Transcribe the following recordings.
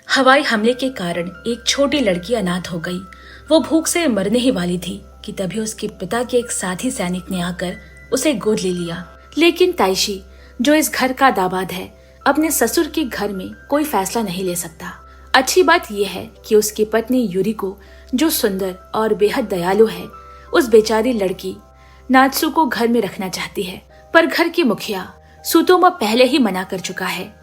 हवाई हमले के कारण एक छोटी लड़की अनाथ हो गई। वो भूख से मरने ही वाली थी कि तभी उसके पिता के एक साथी सैनिक ने आकर उसे गोद ले लिया। लेकिन ताइशी, जो इस घर का दामाद है, अपने ससुर के घर में कोई फैसला नहीं ले सकता। अच्छी बात यह है कि उसकी पत्नी यूरिको, जो सुंदर और बेहद दयालु है, उस बेचारी लड़की नात्सु को घर में रखना चाहती है, पर घर की मुखिया सुतोमो पहले ही मना कर चुका है।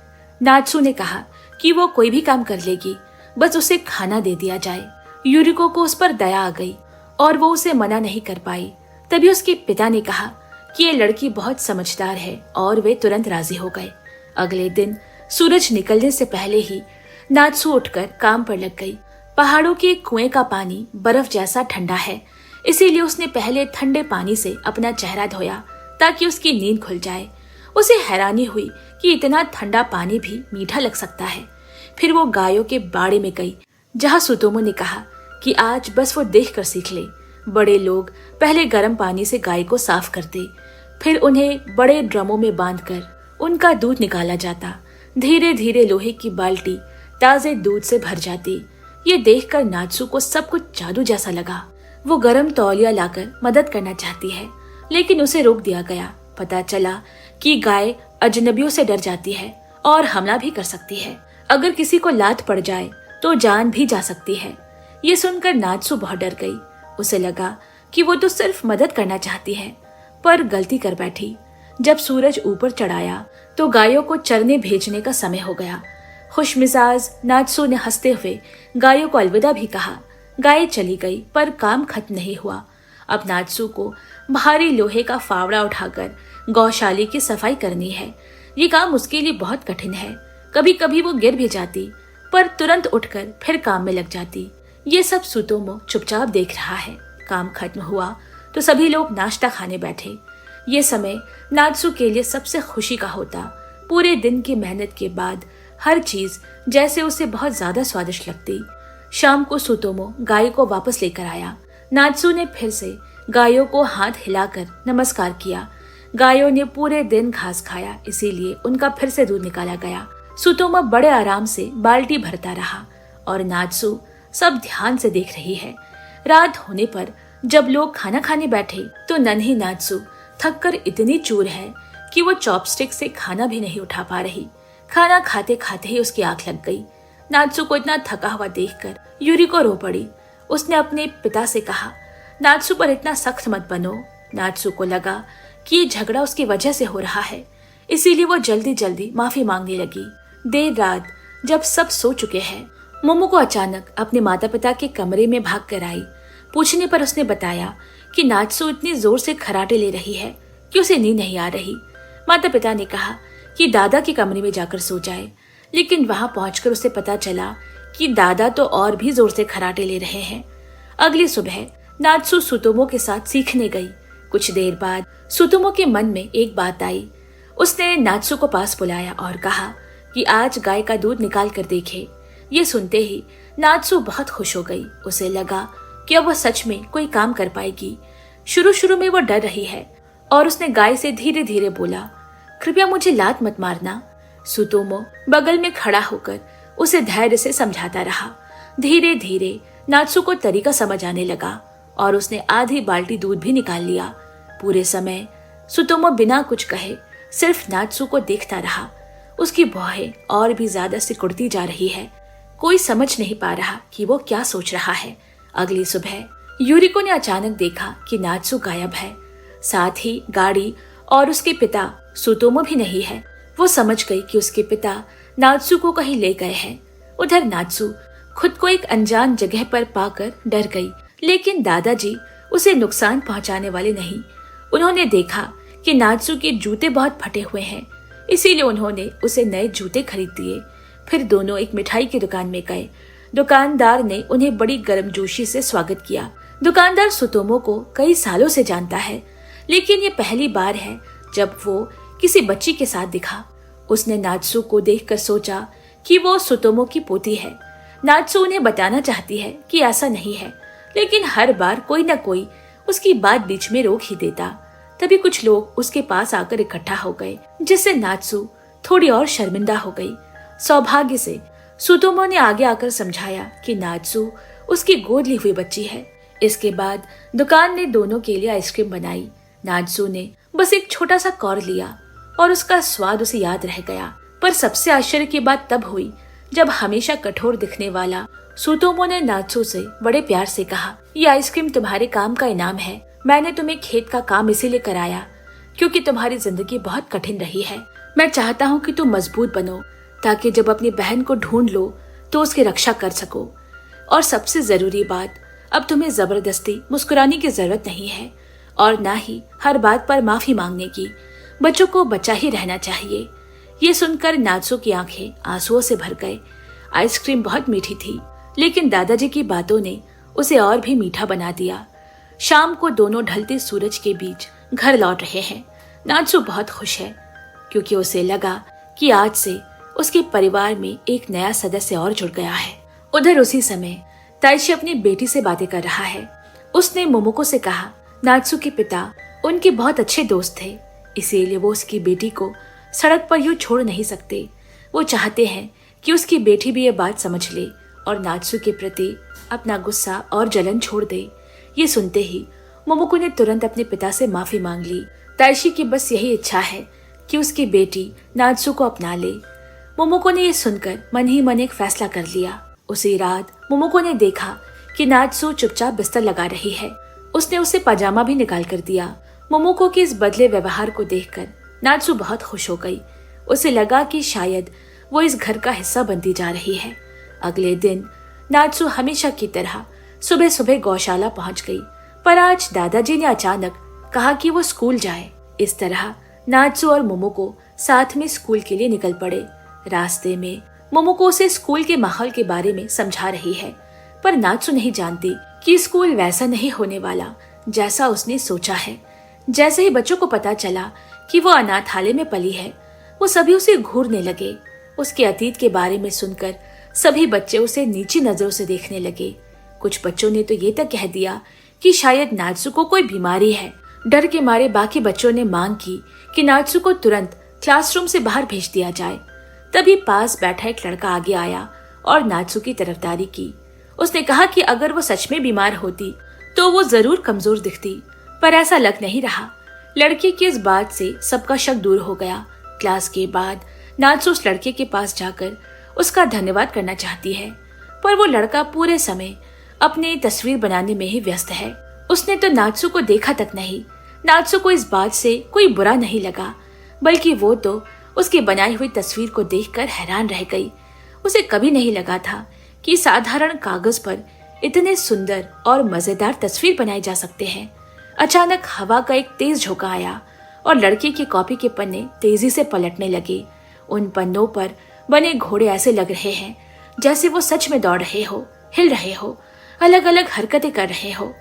नात्सु ने कहा कि वो कोई भी काम कर लेगी, बस उसे खाना दे दिया जाए। यूरिको को उस पर दया आ गई और वो उसे मना नहीं कर पाई। तभी उसके पिता ने कहा कि ये लड़की बहुत समझदार है और वे तुरंत राजी हो गए। अगले दिन सूरज निकलने से पहले ही नात्सु उठकर काम पर लग गई। पहाड़ों के कुएं का पानी बर्फ जैसा ठंडा है, इसीलिए उसने पहले ठंडे पानी से अपना चेहरा धोया ताकि उसकी नींद खुल जाए। उसे हैरानी हुई कि इतना ठंडा पानी भी मीठा लग सकता है। फिर वो गायों के बाड़े में गई, जहाँ सुतोमो ने कहा कि आज बस वो देखकर सीख ले। बड़े लोग पहले गर्म पानी से गाय को साफ करते, फिर उन्हें बड़े ड्रमों में बांधकर उनका दूध निकाला जाता। धीरे धीरे लोहे की बाल्टी ताजे दूध से भर जाती। ये देखकर नात्सु को सब कुछ जादू जैसा लगा। वो गर्म तौलिया लाकर मदद करना चाहती है, लेकिन उसे रोक दिया गया। पता चला कि गाय अजनबियों से डर जाती है और हमला भी कर सकती है। अगर किसी को लात पड़ जाए तो जान भी जा सकती है। ये सुनकर नात्सु बहुत डर गई। उसे लगा कि वो तो सिर्फ मदद करना चाहती है, पर गलती कर बैठी। जब सूरज ऊपर चढ़ाया तो गायों को चरने भेजने का समय हो गया। खुशमिजाज नात्सु ने हंसते हुए गायों को अलविदा भी कहा। गाय चली गई, पर काम खत्म नहीं हुआ। अब नात्सु को भारी लोहे का फावड़ा उठाकर गौशाले की सफाई करनी है। ये काम उसके लिए बहुत कठिन है। कभी कभी वो गिर भी जाती, पर तुरंत उठकर फिर काम में लग जाती। ये सब सुतोमो चुपचाप देख रहा है। काम खत्म हुआ तो सभी लोग नाश्ता खाने बैठे। ये समय नात्सु के लिए सबसे खुशी का होता। पूरे दिन की मेहनत के बाद हर चीज जैसे उसे बहुत ज्यादा स्वादिष्ट लगती। शाम को सुतोमो गाय को वापस लेकर आया। नात्सु ने फिर से गायों को हाथ हिलाकर नमस्कार किया। गायों ने पूरे दिन घास खाया, इसीलिए उनका फिर से दूध निकाला गया। सुतोमो बड़े आराम से बाल्टी भरता रहा और नात्सु सब ध्यान से देख रही है। रात होने पर जब लोग खाना खाने बैठे तो नन्ही नात्सु थककर इतनी चूर है कि वो चॉपस्टिक से खाना भी नहीं उठा पा रही। खाना खाते खाते ही उसकी आंख लग गई। नात्सु को इतना थका हुआ देखकर यूरिको रो पड़ी। उसने अपने पिता से कहा, नात्सु पर इतना सख्त मत बनो। नात्सु को लगा कि ये झगड़ा उसकी वजह से हो रहा है, इसीलिए वो जल्दी जल्दी माफी मांगने लगी। देर रात जब सब सो चुके हैं, मोमो अचानक अपने माता पिता के कमरे में भाग कर आई। पूछने पर उसने बताया कि नात्सु इतनी जोर से खर्राटे ले रही है कि उसे नींद नहीं आ रही। माता पिता ने कहा कि दादा के कमरे में जाकर सो जाए, लेकिन वहां पहुंचकर उसे पता चला कि दादा तो और भी जोर से खर्राटे ले रहे हैं। अगली सुबह नात्सु सुतोमो के साथ सीखने गई। कुछ देर बाद सुतोमो के मन में एक बात आई। उसने नात्सु को पास बुलाया और कहा कि आज गाय का दूध निकाल कर देखे। ये सुनते ही नात्सु बहुत खुश हो गई। उसे लगा कि अब वह सच में कोई काम कर पाएगी। शुरू शुरू में वो डर रही है और उसने गाय से धीरे धीरे बोला, कृपया मुझे लात मत मारना। सुतोमो बगल में खड़ा होकर उसे धैर्य से समझाता रहा। धीरे धीरे नात्सु को तरीका समझ आने लगा और उसने आधी बाल्टी दूध भी निकाल लिया। पूरे समय सुतोमो बिना कुछ कहे सिर्फ नात्सु को देखता रहा। उसकी भौहें और भी ज्यादा सिकुड़ती जा रही है। कोई समझ नहीं पा रहा कि वो क्या सोच रहा है। अगली सुबह यूरिको ने अचानक देखा कि नात्सु गायब है। साथ ही गाड़ी और उसके पिता सुतोमो भी नहीं है। वो समझ गई कि उसके पिता नात्सु को कहीं ले गए हैं। उधर नात्सु खुद को एक अनजान जगह पर पाकर डर गई, लेकिन दादाजी उसे नुकसान पहुंचाने वाले नहीं। उन्होंने देखा कि नात्सु के जूते बहुत फटे हुए हैं, इसीलिए उन्होंने उसे नए जूते खरीद दिए। फिर दोनों एक मिठाई की दुकान में गए। दुकानदार ने उन्हें बड़ी गर्मजोशी से स्वागत किया। दुकानदार सुतोमो को कई सालों से जानता है, लेकिन ये पहली बार है जब वो किसी बच्ची के साथ दिखा। उसने नात्सु को देखकर सोचा कि वो सुतोमो की पोती है। नात्सु उन्हें बताना चाहती है कि ऐसा नहीं है, लेकिन हर बार कोई न कोई उसकी बात बीच में रोक ही देता। तभी कुछ लोग उसके पास आकर इकट्ठा हो गए, जिससे नात्सु थोड़ी और शर्मिंदा हो गई। सौभाग्य से सुतोमो ने आगे आकर समझाया कि नात्सु उसकी गोद ली हुई बच्ची है। इसके बाद दुकान ने दोनों के लिए आइसक्रीम बनाई। नात्सु ने बस एक छोटा सा कौर लिया और उसका स्वाद उसे याद रह गया। पर सबसे आश्चर्य की बात तब हुई जब हमेशा कठोर दिखने वाला सुतोमो ने नात्सु से बड़े प्यार से कहा, ये आइसक्रीम तुम्हारे काम का इनाम है। मैंने तुम्हें खेत का काम इसीलिए कराया क्योंकि तुम्हारी जिंदगी बहुत कठिन रही है। मैं चाहता हूँ कि तुम मजबूत बनो ताकि जब अपनी बहन को ढूंढ लो तो उसकी रक्षा कर सको। और सबसे जरूरी बात, अब तुम्हें जबरदस्ती मुस्कुराने की जरूरत नहीं है और ना ही हर बात पर माफी मांगने की। बच्चों को बच्चा ही रहना चाहिए। ये सुनकर नात्सु की आंखें आंसुओं से भर गए। आइसक्रीम बहुत मीठी थी, लेकिन दादाजी की बातों ने उसे और भी मीठा बना दिया। शाम को दोनों ढलते सूरज के बीच घर लौट रहे हैं। नात्सु बहुत खुश है क्योंकि उसे लगा कि आज से उसके परिवार में एक नया सदस्य और जुड़ गया है। उधर उसी समय ताइशी अपनी बेटी से बातें कर रहा है। उसने मोमोको से कहा, नात्सु के पिता उनके बहुत अच्छे दोस्त थे, इसीलिए वो उसकी बेटी को सड़क पर यूं छोड़ नहीं सकते। वो चाहते हैं कि उसकी बेटी भी ये बात समझ ले और नात्सु के प्रति अपना गुस्सा और जलन छोड़ दे। ये सुनते ही मोमोको ने तुरंत अपने पिता से माफी मांग ली। ताइशी की बस यही इच्छा है कि उसकी बेटी नात्सु को अपना ले। मोमोको ने यह सुनकर मन ही मन एक फैसला कर लिया। उसी रात मोमोको ने देखा कि नात्सु चुपचाप बिस्तर लगा रही है। उसने उसे पजामा भी निकाल कर दिया। मोमोको के इस बदले व्यवहार को देखकर नात्सु बहुत खुश हो गई। उसे लगा कि शायद वो इस घर का हिस्सा बनती जा रही है। अगले दिन नात्सु हमेशा की तरह सुबह सुबह गौशाला पहुंच गई, पर आज दादाजी ने अचानक कहा कि वो स्कूल जाए। इस तरह नात्सु और मोमोको साथ में स्कूल के लिए निकल पड़े। रास्ते में मोमोको उसे स्कूल के माहौल के बारे में समझा रही है, पर नात्सु नहीं जानती कि स्कूल वैसा नहीं होने वाला जैसा उसने सोचा है। जैसे ही बच्चों को पता चला कि वो अनाथालय में पली है, वो सभी उसे घूरने लगे। उसके अतीत के बारे में सुनकर सभी बच्चे उसे नीची नजरों से देखने लगे। कुछ बच्चों ने तो ये तक कह दिया कि शायद नात्सु को कोई बीमारी है। डर के मारे बाकी बच्चों ने मांग की कि नात्सु को तुरंत क्लासरूम से बाहर भेज दिया जाए। तभी पास बैठा एक लड़का आगे आया और नात्सु की तरफदारी की। उसने कहा कि अगर वो सच में बीमार होती तो वो जरूर कमजोर दिखती, पर ऐसा लग नहीं रहा। लड़के की इस बात से सबका शक दूर हो गया। क्लास के बाद नात्सु उस लड़के के पास जाकर उसका धन्यवाद करना चाहती है, पर वो लड़का पूरे समय अपनी तस्वीर बनाने में ही व्यस्त है। उसने तो नात्सु को देखा तक नहीं। नात्सु को इस बात से कोई बुरा नहीं लगा, बल्कि वो तो उसकी बनाई हुई तस्वीर को देखकर हैरान रह गई। उसे कभी नहीं लगा था कि साधारण कागज पर इतने सुंदर और मजेदार तस्वीर बनाए जा सकते हैं। अचानक हवा का एक तेज झोंका आया और लड़के की कॉपी के पन्ने तेजी से पलटने लगे। उन पन्नों पर बने घोड़े ऐसे लग रहे हैं जैसे वो सच में दौड़ रहे हो, हिल रहे हो, अलग अलग हरकतें कर रहे हो।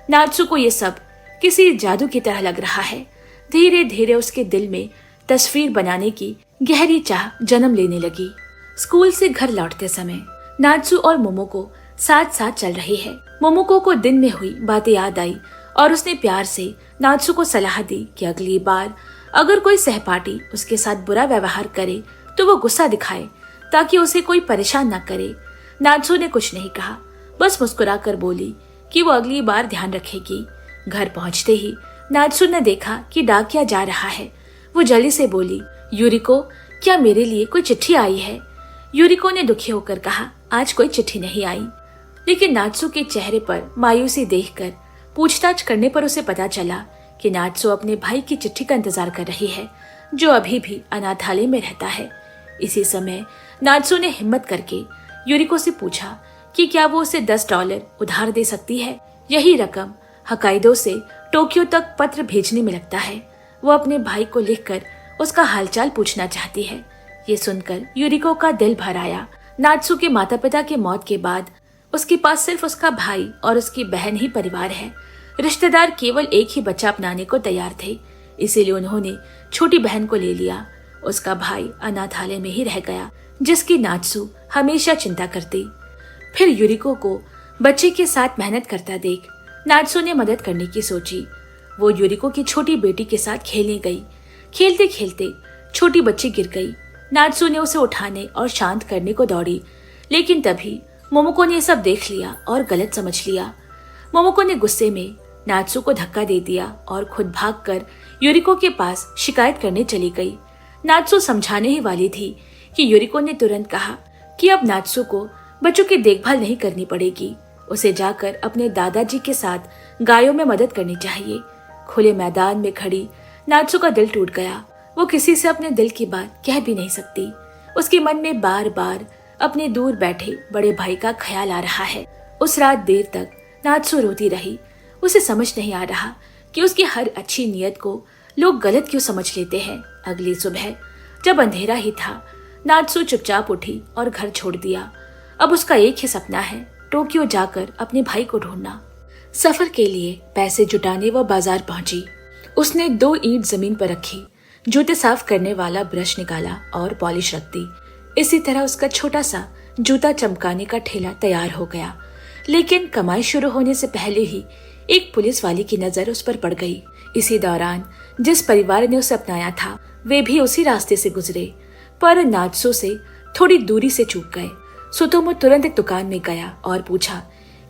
नात्सु को ये सब किसी जादू की तरह लग रहा है। धीरे धीरे उसके दिल में तस्वीर बनाने की गहरी चाह जन्म लेने लगी। स्कूल से घर लौटते समय नात्सु और मोमोको साथ साथ चल रही है। मोमोको को दिन में हुई बातें याद आई और उसने प्यार से नात्सु को सलाह दी कि अगली बार अगर कोई सहपाठी उसके साथ बुरा व्यवहार करे तो वो गुस्सा दिखाए ताकि उसे कोई परेशान न करे। नात्सु ने कुछ नहीं कहा, बस मुस्कुराकर बोली कि वो अगली बार ध्यान रखेगी। घर पहुंचते ही नात्सु ने देखा कि डाकिया जा रहा है। वो जल्दी से बोली, यूरिको, क्या मेरे लिए कोई चिट्ठी आई है? यूरिको ने दुखी होकर कहा, आज कोई चिट्ठी नहीं आई। लेकिन नात्सु के चेहरे पर मायूसी देखकर पूछताछ करने पर उसे पता चला कि नात्सु अपने भाई की चिट्ठी का इंतजार कर रही है, जो अभी भी अनाथालय में रहता है। इसी समय नात्सु ने हिम्मत करके यूरिको से पूछा कि क्या वो उसे $10 उधार दे सकती है। यही रकम हकाइदो से टोक्यो तक पत्र भेजने में लगता है। वो अपने भाई को लिखकर उसका हालचाल पूछना चाहती है। ये सुनकर यूरिको का दिल भर आया। नात्सु के माता पिता की मौत के बाद उसके पास सिर्फ उसका भाई और उसकी बहन ही परिवार है। रिश्तेदार केवल एक ही बच्चा अपनाने को तैयार थे, इसीलिए उन्होंने छोटी बहन को ले लिया। उसका भाई अनाथालय में ही रह गया, जिसकी नात्सु हमेशा चिंता करती। फिर यूरिको को बच्चे के साथ मेहनत करता देख नात्सु ने मदद करने की सोची। वो यूरिको की छोटी बेटी के साथ खेलने गई। खेलते खेलते छोटी बच्ची गिर गई। नात्सु ने उसे उठाने और शांत करने को दौड़ी, लेकिन तभी मोमोको ने सब देख लिया और गलत समझ लिया। मोमोको ने गुस्से में नात्सु को धक्का दे दिया और खुद भागकर यूरिको के पास शिकायत करने चली गई। नात्सु समझाने ही वाली थी कि यूरिको ने तुरंत कहा कि अब नात्सु को बच्चों की देखभाल नहीं करनी पड़ेगी, उसे जाकर अपने दादाजी के साथ गायों में मदद करनी चाहिए। खुले मैदान में खड़ी नात्सु का दिल टूट गया। वो किसी से अपने दिल की बात कह भी नहीं सकती। उसके मन में बार बार अपने दूर बैठे बड़े भाई का ख्याल आ रहा है। उस रात देर तक नात्सु रोती रही। उसे समझ नहीं आ रहा कि उसकी हर अच्छी नीयत को लोग गलत क्यों समझ लेते हैं। अगली सुबह जब अंधेरा ही था, नात्सु चुपचाप उठी और घर छोड़ दिया। अब उसका एक ही सपना है, टोक्यो जाकर अपने भाई को ढूंढना। सफर के लिए पैसे जुटाने वो बाजार पहुंची। उसने 2 ईंट जमीन पर रखी, जूते साफ करने वाला ब्रश निकाला और पॉलिश रख दी। इसी तरह उसका छोटा सा जूता चमकाने का ठेला तैयार हो गया। लेकिन कमाई शुरू होने से पहले ही एक पुलिस वाली की नजर उस पर पड़ गई। इसी दौरान जिस परिवार ने उसे अपनाया था, वे भी उसी रास्ते से गुजरे, पर नात्सु से थोड़ी दूरी से चूक गए। सुतोमो तुरंत एक दुकान में गया और पूछा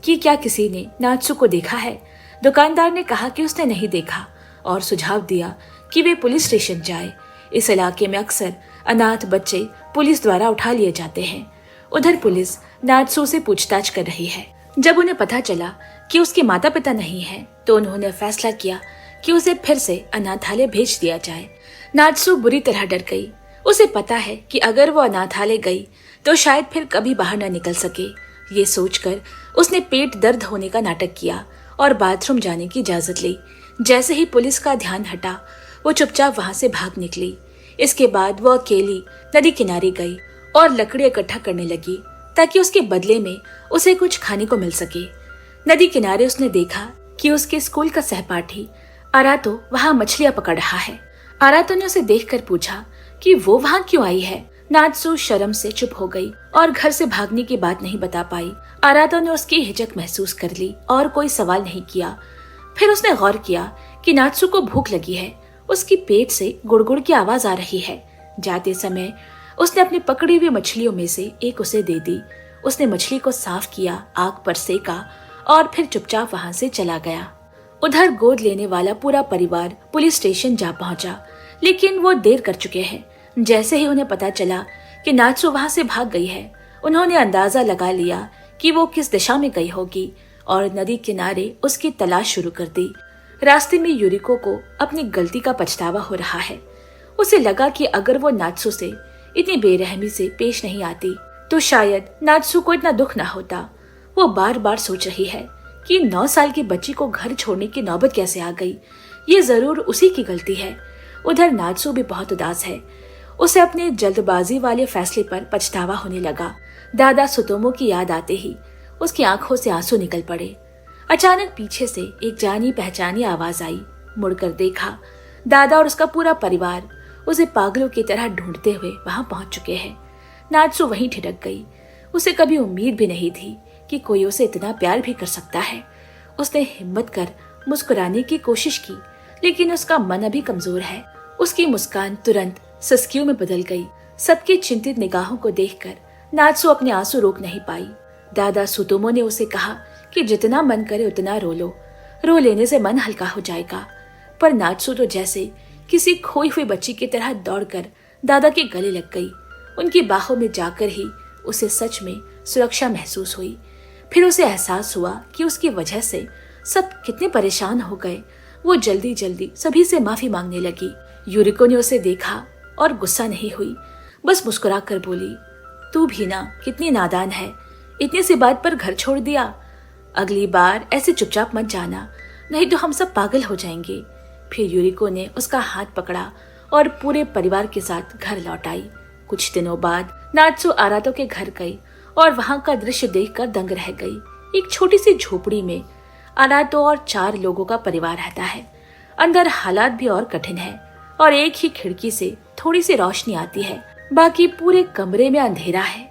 कि क्या किसी ने नात्सु को देखा है। दुकानदार ने कहा कि उसने नहीं देखा और सुझाव दिया कि वे पुलिस स्टेशन जाए। इस इलाके में अक्सर अनाथ बच्चे पुलिस द्वारा उठा लिए जाते हैं। उधर पुलिस नात्सु से पूछताछ कर रही है। जब उन्हें पता चला कि उसके माता पिता नहीं है, तो उन्होंने फैसला किया कि उसे फिर से अनाथालय भेज दिया जाए। नात्सु बुरी तरह डर गई। उसे पता है कि अगर वो अनाथालय गई तो शायद फिर कभी बाहर न निकल सके। ये सोचकर उसने पेट दर्द होने का नाटक किया और बाथरूम जाने की इजाजत ली। जैसे ही पुलिस का ध्यान हटा, वो चुपचाप वहां से भाग निकली। इसके बाद वो अकेली नदी किनारे गई और लकड़ी इकट्ठा करने लगी ताकि उसके बदले में उसे कुछ खाने को मिल सके। नदी किनारे उसने देखा कि उसके स्कूल का सहपाठी आरातो वहां मछलियां पकड़ रहा है। आरातो ने उसे देखकर पूछा कि वो वहां क्यों आई है। नात्सु शर्म से चुप हो गई और घर से भागने की बात नहीं बता पाई। आरातो ने उसकी हिचक महसूस कर ली और कोई सवाल नहीं किया। फिर उसने गौर किया कि नात्सु को भूख लगी है। उसकी पेट से गुड़गुड़ की आवाज आ रही है। जाते समय उसने अपनी पकड़ी हुई मछलियों में से एक उसे दे दी। उसने मछली को साफ किया, आग पर सेका और फिर चुपचाप वहां से चला गया। उधर गोद लेने वाला पूरा परिवार पुलिस स्टेशन जा पहुंचा, लेकिन वो देर कर चुके हैं। जैसे ही उन्हें पता चला कि नात्सु वहां से भाग गई है, उन्होंने अंदाजा लगा लिया कि वो किस दिशा में गई होगी और नदी किनारे उसकी तलाश शुरू कर दी। रास्ते में यूरिको को अपनी गलती का पछतावा हो रहा है। उसे लगा कि अगर वो नात्सु से इतनी बेरहमी से पेश नहीं आती तो शायद नात्सु को इतना दुख ना होता। वो बार बार सोच रही है कि 9 साल की बच्ची को घर छोड़ने की नौबत कैसे आ गई। ये जरूर उसी की गलती है। उधर नात्सु भी बहुत उदास है। उसे अपने जल्दबाजी वाले फैसले पर पछतावा होने लगा। दादा सुतोमो की याद आते ही उसकी आंखों से आंसू निकल पड़े। अचानक पीछे से एक जानी पहचानी आवाज आई। मुड़कर देखा, दादा और उसका पूरा परिवार उसे पागलों की तरह ढूंढते हुए वहां पहुंच चुके हैं। नात्सु वहीं ठिठक गई। उसे कभी उम्मीद भी नहीं थी कि कोई उसे इतना प्यार भी कर सकता है। उसने हिम्मत कर मुस्कुराने की कोशिश की, लेकिन उसका मन अभी कमजोर है। उसकी मुस्कान तुरंत सिसकियों में बदल गई। सबकी चिंतित निगाहों को देखकर नात्सु अपने आंसू रोक नहीं पाई। दादा सुतोमो ने उसे कहा कि जितना मन करे उतना रो लो, रो लेने से मन हल्का हो जाएगा। पर नात्सु तो जैसे किसी खोई हुई बच्ची की तरह दौड़कर दादा के गले लग गई। उनकी बाहों में जाकर ही उसे सच में सुरक्षा महसूस हुई। फिर उसे एहसास हुआ कि उसकी वजह से सब कितने परेशान हो गए। वो जल्दी जल्दी सभी से माफी मांगने लगी। यूरिको ने उसे देखा और गुस्सा नहीं हुई, बस मुस्कुरा कर बोली, तू भी ना कितनी नादान है, इतनी सी बात पर घर छोड़ दिया। अगली बार ऐसे चुपचाप मत जाना, नहीं तो हम सब पागल हो जाएंगे। फिर यूरिको ने उसका हाथ पकड़ा और पूरे परिवार के साथ घर लौट आई। कुछ दिनों बाद नात्सु आरातो के घर गई और वहां का दृश्य देखकर दंग रह गई। एक छोटी सी झोपड़ी में आरातो और 4 लोगों का परिवार रहता है। अंदर हालात भी और कठिन है और एक ही खिड़की से थोड़ी सी रोशनी आती है, बाकी पूरे कमरे में अंधेरा है।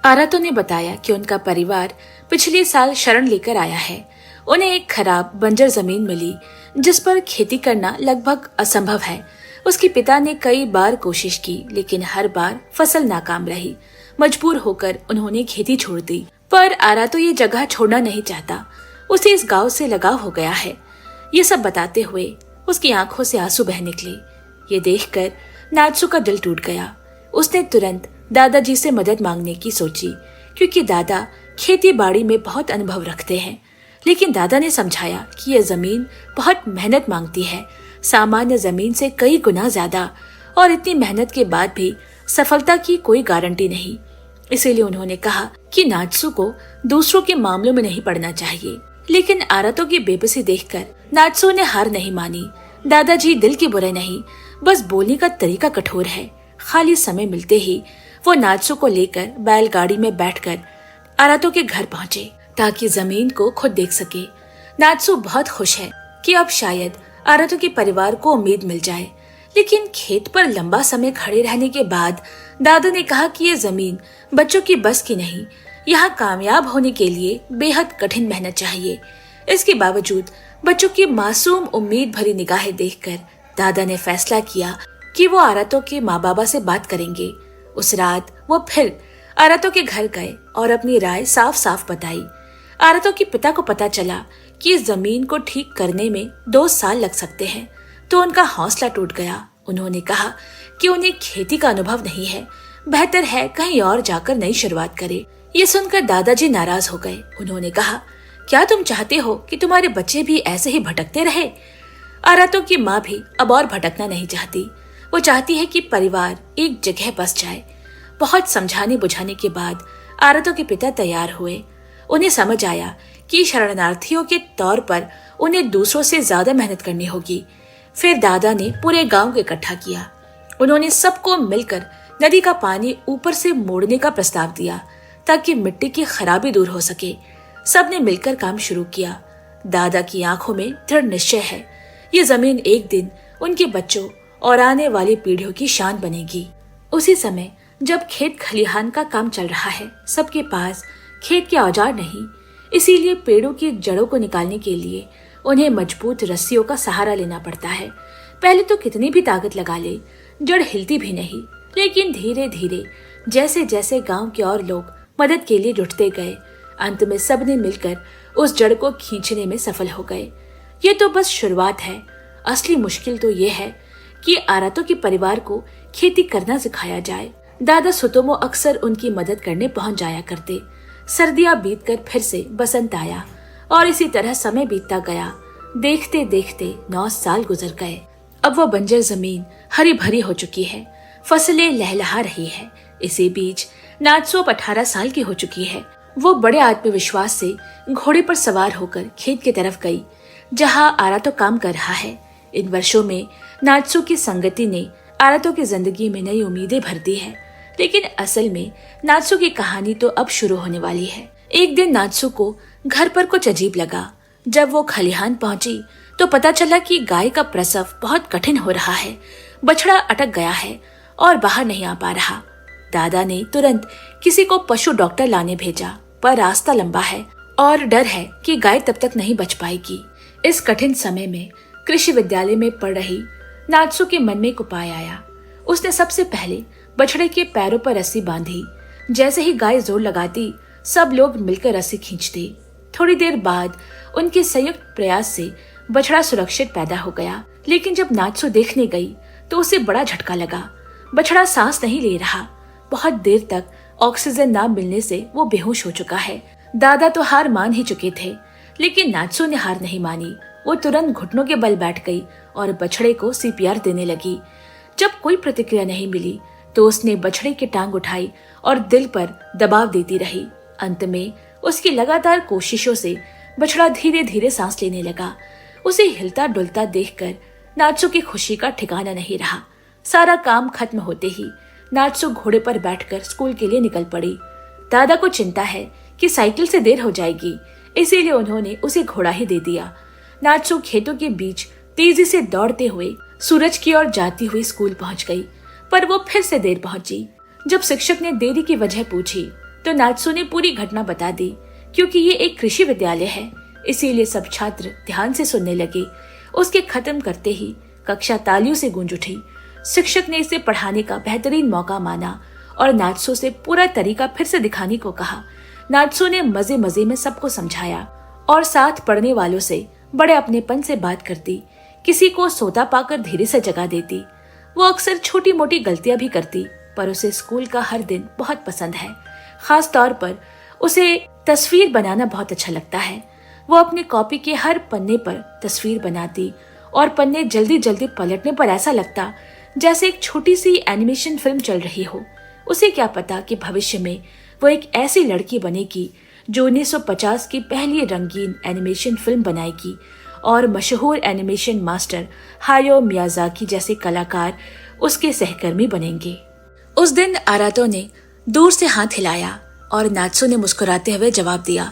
आरातो ने बताया कि उनका परिवार पिछले साल शरण लेकर आया है। उन्हें एक खराब बंजर जमीन मिली जिस पर खेती करना लगभग असंभव है। उसके पिता ने कई बार कोशिश की, लेकिन हर बार फसल नाकाम रही। मजबूर होकर उन्होंने खेती छोड़ दी। पर आरातो ये जगह छोड़ना नहीं चाहता, उसे इस गांव से लगाव हो गया है। ये सब बताते हुए उसकी आंखों से आंसू बह निकले। ये देखकर नात्सु का दिल टूट गया। उसने तुरंत दादाजी से मदद मांगने की सोची, क्योंकि दादा खेती बाड़ी में बहुत अनुभव रखते हैं। लेकिन दादा ने समझाया कि यह जमीन बहुत मेहनत मांगती है, सामान्य जमीन से कई गुना ज्यादा, और इतनी मेहनत के बाद भी सफलता की कोई गारंटी नहीं। इसीलिए उन्होंने कहा कि नात्सु को दूसरों के मामलों में नहीं पड़ना चाहिए। लेकिन आरातो की बेबसी देखकर नात्सु ने हार नहीं मानी। दादाजी दिल के बुरे नहीं, बस बोलने का तरीका कठोर है। खाली समय मिलते ही वो नात्सु को लेकर बैलगाड़ी में बैठकर आरातो के घर पहुंचे ताकि जमीन को खुद देख सके। नात्सु बहुत खुश है कि अब शायद आरातो के परिवार को उम्मीद मिल जाए। लेकिन खेत पर लंबा समय खड़े रहने के बाद दादा ने कहा कि ये जमीन बच्चों की बस की नहीं, यहाँ कामयाब होने के लिए बेहद कठिन मेहनत चाहिए। इसके बावजूद बच्चों की मासूम उम्मीद भरी निगाहें देखकर दादा ने फैसला किया कि वो आरातो के माँ बाबा से बात करेंगे। उस रात वो फिर आरातो के घर गए और अपनी राय साफ साफ बताई। आरातो के पिता को पता चला कि इस जमीन को ठीक करने में 2 साल लग सकते हैं, तो उनका हौसला टूट गया। उन्होंने कहा कि उन्हें खेती का अनुभव नहीं है, बेहतर है कहीं और जाकर नई शुरुआत करे। ये सुनकर दादाजी नाराज हो गए। उन्होंने कहा, क्या तुम चाहते हो कि तुम्हारे बच्चे भी ऐसे ही भटकते रहे? आरातो की माँ भी अब और भटकना नहीं चाहती। वो चाहती है कि परिवार एक जगह बस जाए। बहुत समझाने बुझाने के बाद आरातो के पिता तैयार हुए। उन्हें समझ आया कि शरणार्थियों के तौर पर उन्हें दूसरों से ज्यादा मेहनत करनी होगी। फिर दादा ने पूरे गांव को इकट्ठा किया। उन्होंने सबको मिलकर नदी का पानी ऊपर से मोड़ने का प्रस्ताव दिया ताकि मिट्टी की खराबी दूर हो सके। सबने मिलकर काम शुरू किया। दादा की आंखों में दृढ़ निश्चय है, ये जमीन एक दिन उनके बच्चों और आने वाली पीढ़ियों की शान बनेगी। उसी समय जब खेत खलिहान का काम चल रहा है, सबके पास खेत के औजार नहीं, इसीलिए पेड़ों की जड़ों को निकालने के लिए उन्हें मजबूत रस्सियों का सहारा लेना पड़ता है। पहले तो कितनी भी ताकत लगा ले, जड़ हिलती भी नहीं। लेकिन धीरे धीरे जैसे जैसे गांव के और लोग मदद के लिए जुटते गए, अंत में सबने मिलकर उस जड़ को खींचने में सफल हो गए। ये तो बस शुरुआत है। असली मुश्किल तो ये है कि आरातो के परिवार को खेती करना सिखाया जाए। दादा सुतोमो अक्सर उनकी मदद करने पहुंच जाया करते। सर्दियां बीतकर फिर से बसंत आया और इसी तरह समय बीतता गया। देखते देखते 9 साल गुजर गए। अब वो बंजर जमीन हरी भरी हो चुकी है, फसलें लहलहा रही है। इसी बीच नात्सु 18 साल की हो चुकी है। वो बड़े आत्मविश्वास से घोड़े पर सवार होकर खेत की तरफ गई, जहां आरातो काम कर रहा है। इन वर्षों में नात्सु की संगति ने आरातो की जिंदगी में नई उम्मीदें भर दी है। लेकिन असल में नात्सु की कहानी तो अब शुरू होने वाली है। एक दिन नात्सु को घर पर कुछ अजीब लगा। जब वो खलिहान पहुंची तो पता चला कि गाय का प्रसव बहुत कठिन हो रहा है। बछड़ा अटक गया है और बाहर नहीं आ पा रहा। दादा ने तुरंत किसी को पशु डॉक्टर लाने भेजा, पर रास्ता लंबा है और डर है कि गाय तब तक नहीं बच पाएगी। इस कठिन समय में कृषि विद्यालय में पढ़ रही नात्सु के मन में एक उपाय आया। उसने सबसे पहले बछड़े के पैरों पर रस्सी बांधी। जैसे ही गाय जोर लगाती, सब लोग मिलकर रस्सी खींचते। थोड़ी देर बाद उनके संयुक्त प्रयास से बछड़ा सुरक्षित पैदा हो गया। लेकिन जब नात्सु देखने गई तो उसे बड़ा झटका लगा। बछड़ा सांस नहीं ले रहा। बहुत देर तक ऑक्सीजन ना मिलने से वो बेहोश हो चुका है। दादा तो हार मान ही चुके थे, लेकिन नात्सु ने हार नहीं मानी। वो तुरंत घुटनों के बल बैठ गई और बछड़े को सीपीआर देने लगी। जब कोई प्रतिक्रिया नहीं मिली तो उसने बछड़े की टांग उठाई और दिल पर दबाव देती रही। अंत में उसकी लगातार कोशिशों से बछड़ा धीरे धीरे सांस लेने लगा। उसे हिलता डुलता देखकर नात्सु की खुशी का ठिकाना नहीं रहा। सारा काम खत्म होते ही नात्सु घोड़े पर बैठकर स्कूल के लिए निकल पड़ी। दादा को चिंता है कि साइकिल से देर हो जाएगी, इसीलिए उन्होंने उसे घोड़ा ही दे दिया। नात्सु खेतों के बीच तेजी से दौड़ते हुए सूरज की ओर जाती हुई स्कूल पहुंच गई, पर वो फिर से देर पहुंची। जब शिक्षक ने देरी की वजह पूछी तो नात्सु ने पूरी घटना बता दी। क्योंकि ये एक कृषि विद्यालय है, इसीलिए सब छात्र ध्यान से सुनने लगे। उसके खत्म करते ही कक्षा तालियों से गूंज उठी। शिक्षक ने इसे पढ़ाने का बेहतरीन मौका माना और नात्सु से पूरा तरीका फिर से दिखाने को कहा। नात्सु ने मजे मजे में सबको समझाया और साथ पढ़ने वालों से बड़े अपनेपन से बात करती, किसी को सोता पाकर धीरे से जगा देती। वो अक्सर छोटी मोटी गलतियां भी करती, पर उसे स्कूल का हर दिन बहुत पसंद है। खास तौर पर उसे तस्वीर बनाना बहुत अच्छा लगता है। वो अपनी कॉपी के हर पन्ने पर तस्वीर बनाती और पन्ने जल्दी जल्दी पलटने पर ऐसा लगता जैसे एक छोटी सी एनिमेशन फिल्म चल रही हो। उसे क्या पता कि भविष्य में वो एक ऐसी लड़की बनेगी जो 1950 की पहली रंगीन एनिमेशन फिल्म बनाएगी और मशहूर एनिमेशन मास्टर हायो मियाजाकी जैसे कलाकार उसके सहकर्मी बनेंगे। उस दिन आरातो ने दूर से हाथ हिलाया और नात्सु ने मुस्कुराते हुए जवाब दिया।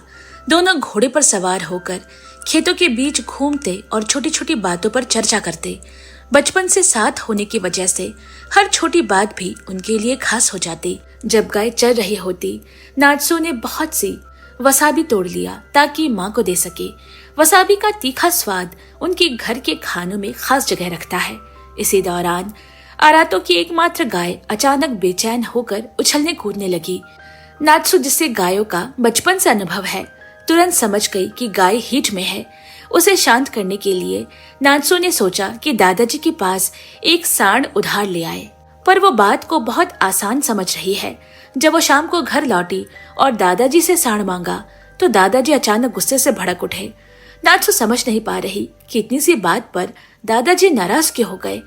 दोनों घोड़े पर सवार होकर खेतों के बीच घूमते और छोटी छोटी बातों पर चर्चा करते। बचपन से साथ होने की वजह से हर छोटी बात भी उनके लिए खास हो जाती। जब गाय चल रही होती, नात्सु ने बहुत सी वसाबी तोड़ लिया ताकि माँ को दे सके। वसाबी का तीखा स्वाद उनके घर के खानों में खास जगह रखता है। इसी दौरान आरातो की एकमात्र गाय अचानक बेचैन होकर उछलने कूदने लगी। नात्सु, जिसे गायों का बचपन से अनुभव है, तुरंत समझ गई कि गाय हीट में है। उसे शांत करने के लिए नात्सु ने सोचा कि दादाजी के पास एक सांड उधार ले आए, पर वो बात को बहुत आसान समझ रही है। जब वो शाम को घर लौटी और दादाजी से सांड मांगा तो दादाजी अचानक गुस्से से भड़क उठे। नात्सु समझ नहीं पा रही कि इतनी सी बात पर दादाजी नाराज क्यों हो गए।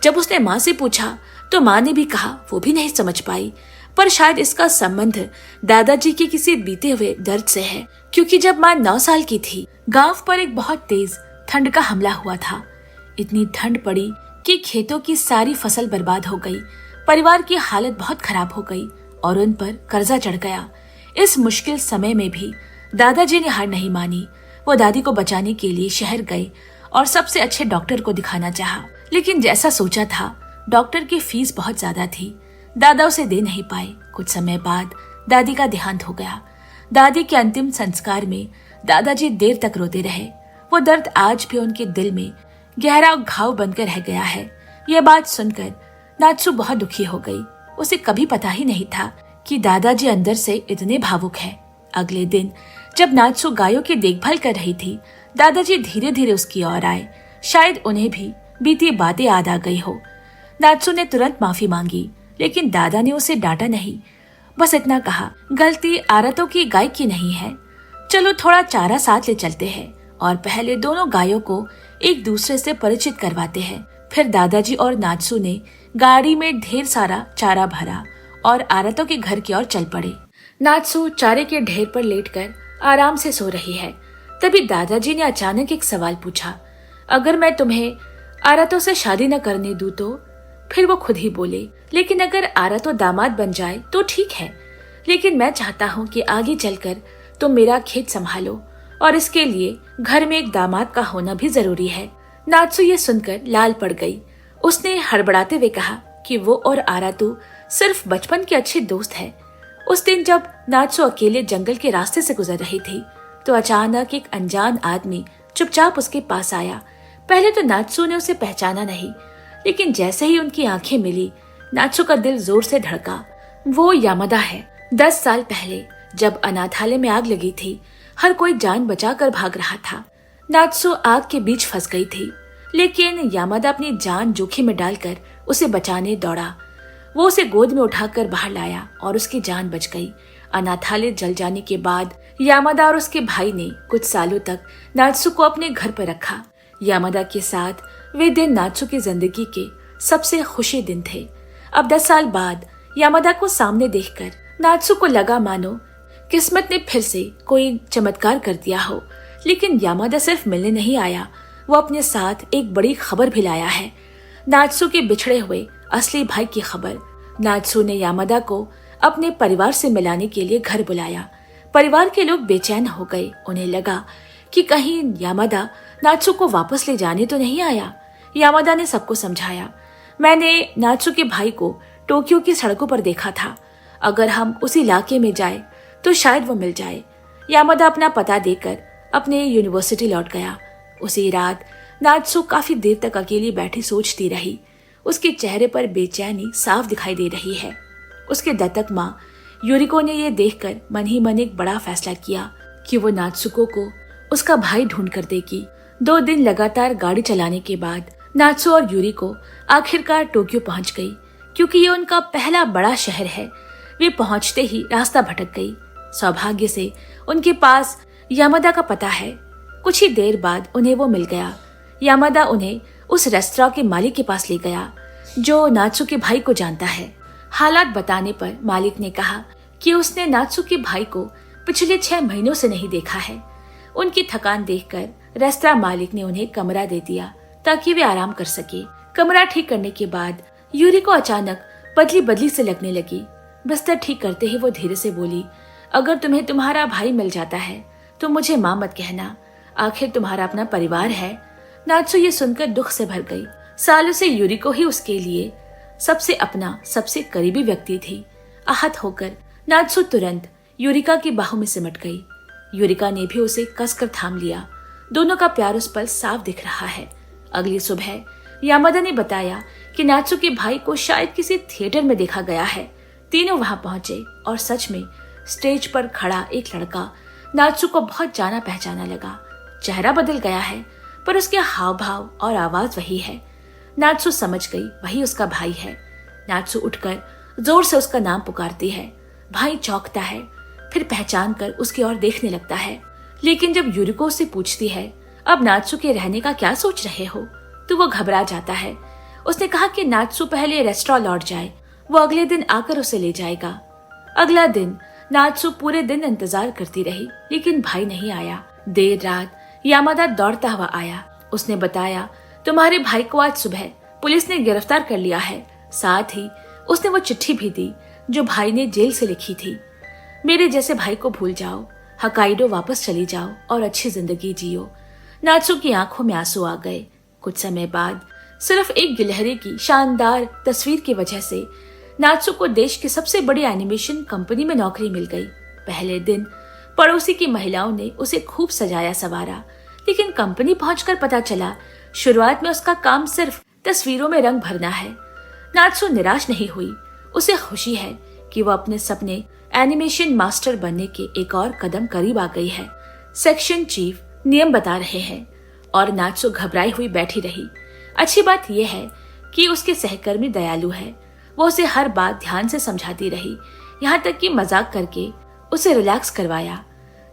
जब उसने माँ से पूछा तो माँ ने भी कहा वो भी नहीं समझ पाई, पर शायद इसका संबंध दादाजी के किसी बीते हुए दर्द से है, क्योंकि जब माँ 9 साल की थी, गांव पर एक बहुत तेज ठंड का हमला हुआ था। इतनी ठंड पड़ी कि खेतों की सारी फसल बर्बाद हो गई। परिवार की हालत बहुत खराब हो गई और उन पर कर्जा चढ़ गया। इस मुश्किल समय में भी दादाजी ने हार नहीं मानी। वो दादी को बचाने के लिए शहर गए और सबसे अच्छे डॉक्टर को दिखाना चाहा, लेकिन जैसा सोचा था डॉक्टर की फीस बहुत ज्यादा थी। दादा उसे दे नहीं पाए। कुछ समय बाद दादी का देहांत हो गया। दादी के अंतिम संस्कार में दादाजी देर तक रोते रहे। वो दर्द आज भी उनके दिल में गहरा घाव बनकर रह गया है। यह बात सुनकर नात्सु बहुत दुखी हो गई। उसे कभी पता ही नहीं था कि दादाजी अंदर से इतने भावुक हैं। अगले दिन जब नात्सु गायों की देखभाल कर रही थी, दादाजी धीरे धीरे उसकी ओर आए। शायद उन्हें भी बीती बातें याद आ गई हो। नात्सु ने तुरंत माफी मांगी, लेकिन दादा ने उसे डांटा नहीं। बस इतना कहा, गलती आरातो की गाय की नहीं है। चलो थोड़ा चारा साथ ले चलते हैं और पहले दोनों गायों को एक दूसरे से परिचित करवाते हैं। फिर दादाजी और नात्सु ने गाड़ी में ढेर सारा चारा भरा और आरातो के घर की ओर चल पड़े। नात्सु चारे के ढेर पर लेटकर आराम से सो रही है। तभी दादाजी ने अचानक एक सवाल पूछा, अगर मैं तुम्हें आरातो से शादी न करने दूं तो? फिर वो खुद ही बोले, लेकिन अगर आरातो दामाद बन जाए तो ठीक है, लेकिन मैं चाहता हूँ कि आगे चलकर तुम मेरा खेत संभालो और इसके लिए घर में एक दामाद का होना भी जरूरी है। नात्सु ये सुनकर लाल पड़ गई। उसने हड़बड़ाते हुए कहा कि वो और आरातो सिर्फ बचपन के अच्छे दोस्त है। उस दिन जब नात्सु अकेले जंगल के रास्ते से गुजर रही थी तो अचानक एक अनजान आदमी चुपचाप उसके पास आया। पहले तो नात्सु ने उसे पहचाना नहीं, लेकिन जैसे ही उनकी आंखें मिली, नात्सु का दिल जोर से धड़का। वो यामादा है। 10 साल पहले जब अनाथालय में आग लगी थी, हर कोई जान बचाकर भाग रहा था। नात्सु आग के बीच फंस गई थी, लेकिन यामादा अपनी जान जोखिम में डालकर उसे बचाने दौड़ा। वो उसे गोद में उठाकर बाहर लाया और उसकी जान बच गई। अनाथालय जल जाने के बाद यामादा और उसके भाई ने कुछ सालों तक नात्सु को अपने घर पर रखा। यामादा के साथ वे दिन नात्सु की जिंदगी के सबसे खुशी दिन थे। अब 10 साल बाद यामादा को सामने देखकर नात्सु को लगा मानो किस्मत ने फिर से कोई चमत्कार कर दिया हो। लेकिन यामादा सिर्फ मिलने नहीं आया, वो अपने साथ एक बड़ी खबर भी लाया है। नात्सु के बिछड़े हुए असली भाई की खबर। नात्सु ने यामादा को अपने परिवार से मिलाने के लिए घर बुलाया। परिवार के लोग बेचैन हो गए। उन्हें लगा कि कहीं यामादा नात्सु को वापस ले जाने तो नहीं आया। यामादा ने सबको समझाया, मैंने नात्सु के भाई को टोक्यो की सड़कों पर देखा था। अगर हम उस इलाके में जाए तो शायद वो मिल जाए। यामादा अपना पता देकर अपने यूनिवर्सिटी लौट गया। उसी रात नात्सु काफी देर तक अकेली बैठी सोचती रही। उसके चेहरे पर बेचैनी साफ दिखाई दे रही है। उसके दत्तक माँ यूरिको ने ये देखकर मन ही मन एक बड़ा फैसला किया कि वो नात्सुको को उसका भाई ढूंढ कर देगी। 2 दिन लगातार गाड़ी चलाने के बाद नात्सु और यूरिको आखिरकार टोक्यो पहुंच गई। क्योंकि ये उनका पहला बड़ा शहर है, वे पहुंचते ही रास्ता भटक गई। सौभाग्य से उनके पास यामादा का पता है। कुछ ही देर बाद उन्हें वो मिल गया। यामादा उन्हें उस रेस्तरां के मालिक के पास ले गया जो नात्सु के भाई को जानता है। हालात बताने पर मालिक ने कहा कि उसने नात्सु के भाई को पिछले 6 महीनों से नहीं देखा है। उनकी थकान देखकर रेस्तरां मालिक ने उन्हें कमरा दे दिया ताकि वे आराम कर सके। कमरा ठीक करने के बाद यूरिको अचानक बदली बदली से लगने लगी। बिस्तर ठीक करते ही वो धीरे से बोली, अगर तुम्हें तुम्हारा भाई मिल जाता है तो मुझे माँ मत कहना, आखिर तुम्हारा अपना परिवार है। नात्सु ये सुनकर दुख से भर गई। सालों से यूरिको ही उसके लिए सबसे अपना, सबसे करीबी व्यक्ति थी। आहत होकर नात्सु तुरंत यूरिका की बाहों में सिमट गई। यूरिका ने भी उसे कसकर थाम लिया। दोनों का प्यार उस पर साफ दिख रहा है। अगली सुबह यामादा ने बताया कि नात्सु के भाई को शायद किसी थिएटर में देखा गया है। तीनों वहां पहुंचे और सच में स्टेज पर खड़ा एक लड़का नात्सु को बहुत जाना पहचाना लगा। चेहरा बदल गया है पर उसके हाव भाव और आवाज वही है। नात्सु समझ गई वही उसका भाई है। नात्सु उठकर जोर से उसका नाम पुकारती है। भाई चौंकता है, फिर पहचान कर उसकी ओर देखने लगता है। लेकिन जब यूरिको से पूछती है अब नात्सु के रहने का क्या सोच रहे हो, तो वो घबरा जाता है। उसने कहा कि नात्सु पहले रेस्टोरेंट लौट जाए, वो अगले दिन आकर उसे ले जाएगा। अगला दिन नात्सु पूरे दिन इंतजार करती रही लेकिन भाई नहीं आया। देर रात यामादा दौड़ता हुआ आया। उसने बताया, तुम्हारे भाई को आज सुबह पुलिस ने गिरफ्तार कर लिया है। साथ ही उसने वो चिट्ठी भी दी जो भाई ने जेल से लिखी थी। मेरे जैसे भाई को भूल जाओ, हकाइडो वापस चली जाओ और अच्छी जिंदगी जियो। नात्सु की आंखों में आंसू आ गए। कुछ समय बाद सिर्फ एक गिलहरी की शानदार तस्वीर की वजह से नात्सु को देश की सबसे बड़ी एनिमेशन कंपनी में नौकरी मिल गई। पहले दिन पड़ोसी की महिलाओं ने उसे खूब सजाया संवारा, लेकिन कंपनी पहुंचकर पता चला शुरुआत में उसका काम सिर्फ तस्वीरों में रंग भरना है। नात्सु निराश नहीं हुई। उसे खुशी है कि वो अपने सपने एनिमेशन मास्टर बनने के एक और कदम करीब आ गई है। सेक्शन चीफ नियम बता रहे हैं और नात्सु घबराई हुई बैठी रही। अच्छी बात यह है कि उसके सहकर्मी दयालु है। वो उसे हर बात ध्यान से समझाती रही, यहाँ तक कि मजाक करके उसे रिलैक्स करवाया।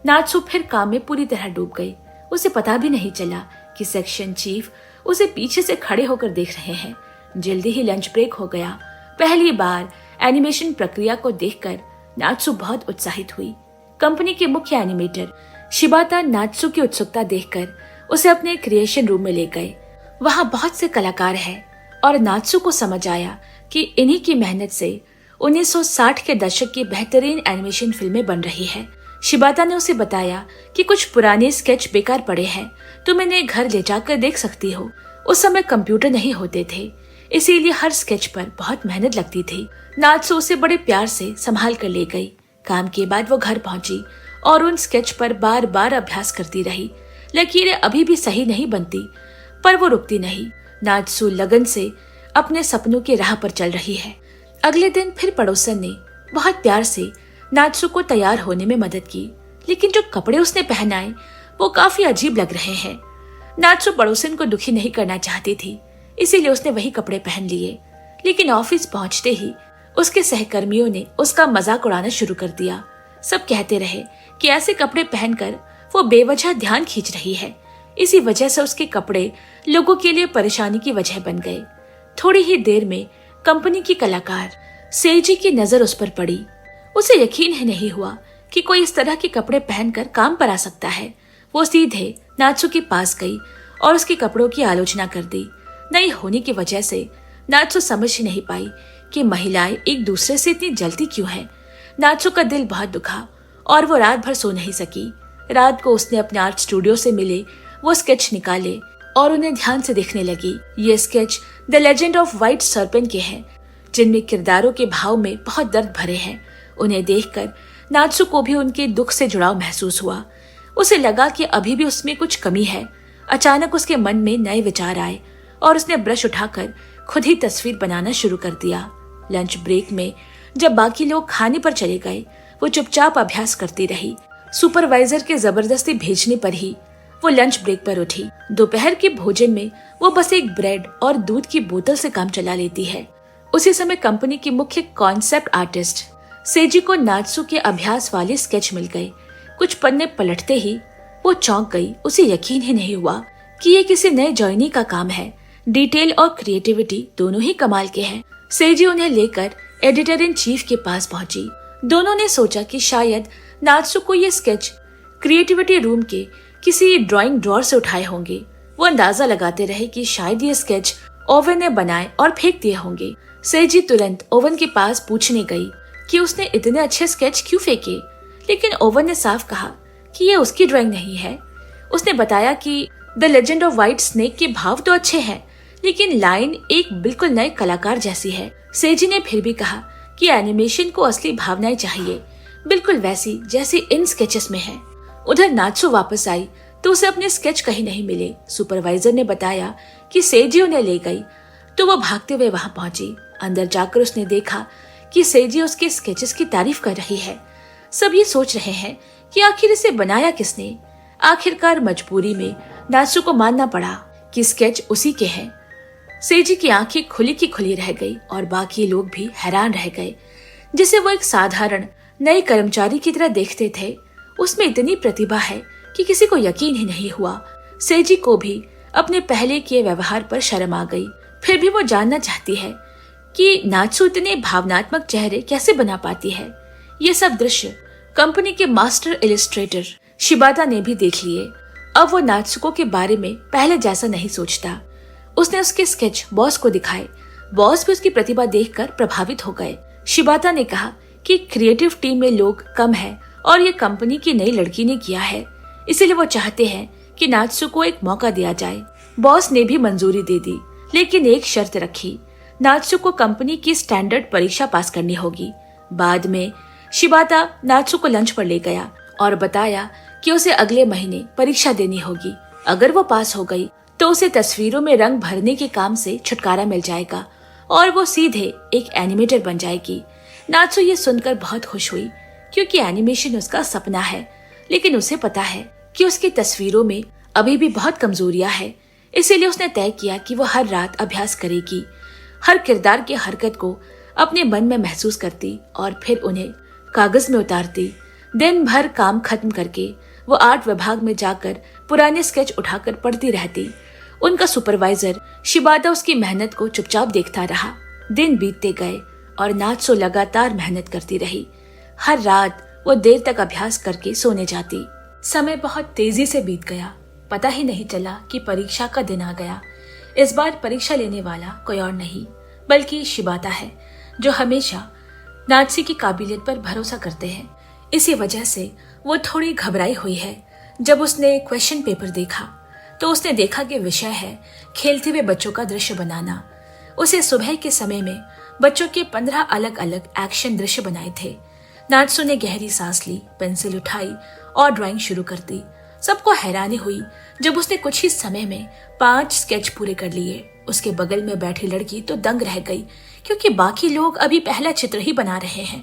नात्सु फिर काम में पूरी तरह डूब गई। उसे पता भी नहीं चला कि सेक्शन चीफ उसे पीछे से खड़े होकर देख रहे हैं। जल्दी ही लंच ब्रेक हो गया। पहली बार एनिमेशन प्रक्रिया को देखकर नात्सु बहुत उत्साहित हुई। कंपनी के मुख्य एनिमेटर शिबाता नात्सु की उत्सुकता देखकर उसे अपने क्रिएशन रूम में ले गए। वहां बहुत से कलाकार हैं और नात्सु को समझ आया कि इन्हीं की मेहनत से 1960 के दशक की बेहतरीन एनिमेशन फिल्में बन रही है। शिबाता ने उसे बताया कि कुछ पुराने स्केच बेकार पड़े हैं, तुम इन्हें घर ले जाकर देख सकती हो। उस समय कंप्यूटर नहीं होते थे, इसीलिए हर स्केच पर बहुत मेहनत लगती थी। नात्सु उसे बड़े प्यार से संभाल कर ले गई। काम के बाद वो घर पहुंची और उन स्केच पर बार बार अभ्यास करती रही। लकीरें अभी भी सही नहीं बनती, पर वो रुकती नहीं। नात्सु लगन से अपने सपनों की राह पर चल रही है। अगले दिन फिर पड़ोसन ने बहुत प्यार से नात्सु को तैयार होने में मदद की, लेकिन जो कपड़े उसने पहनाए वो काफी अजीब लग रहे हैं। नात्सु पड़ोसन को दुखी नहीं करना चाहती थी, इसीलिए उसने वही कपड़े पहन लिए। लेकिन ऑफिस पहुंचते ही उसके सहकर्मियों ने उसका मजाक उड़ाना शुरू कर दिया। सब कहते रहे कि ऐसे कपड़े पहनकर वो बेवजह ध्यान खींच रही है। इसी वजह से उसके कपड़े लोगों के लिए परेशानी की वजह बन गए। थोड़ी ही देर में कंपनी की कलाकार सेजी की नजर उस पर पड़ी। उसे यकीन ही नहीं हुआ कि कोई इस तरह के कपड़े पहनकर काम पर आ सकता है। वो सीधे नात्सु के पास गई और उसके कपड़ों की आलोचना कर दी। नई होने की वजह से नात्सु समझ ही नहीं पाई कि महिलाएं एक दूसरे से इतनी जलती क्यों हैं। नात्सु का दिल बहुत दुखा और वो रात भर सो नहीं सकी। रात को उसने अपने आर्ट स्टूडियो से मिले वो स्केच निकाले और उन्हें ध्यान से देखने लगी। ये sketch the legend of white serpent के हैं, जिनमें किरदारों के भाव में बहुत दर्द भरे हैं। उन्हें देखकर नात्सु को भी उनके दुख से जुड़ाव महसूस हुआ। उसे लगा कि अभी भी उसमें कुछ कमी है। अचानक उसके मन में नए विचार आए और उसने ब्रश उठाकर खुद ही तस्वीर बनाना शुरू कर दिया। लंच ब्रेक में जब बाकी लोग खाने पर चले गए, वो चुपचाप अभ्यास करती रही। सुपरवाइजर के जबरदस्ती भेजने पर ही वो लंच ब्रेक पर उठी। दोपहर के भोजन में वो बस एक ब्रेड और दूध की बोतल से काम चला लेती है। उसी समय कंपनी की मुख्य कॉन्सेप्ट आर्टिस्ट सेजी को नात्सु के अभ्यास वाले स्केच मिल गए। कुछ पन्ने पलटते ही वो चौंक गई। उसे यकीन ही नहीं हुआ कि ये किसी नए जॉइनी का काम है। डिटेल और क्रिएटिविटी दोनों ही कमाल के हैं। सेजी उन्हें लेकर एडिटर इन चीफ के पास पहुंची। दोनों ने सोचा कि शायद नात्सु को ये स्केच क्रिएटिविटी रूम के किसी ड्राइंग ड्रॉर से उठाए होंगे। वो अंदाजा लगाते रहे कि शायद ये स्केच ओवन ने बनाए और फेंक दिए होंगे। सेजी तुरंत ओवन के पास पूछने गई कि उसने इतने अच्छे स्केच क्यों फेंके, लेकिन ओवन ने साफ कहा कि ये उसकी ड्राइंग नहीं है। उसने बताया कि the legend of white snake के भाव तो अच्छे हैं, लेकिन लाइन एक बिल्कुल नए कलाकार जैसी है। सेजी ने फिर भी कहा कि एनिमेशन को असली भावनाएं चाहिए, बिल्कुल वैसी जैसी इन स्केचेस में है। उधर नात्सु वापस आई तो उसे अपने स्केच कहीं नहीं मिले। सुपरवाइजर ने बताया कि सेजी उन्हें ले गई, तो वो भागते हुए वहां पहुंची। अंदर जाकर उसने देखा कि सेजी उसके स्केचेस की तारीफ कर रही है। सब ये सोच रहे हैं कि आखिर इसे बनाया किसने। आखिरकार मजबूरी में नात्सु को मानना पड़ा कि स्केच उसी के हैं। सेजी की आंखें खुली की खुली रह गई और बाकी लोग भी हैरान रह गए। जिसे वो एक साधारण नए कर्मचारी की तरह देखते थे, उसमें इतनी प्रतिभा है कि किसी को यकीन ही नहीं हुआ। सेजी को भी अपने पहले किए व्यवहार पर शर्म आ गई। फिर भी वो जानना चाहती है कि नात्सु इतने भावनात्मक चेहरे कैसे बना पाती है। ये सब दृश्य कंपनी के मास्टर इलिस्ट्रेटर शिबाता ने भी देख लिए। अब वो नात्सुको के बारे में पहले जैसा नहीं सोचता। उसने उसके स्केच बॉस को दिखाए। बॉस भी उसकी प्रतिभा देखकर प्रभावित हो गए। शिबाता ने कहा कि क्रिएटिव टीम में लोग कम है और ये कंपनी की नई लड़की ने किया है, इसीलिए वो चाहते हैं कि नात्सु को एक मौका दिया जाए। बॉस ने भी मंजूरी दे दी, लेकिन एक शर्त रखी, नात्सु को कंपनी की स्टैंडर्ड परीक्षा पास करनी होगी। बाद में शिबाता नात्सु को लंच पर ले गया और बताया कि उसे अगले महीने परीक्षा देनी होगी। अगर वो पास हो गई तो उसे तस्वीरों में रंग भरने के काम से छुटकारा मिल जाएगा और वो सीधे एक एनिमेटर बन जाएगी। नात्सु ये सुनकर बहुत खुश हुई, क्योंकि एनिमेशन उसका सपना है, लेकिन उसे पता है कि उसकी तस्वीरों में अभी भी बहुत कमजोरियां है। इसीलिए उसने तय किया कि वो हर रात अभ्यास करेगी, हर किरदार की हरकत को अपने मन में महसूस करती और फिर उन्हें कागज में उतारती। दिन भर काम खत्म करके वो आर्ट विभाग में जाकर पुराने स्केच उठाकर पढ़ती रहती। उनका सुपरवाइजर शिबाता उसकी मेहनत को चुपचाप देखता रहा। दिन बीतते गए और नात्सु लगातार मेहनत करती रही। हर रात वो देर तक अभ्यास करके सोने जाती। समय बहुत तेजी से बीत गया। पता ही नहीं चला कि परीक्षा का दिन आ गया। इस बार परीक्षा लेने वाला कोई और नहीं बल्कि शिबाता है, जो हमेशा नात्सु की काबिलियत पर भरोसा करते हैं। इसी वजह से वो थोड़ी घबराई हुई है। जब उसने क्वेश्चन पेपर देखा तो उसने देखा कि विषय है खेलते हुए बच्चों का दृश्य बनाना। उसे सुबह के समय में बच्चों के 15 अलग अलग एक्शन दृश्य बनाए थे। नात्सु ने गहरी सांस ली, पेंसिल उठाई और ड्राइंग शुरू कर दी। सबको हैरानी हुई जब उसने कुछ ही समय में 5 स्केच पूरे कर लिए। उसके बगल में बैठी लड़की तो दंग रह गई, क्योंकि बाकी लोग अभी पहला चित्र ही बना रहे हैं।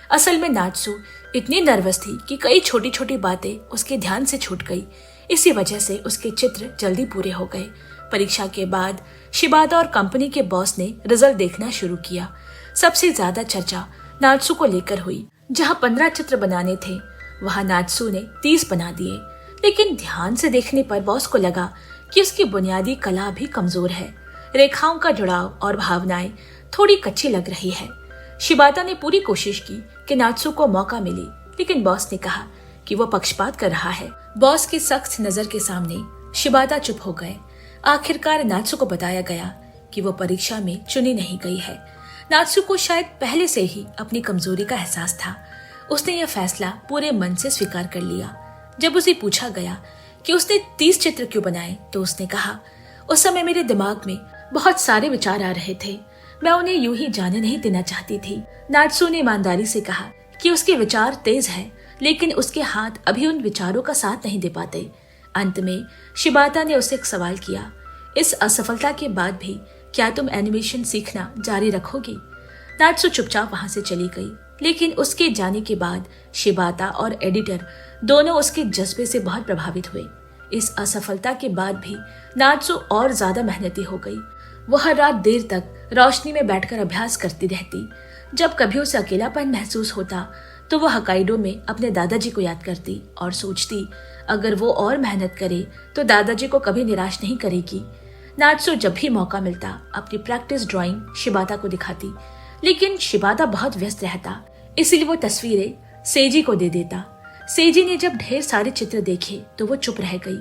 असल में नात्सु इतनी नर्वस थी कि कई छोटी छोटी बातें उसके ध्यान से छूट गई। इसी वजह से उसके चित्र जल्दी पूरे हो गए। परीक्षा के बाद शिबाता और कंपनी के बॉस ने रिजल्ट देखना शुरू किया। सबसे ज्यादा चर्चा नात्सु को लेकर हुई। जहां 15 चित्र बनाने थे, वहां नात्सु ने 30 बना दिए। लेकिन ध्यान से देखने पर बॉस को लगा कि उसकी बुनियादी कला भी कमजोर है। रेखाओं का जुड़ाव और भावनाएं थोड़ी कच्ची लग रही है। शिबाता ने पूरी कोशिश की कि नात्सु को मौका मिले, लेकिन बॉस ने कहा कि वो पक्षपात कर रहा है। बॉस की सख्त नजर के सामने शिबाता चुप हो गए। आखिरकार नात्सु को बताया गया कि वो परीक्षा में चुनी नहीं गई है। नात्सु को शायद पहले से ही अपनी कमजोरी का एहसास था। उसने यह फैसला पूरे मन से स्वीकार कर लिया। जब उसे पूछा गया कि उसने 30 चित्र क्यों बनाए, तो उसने कहा, उस समय मेरे दिमाग में बहुत सारे विचार आ रहे थे। मैं उन्हें यूं ही जाने नहीं देना चाहती थी। नात्सु ने ईमानदारी से कहा कि उसके विचार तेज हैं, लेकिन उसके हाथ अभी उन विचारों का साथ नहीं दे पाते। अंत में शिबाता ने उससे एक सवाल किया, इस असफलता के बाद भी क्या तुम एनिमेशन सीखना जारी रखोगी? नात्सु चुपचाप वहां से चली गई, लेकिन उसके जाने के बाद शिबाता और एडिटर दोनों उसके जज्बे से बहुत प्रभावित हुए। इस असफलता के बाद भी नात्सु और ज्यादा मेहनती हो गई। वो हर रात देर तक रोशनी में बैठकर अभ्यास करती रहती। जब कभी उसे अकेलापन महसूस होता तो वो हकाइडो में अपने दादाजी को याद करती और सोचती अगर वो और मेहनत करे तो दादाजी को कभी निराश नहीं करेगी। नात्सु जब भी मौका मिलता अपनी प्रैक्टिस ड्राइंग शिबाता को दिखाती, लेकिन शिबाता बहुत व्यस्त रहता, इसलिए वो तस्वीरें सेजी को दे देता। सेजी ने जब ढेर सारे चित्र देखे तो वो चुप रह गई,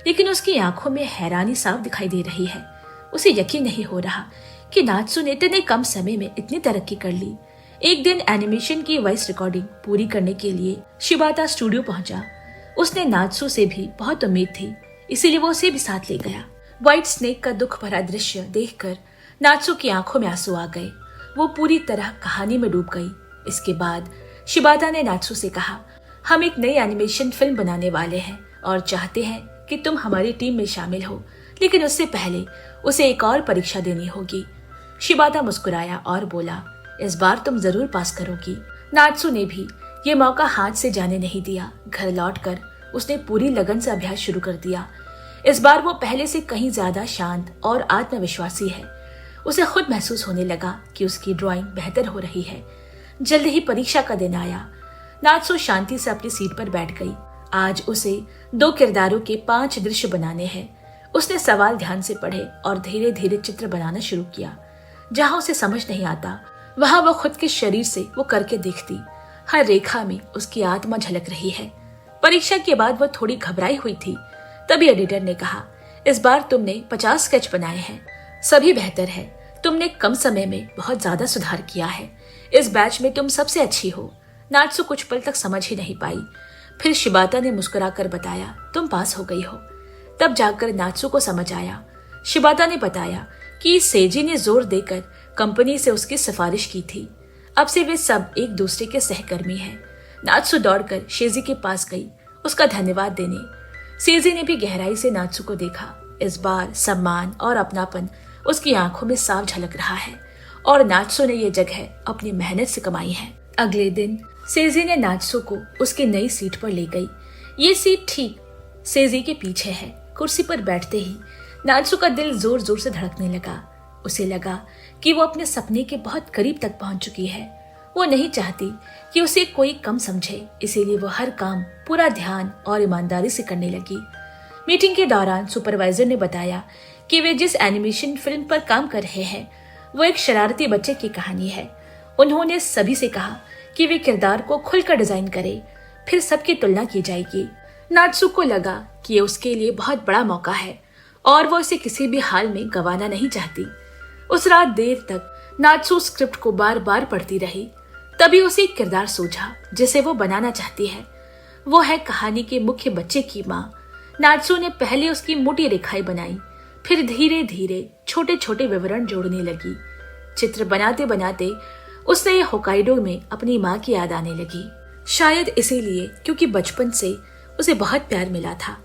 लेकिन उसकी आंखों में हैरानी साफ दिखाई दे रही है। उसे यकीन नहीं हो रहा कि नात्सु ने इतने कम समय में इतनी तरक्की कर ली। एक दिन एनिमेशन की वॉइस रिकॉर्डिंग पूरी करने के लिए शिबाता स्टूडियो पहुंचा। उसने नात्सु से भी बहुत उम्मीद थी, इसीलिए वो उसे भी साथ ले गया। व्हाइट स्नेक का दुख भरा दृश्य देखकर नात्सु की आंखों में आंसू आ गए। वो पूरी तरह कहानी में डूब गई। इसके बाद शिबाता ने नात्सु से कहा, हम एक नई एनिमेशन फिल्म बनाने वाले हैं और चाहते हैं कि तुम हमारी टीम में शामिल हो, लेकिन उससे पहले उसे एक और परीक्षा देनी होगी। शिबाता मुस्कुराया और बोला, इस बार तुम जरूर पास करोगी। नात्सु ने भी ये मौका हाथ से जाने नहीं दिया। घर लौटकर उसने पूरी लगन से अभ्यास शुरू कर दिया। इस बार वो पहले से कहीं ज्यादा शांत और आत्मविश्वासी है। उसे खुद महसूस होने लगा कि उसकी ड्राइंग बेहतर हो रही है। जल्द ही परीक्षा का दिन आया। नात्सु शांति से अपनी सीट पर बैठ गई। आज उसे 2 किरदारों के 5 दृश्य बनाने हैं। उसने सवाल ध्यान से पढ़े और धीरे धीरे चित्र बनाना शुरू किया। जहां उसे समझ नहीं आता वहां वो खुद के शरीर से वो करके देखती। हर रेखा में उसकी आत्मा झलक रही है। परीक्षा के बाद वो थोड़ी घबराई हुई थी। तभी एडिटर ने कहा, इस बार तुमने 50 स्केच बनाए हैं, सभी बेहतर है। तुमने कम समय में बहुत ज्यादा सुधार किया है। इस बैच में तुम सबसे अच्छी हो। नात्सु कुछ पल तक समझ ही नहीं पाई। फिर शिबाता ने मुस्कुराकर बताया, तुम पास हो गई हो। तब जाकर नात्सु को समझ आया। शिबाता ने बताया कि सेजी ने जोर देकर कंपनी से उसकी सिफारिश की थी। अब से वे सब एक दूसरे के सहकर्मी हैं। नात्सु दौड़कर शेजी के पास गई उसका धन्यवाद देने। सेजी ने भी गहराई से नात्सु को देखा। इस बार सम्मान और अपनापन उसकी आंखों में साफ झलक रहा है और नात्सु ने ये जगह अपनी मेहनत से कमाई है। अगले दिन सेजी ने नात्सु को उसकी नई सीट पर ले गई। ये सीट ठीक सेजी के पीछे है। कुर्सी पर बैठते ही नात्सु का दिल जोर जोर से धड़कने लगा। उसे लगा कि वो अपने सपने के बहुत करीब तक पहुंच चुकी है। वो नहीं चाहती कि उसे कोई कम समझे, इसीलिए वो हर काम पूरा ध्यान और ईमानदारी से करने लगी। मीटिंग के दौरान सुपरवाइजर ने बताया कि वे जिस एनिमेशन फिल्म पर काम कर रहे हैं वो एक शरारती बच्चे की कहानी है। उन्होंने सभी से कहा कि वे किरदार को खुलकर डिजाइन करे, फिर सबकी तुलना की जाएगी। नात्सु को लगा कि ये उसके लिए बहुत बड़ा मौका है और वो इसे किसी भी हाल में गंवाना नहीं चाहती। उस रात देर तक नात्सु स्क्रिप्ट को बार बार पढ़ती रही। तभी उसे एक किरदार सूझा जिसे वो बनाना चाहती है। वो है कहानी के मुख्य बच्चे की माँ। नात्सु ने पहले उसकी मोटी रेखाएं बनाई, फिर धीरे धीरे छोटे छोटे विवरण जोड़ने लगी। चित्र बनाते बनाते उसने होकाइडो में अपनी माँ की याद आने लगी। शायद इसीलिए क्योंकि बचपन से उसे बहुत प्यार मिला था।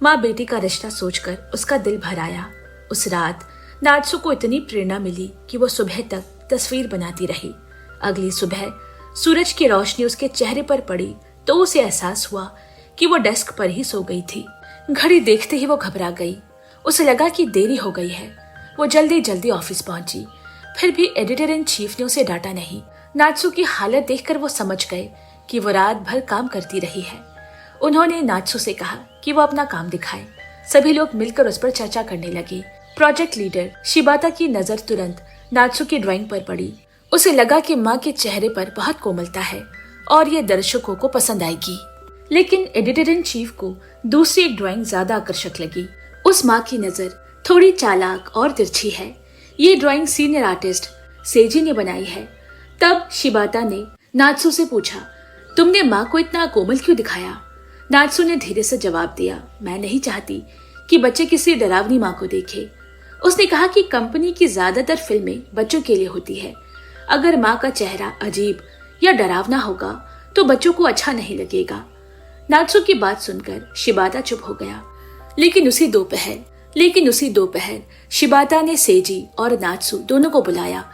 माँ बेटी का रिश्ता सोचकर उसका दिल भर आया। उस रात नात्सु को इतनी प्रेरणा मिली कि वो सुबह तक तस्वीर बनाती रही। अगली सुबह सूरज की रोशनी उसके चेहरे पर पड़ी तो उसे एहसास हुआ कि वो डेस्क पर ही सो गई थी। घड़ी देखते ही वो घबरा गई। उसे लगा कि देरी हो गई है। वो जल्दी जल्दी ऑफिस पहुंची। फिर भी एडिटर इन चीफ ने उसे डांटा नहीं। नात्सु की हालत देखकर वो समझ गए कि वो रात भर काम करती रही है। उन्होंने नात्सु से कहा कि वो अपना काम दिखाए। सभी लोग मिलकर उस पर चर्चा करने लगे। प्रोजेक्ट लीडर शिबाता की नजर तुरंत नात्सु की ड्राइंग पर पड़ी। उसे लगा कि माँ के चेहरे पर बहुत कोमलता है और ये दर्शकों को पसंद आएगी। लेकिन एडिटर इन चीफ को दूसरी एक ड्राइंग ज्यादा आकर्षक लगी। उस माँ की नजर थोड़ी चालाक और तिरछी है। ये ड्राइंग सीनियर आर्टिस्ट सेजी ने बनाई है। तब शिबाता ने नात्सु से पूछा, तुमने माँ को इतना कोमल क्यों दिखाया? नात्सु ने धीरे से जवाब दिया, मैं नहीं चाहती कि बच्चे किसी डरावनी माँ को देखे। उसने कहा कि कंपनी की ज्यादातर फिल्में बच्चों के लिए होती है। अगर माँ का चेहरा अजीब या डरावना होगा तो बच्चों को अच्छा नहीं लगेगा। नात्सु की बात सुनकर शिबाता चुप हो गया। लेकिन उसी दोपहर शिबाता ने सेजी और नात्सु दोनों को बुलाया।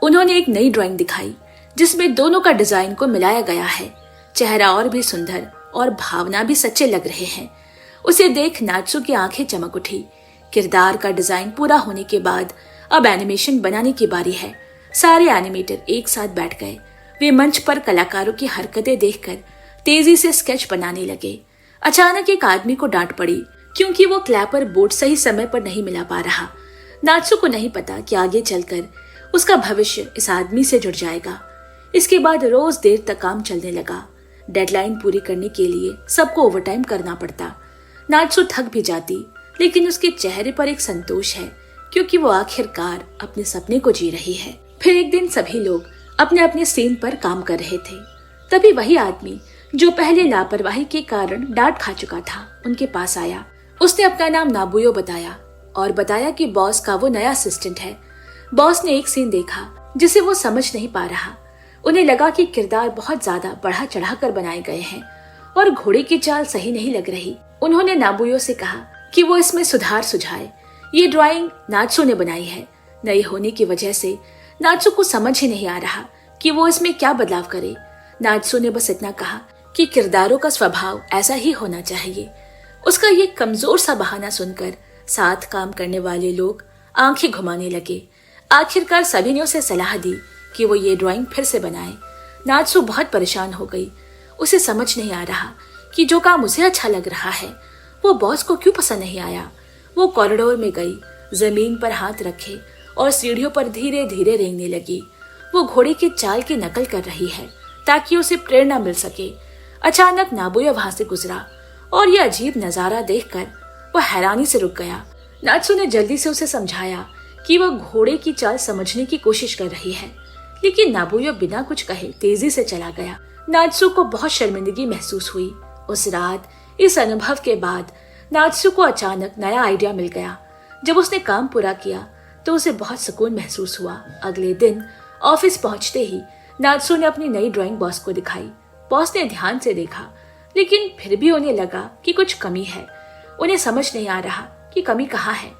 उन्होंने एक नई ड्राइंग दिखाई जिसमें दोनों का डिजाइन को मिलाया गया है। चेहरा और भी सुंदर और भावना भी सच्चे लग रहे हैं। उसे देख नात्सु की आंखें चमक उठी। किरदार का डिजाइन पूरा होने के बाद अब एनिमेशन बनाने की बारी है। सारे एनिमेटर एक साथ बैठ गए। वे मंच पर कलाकारों की हरकतें देखकर तेजी से स्केच बनाने लगे। अचानक एक आदमी को डांट पड़ी क्योंकि वो क्लैपर बोर्ड सही समय पर नहीं मिला पा रहा। नात्सु को नहीं पता कि आगे चलकर उसका भविष्य इस आदमी से जुड़ जाएगा। इसके बाद रोज देर तक काम चलने लगा। डेडलाइन पूरी करने के लिए सबको ओवरटाइम करना पड़ता। नात्सु थक भी जाती, लेकिन उसके चेहरे पर एक संतोष है क्योंकि वो आखिरकार अपने सपने को जी रही है। फिर एक दिन सभी लोग अपने अपने सीन पर काम कर रहे थे। तभी वही आदमी जो पहले लापरवाही के कारण डांट खा चुका था उनके पास आया। उसने अपना नाम नाबुयो बताया और बताया कि बॉस का वो नया असिस्टेंट है। बॉस ने एक सीन देखा जिसे वो समझ नहीं पा रहा। उन्हें लगा कि किरदार बहुत ज्यादा बढ़ा चढ़ा कर बनाए गए हैं और घोड़े की चाल सही नहीं लग रही। उन्होंने नाबुयो से कहा कि वो इसमें सुधार सुझाए। ये ड्राइंग नात्सु ने बनाई है। नई होने की वजह से नात्सु को समझ ही नहीं आ रहा कि वो इसमें क्या बदलाव करे। नात्सु ने बस इतना कहा कि किरदारों का स्वभाव ऐसा ही होना चाहिए। उसका ये कमजोर सा बहाना सुनकर साथ काम करने वाले लोग आंखें घुमाने लगे। आखिरकार सभी ने उसे सलाह दी कि वो ये ड्राइंग फिर से बनाए। नात्सु बहुत परेशान हो गई। उसे समझ नहीं आ रहा कि जो काम उसे अच्छा लग रहा है वो बॉस को क्यों पसंद नहीं आया। वो कॉरिडोर में गई, जमीन पर हाथ रखे और सीढ़ियों पर धीरे धीरे रेंगने लगी। वो घोड़े की चाल की नकल कर रही है ताकि उसे प्रेरणा मिल सके। अचानक नाबुयो वहां से गुजरा और ये अजीब नजारा देखकर वो हैरानी से रुक गया। नात्सु ने जल्दी से उसे समझाया कि वो घोड़े की चाल समझने की कोशिश कर रही है, लेकिन नाबुयो बिना कुछ कहे तेजी से चला गया। नात्सु को बहुत शर्मिंदगी महसूस हुई। उस रात इस अनुभव के बाद नात्सु को अचानक नया आइडिया मिल गया। जब उसने काम पूरा किया तो उसे बहुत सुकून महसूस हुआ। अगले दिन ऑफिस पहुंचते ही नात्सु ने अपनी नई ड्राइंग बॉस को दिखाई। बॉस ने ध्यान से देखा, लेकिन फिर भी उन्हें लगा कि कुछ कमी है। उन्हें समझ नहीं आ रहा कि कमी कहाँ है।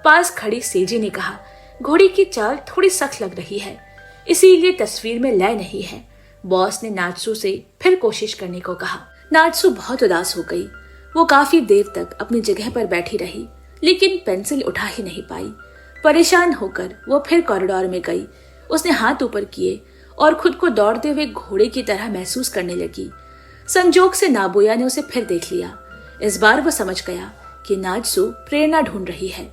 पास खड़ी सेजी ने कहा, घोड़ी की चाल थोड़ी सख्त लग रही है, इसीलिए तस्वीर में लय नहीं है। बॉस ने नात्सु से फिर कोशिश करने को कहा। नात्सु बहुत उदास हो गई। वो काफी देर तक अपनी जगह पर बैठी रही, लेकिन पेंसिल उठा ही नहीं पाई। परेशान होकर वो फिर कॉरिडोर में गई। उसने हाथ ऊपर किए और खुद को दौड़ते हुए घोड़े की तरह महसूस करने लगी। संजोग से नाबुया ने उसे फिर देख लिया। इस बार वो समझ गया कि नात्सु प्रेरणा ढूंढ रही है,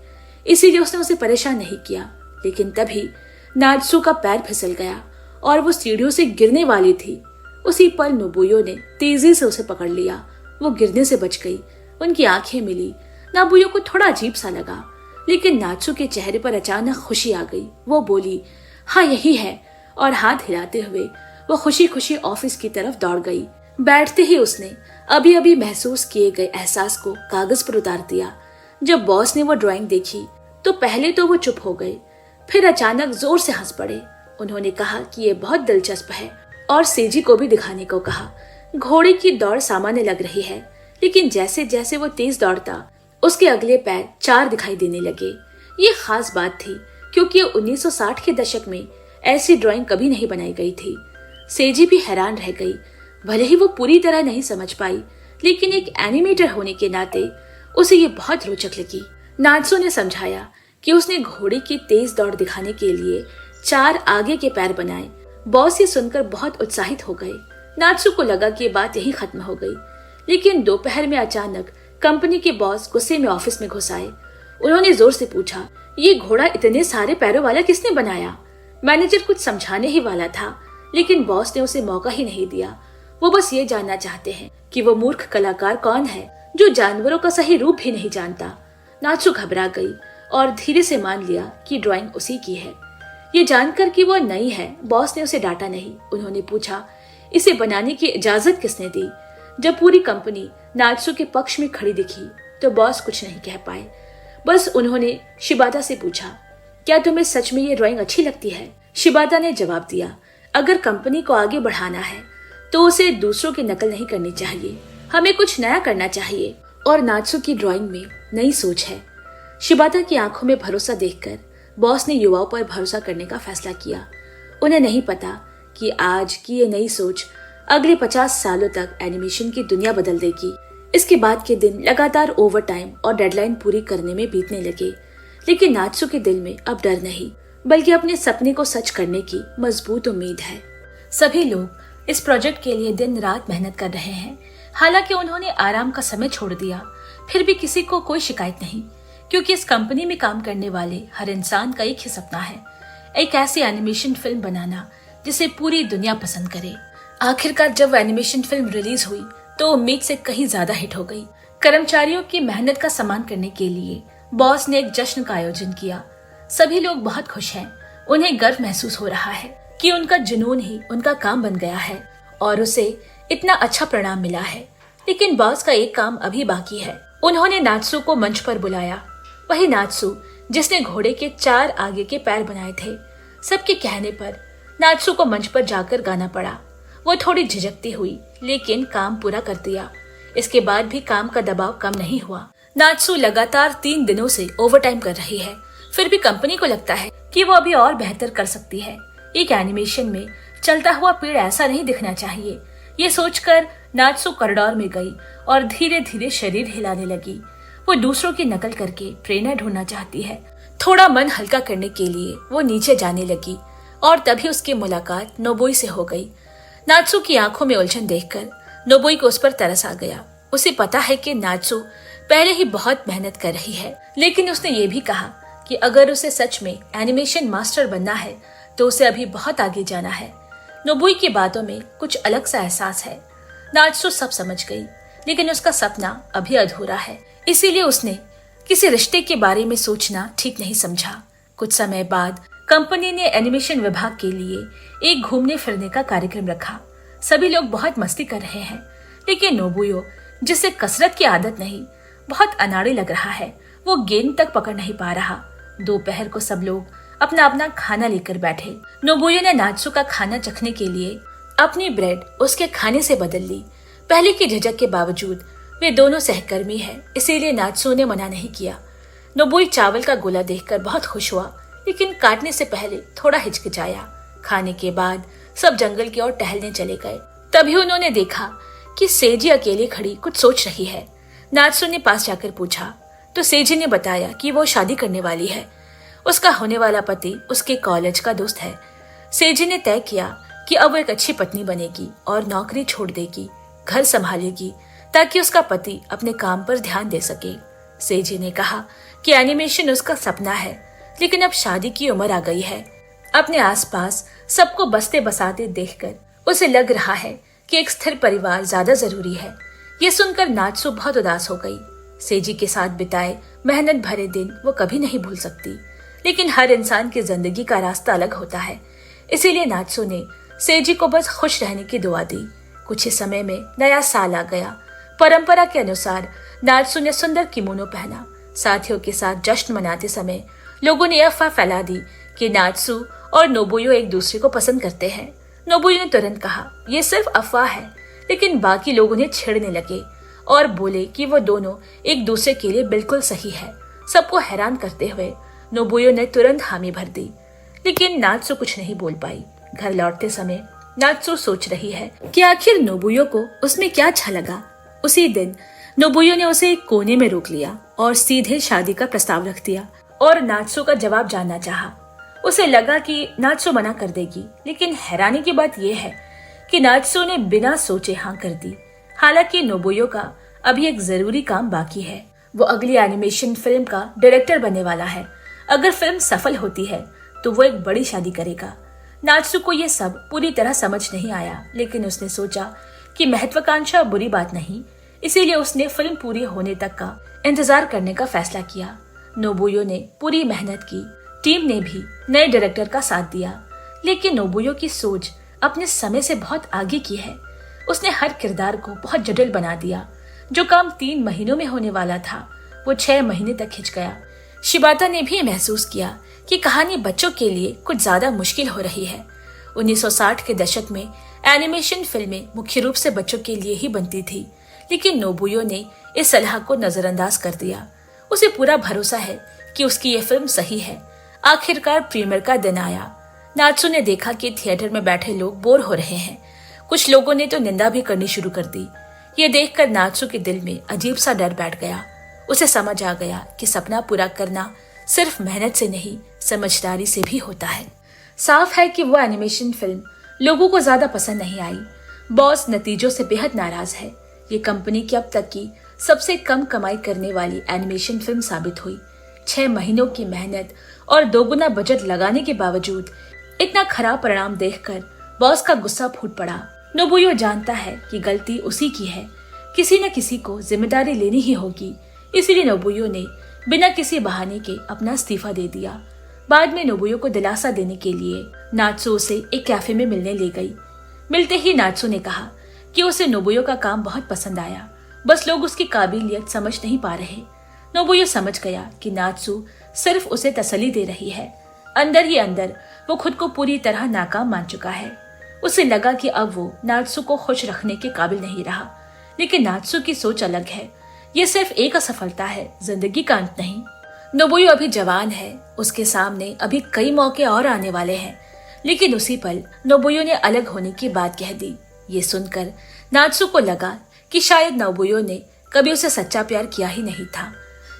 इसीलिए उसने उसे परेशान नहीं किया। लेकिन तभी नात्सु का पैर फिसल गया और वो सीढ़ियों से गिरने वाली थी। उसी पल नोबुयो ने तेजी से उसे पकड़ लिया। वो गिरने से बच गई। उनकी आंखें मिली। नाबुयो को थोड़ा अजीब सा लगा, लेकिन नात्सु के चेहरे पर अचानक खुशी आ गई। वो बोली, हाँ यही है, और हाथ हिलाते हुए वो खुशी खुशी ऑफिस की तरफ दौड़ गई। बैठते ही उसने अभी अभी महसूस किए गए एहसास को कागज पर उतार दिया। जब बॉस ने वो ड्राइंग देखी तो पहले तो वो चुप हो गए, फिर अचानक जोर से हंस पड़े। उन्होंने कहा कि ये बहुत दिलचस्प है और सेजी को भी दिखाने को कहा। घोड़े की दौड़ सामान्य लग रही है, लेकिन जैसे जैसे वो तेज दौड़ता उसके अगले पैर 4 दिखाई देने लगे। ये खास बात थी क्योंकि 1960 के दशक में ऐसी ड्राइंग कभी नहीं बनाई गई थी। सेजी भी हैरान रह गई। भले ही वो पूरी तरह नहीं समझ पाई, लेकिन एक एनिमेटर होने के नाते उसे ये बहुत रोचक लगी। नात्सु ने समझाया कि उसने घोड़े की तेज दौड़ दिखाने के लिए 4 आगे के पैर बनाए। बॉस ये सुनकर बहुत उत्साहित हो गए। नात्सु को लगा कि ये बात यही खत्म हो गई, लेकिन दोपहर में अचानक कंपनी के बॉस गुस्से में ऑफिस में घुस आए। उन्होंने जोर से पूछा, ये घोड़ा इतने सारे पैरों वाला किसने बनाया? मैनेजर कुछ समझाने ही वाला था, लेकिन बॉस ने उसे मौका ही नहीं दिया। वो बस ये जानना चाहते हैं कि वो मूर्ख कलाकार कौन है जो जानवरों का सही रूप भी नहीं जानता। नात्सु घबरा गई और धीरे से मान लिया कि ड्राइंग उसी की है। ये जानकर कि वो नई है, बॉस ने उसे डांटा नहीं। उन्होंने पूछा, इसे बनाने की इजाजत किसने दी? जब पूरी कंपनी नात्सु के पक्ष में खड़ी दिखी तो बॉस कुछ नहीं कह पाए। बस उन्होंने शिबादा से पूछा, क्या तुम्हें सच में ये ड्राइंग अच्छी लगती है? शिबादा ने जवाब दिया, अगर कंपनी को आगे बढ़ाना है तो उसे दूसरों की नकल नहीं करनी चाहिए, हमें कुछ नया करना चाहिए और नात्सु की ड्राइंग में नई सोच है। शिबादा की आंखों में भरोसा देखकर बॉस ने युवाओं पर भरोसा करने का फैसला किया। उन्हें नहीं पता कि आज की ये नई सोच अगले 50 सालों तक एनिमेशन की दुनिया बदल देगी। इसके बाद के दिन लगातार ओवर टाइम और डेडलाइन पूरी करने में बीतने लगे, लेकिन नात्सु के दिल में अब डर नहीं, बल्कि अपने सपने को सच करने की मजबूत उम्मीद है। सभी लोग इस प्रोजेक्ट के लिए दिन रात मेहनत कर रहे हैं। हालांकि उन्होंने आराम का समय छोड़ दिया, फिर भी किसी को कोई शिकायत नहीं, क्योंकि इस कंपनी में काम करने वाले हर इंसान का एक ही सपना है, एक ऐसी एनिमेशन फिल्म बनाना जिसे पूरी दुनिया पसंद करे। आखिरकार जब एनिमेशन फिल्म रिलीज हुई तो उम्मीद से कहीं ज्यादा हिट हो गई। कर्मचारियों की मेहनत का सम्मान करने के लिए बॉस ने एक जश्न का आयोजन किया। सभी लोग बहुत खुश हैं। उन्हें गर्व महसूस हो रहा है कि उनका जुनून ही उनका काम बन गया है और उसे इतना अच्छा परिणाम मिला है। लेकिन बॉस का एक काम अभी बाकी है। उन्होंने नात्सु को मंच पर बुलाया, वही नात्सु जिसने घोड़े के 4 आगे के पैर बनाए थे। सबके कहने पर नात्सु को मंच पर जाकर गाना पड़ा। वो थोड़ी झिझकती हुई, लेकिन काम पूरा कर दिया। इसके बाद भी काम का दबाव कम नहीं हुआ। नात्सु लगातार 3 दिनों से ओवरटाइम कर रही है, फिर भी कंपनी को लगता है कि वो अभी और बेहतर कर सकती है। एक एनिमेशन में चलता हुआ पेड़ ऐसा नहीं दिखना चाहिए। ये सोचकर नात्सु कॉरिडोर में गई और धीरे धीरे शरीर हिलाने लगी। वो दूसरों की नकल करके प्रेरणा ढूंढना चाहती है। थोड़ा मन हल्का करने के लिए वो नीचे जाने लगी और तभी उसकी मुलाकात नोबुई से हो गई। नात्सु की आंखों में उलझन देखकर नोबुई को उस पर तरस आ गया। उसे पता है कि नात्सु पहले ही बहुत मेहनत कर रही है, लेकिन उसने ये भी कहा कि अगर उसे सच में एनिमेशन मास्टर बनना है तो उसे अभी बहुत आगे जाना है। नोबुई की बातों में कुछ अलग सा एहसास है। नात्सु सब समझ गई, लेकिन उसका सपना अभी अधूरा है। इसीलिए उसने किसी रिश्ते के बारे में सोचना ठीक नहीं समझा। कुछ समय बाद कंपनी ने एनिमेशन विभाग के लिए एक घूमने फिरने का कार्यक्रम रखा। सभी लोग बहुत मस्ती कर रहे हैं, लेकिन नोबुयो, जिसे कसरत की आदत नहीं, बहुत अनाड़ी लग रहा है। वो गेंद तक पकड़ नहीं पा रहा। दोपहर को सब लोग अपना अपना खाना लेकर बैठे। नोबुयो ने नात्सु का खाना चखने के लिए अपनी ब्रेड उसके खाने से बदल ली। पहले की झिझक के बावजूद वे दोनों सहकर्मी हैं, इसीलिए नात्सु ने मना नहीं किया। नोबुई चावल का गोला देखकर बहुत खुश हुआ, लेकिन काटने से पहले थोड़ा हिचकिचाया। खाने के बाद सब जंगल की ओर टहलने चले गए। तभी उन्होंने देखा कि सेजी अकेली खड़ी कुछ सोच रही है। नात्सु ने पास जाकर पूछा तो सेजी ने बताया कि वो शादी करने वाली है। उसका होने वाला पति उसके कॉलेज का दोस्त है। सेजी ने तय किया कि अब वो एक अच्छी पत्नी बनेगी और नौकरी छोड़ देगी, घर संभालेगी, ताकि उसका पति अपने काम पर ध्यान दे सके। सेजी ने कहा कि एनिमेशन उसका सपना है, लेकिन अब शादी की उम्र आ गई है। अपने आसपास सबको बसते बसाते देखकर उसे लग रहा है कि एक स्थिर परिवार ज्यादा जरूरी है। ये सुनकर नात्सु बहुत उदास हो गई। सेजी के साथ बिताए मेहनत भरे दिन वो कभी नहीं भूल सकती, लेकिन हर इंसान की जिंदगी का रास्ता अलग होता है। इसीलिए नात्सु ने सेजी को बस खुश रहने की दुआ दी। कुछ ही समय में नया साल आ गया। परंपरा के अनुसार नात्सु ने सुंदर किमोनो पहना। साथियों के साथ जश्न मनाते समय लोगों ने अफवाह फैला दी कि नात्सु और नोबुयो एक दूसरे को पसंद करते हैं। नोबुयो ने तुरंत कहा ये सिर्फ अफवाह है, लेकिन बाकी लोग उन्हें छेड़ने लगे और बोले कि वो दोनों एक दूसरे के लिए बिल्कुल सही है। सबको हैरान करते हुए नोबुयो ने तुरंत हामी भर दी, लेकिन नात्सु कुछ नहीं बोल पाई। घर लौटते समय नात्सु सोच रही है कि आखिर नोबुयो को उसमें क्या अच्छा लगा। उसी दिन नोबुयो ने उसे एक कोने में रोक लिया और सीधे शादी का प्रस्ताव रख दिया और नात्सु का जवाब जानना चाहा। उसे लगा कि नात्सु मना कर देगी, लेकिन हैरानी की बात यह है कि नात्सु ने बिना सोचे हाँ कर दी। हालांकि नोबुयो का अभी एक जरूरी काम बाकी है। वो अगली एनिमेशन फिल्म का डायरेक्टर बनने वाला है। अगर फिल्म सफल होती है तो वो एक बड़ी शादी करेगा। नात्सु को ये सब पूरी तरह समझ नहीं आया, लेकिन उसने सोचा कि महत्वाकांक्षा बुरी बात नहीं, इसीलिए उसने फिल्म पूरी होने तक का इंतजार करने का फैसला किया। नोबुयो ने पूरी मेहनत की, टीम ने भी नए डायरेक्टर का साथ दिया, लेकिन नोबुयो की सोच अपने समय से बहुत आगे की है। उसने हर किरदार को बहुत जटिल बना दिया। जो काम 3 महीनों में होने वाला था वो 6 महीने तक खिंच गया। शिबाता ने भी महसूस किया कि कहानी बच्चों के लिए कुछ ज्यादा मुश्किल हो रही है। 1960 के दशक में एनिमेशन फिल्में मुख्य रूप से बच्चों के लिए ही बनती थी, लेकिन नोबुयो ने इस सलाह को नजरअंदाज कर दिया। उसे पूरा भरोसा है कि उसकी ये फिल्म सही है। आखिरकार प्रीमियर का दिन आया। नात्सू ने देखा कि थिएटर में बैठे लोग बोर हो रहे हैं। कुछ लोगों ने तो निंदा भी करनी शुरू कर दी। ये देखकर नात्सू के दिल में अजीब सा डर बैठ गया। उसे समझ आ गया कि सपना पूरा करना सिर्फ मेहनत से नहीं, समझदारी से भी होता है। साफ है कि वो एनिमेशन फिल्म लोगों को ज्यादा पसंद नहीं आई। बॉस नतीजों से बेहद नाराज है। ये कंपनी की अब तक की सबसे कम कमाई करने वाली एनिमेशन फिल्म साबित हुई। 6 महीनों की मेहनत और दोगुना बजट लगाने के बावजूद इतना खराब परिणाम देखकर बॉस का गुस्सा फूट पड़ा। नोबुयो जानता है कि गलती उसी की है, किसी न किसी को जिम्मेदारी लेनी ही होगी। इसीलिए नोबुयो ने बिना किसी बहाने के अपना इस्तीफा दे दिया। बाद में नोबुयो को दिलासा देने के लिए नात्सू उसे एक कैफे में मिलने ले गई। मिलते ही नात्सू ने कहा कि उसे नोबुयो का काम बहुत पसंद आया, बस लोग उसकी काबिलियत समझ नहीं पा रहे। नोबुयो समझ गया कि नात्सू सिर्फ उसे तसल्ली दे रही है। अंदर ही अंदर वो खुद को पूरी तरह नाकाम मान चुका है। उसे लगा कि अब वो नात्सू को खुश रखने के काबिल नहीं रहा। लेकिन नात्सू की सोच अलग है। ये सिर्फ एक असफलता है, जिंदगी का अंत नहीं। नोबुयो अभी जवान है, उसके सामने अभी कई मौके और आने वाले हैं। लेकिन उसी पल नोबुयो ने अलग होने की बात कह दी। ये सुनकर नात्सू को लगा कि शायद नोबुयो ने कभी उसे सच्चा प्यार किया ही नहीं था।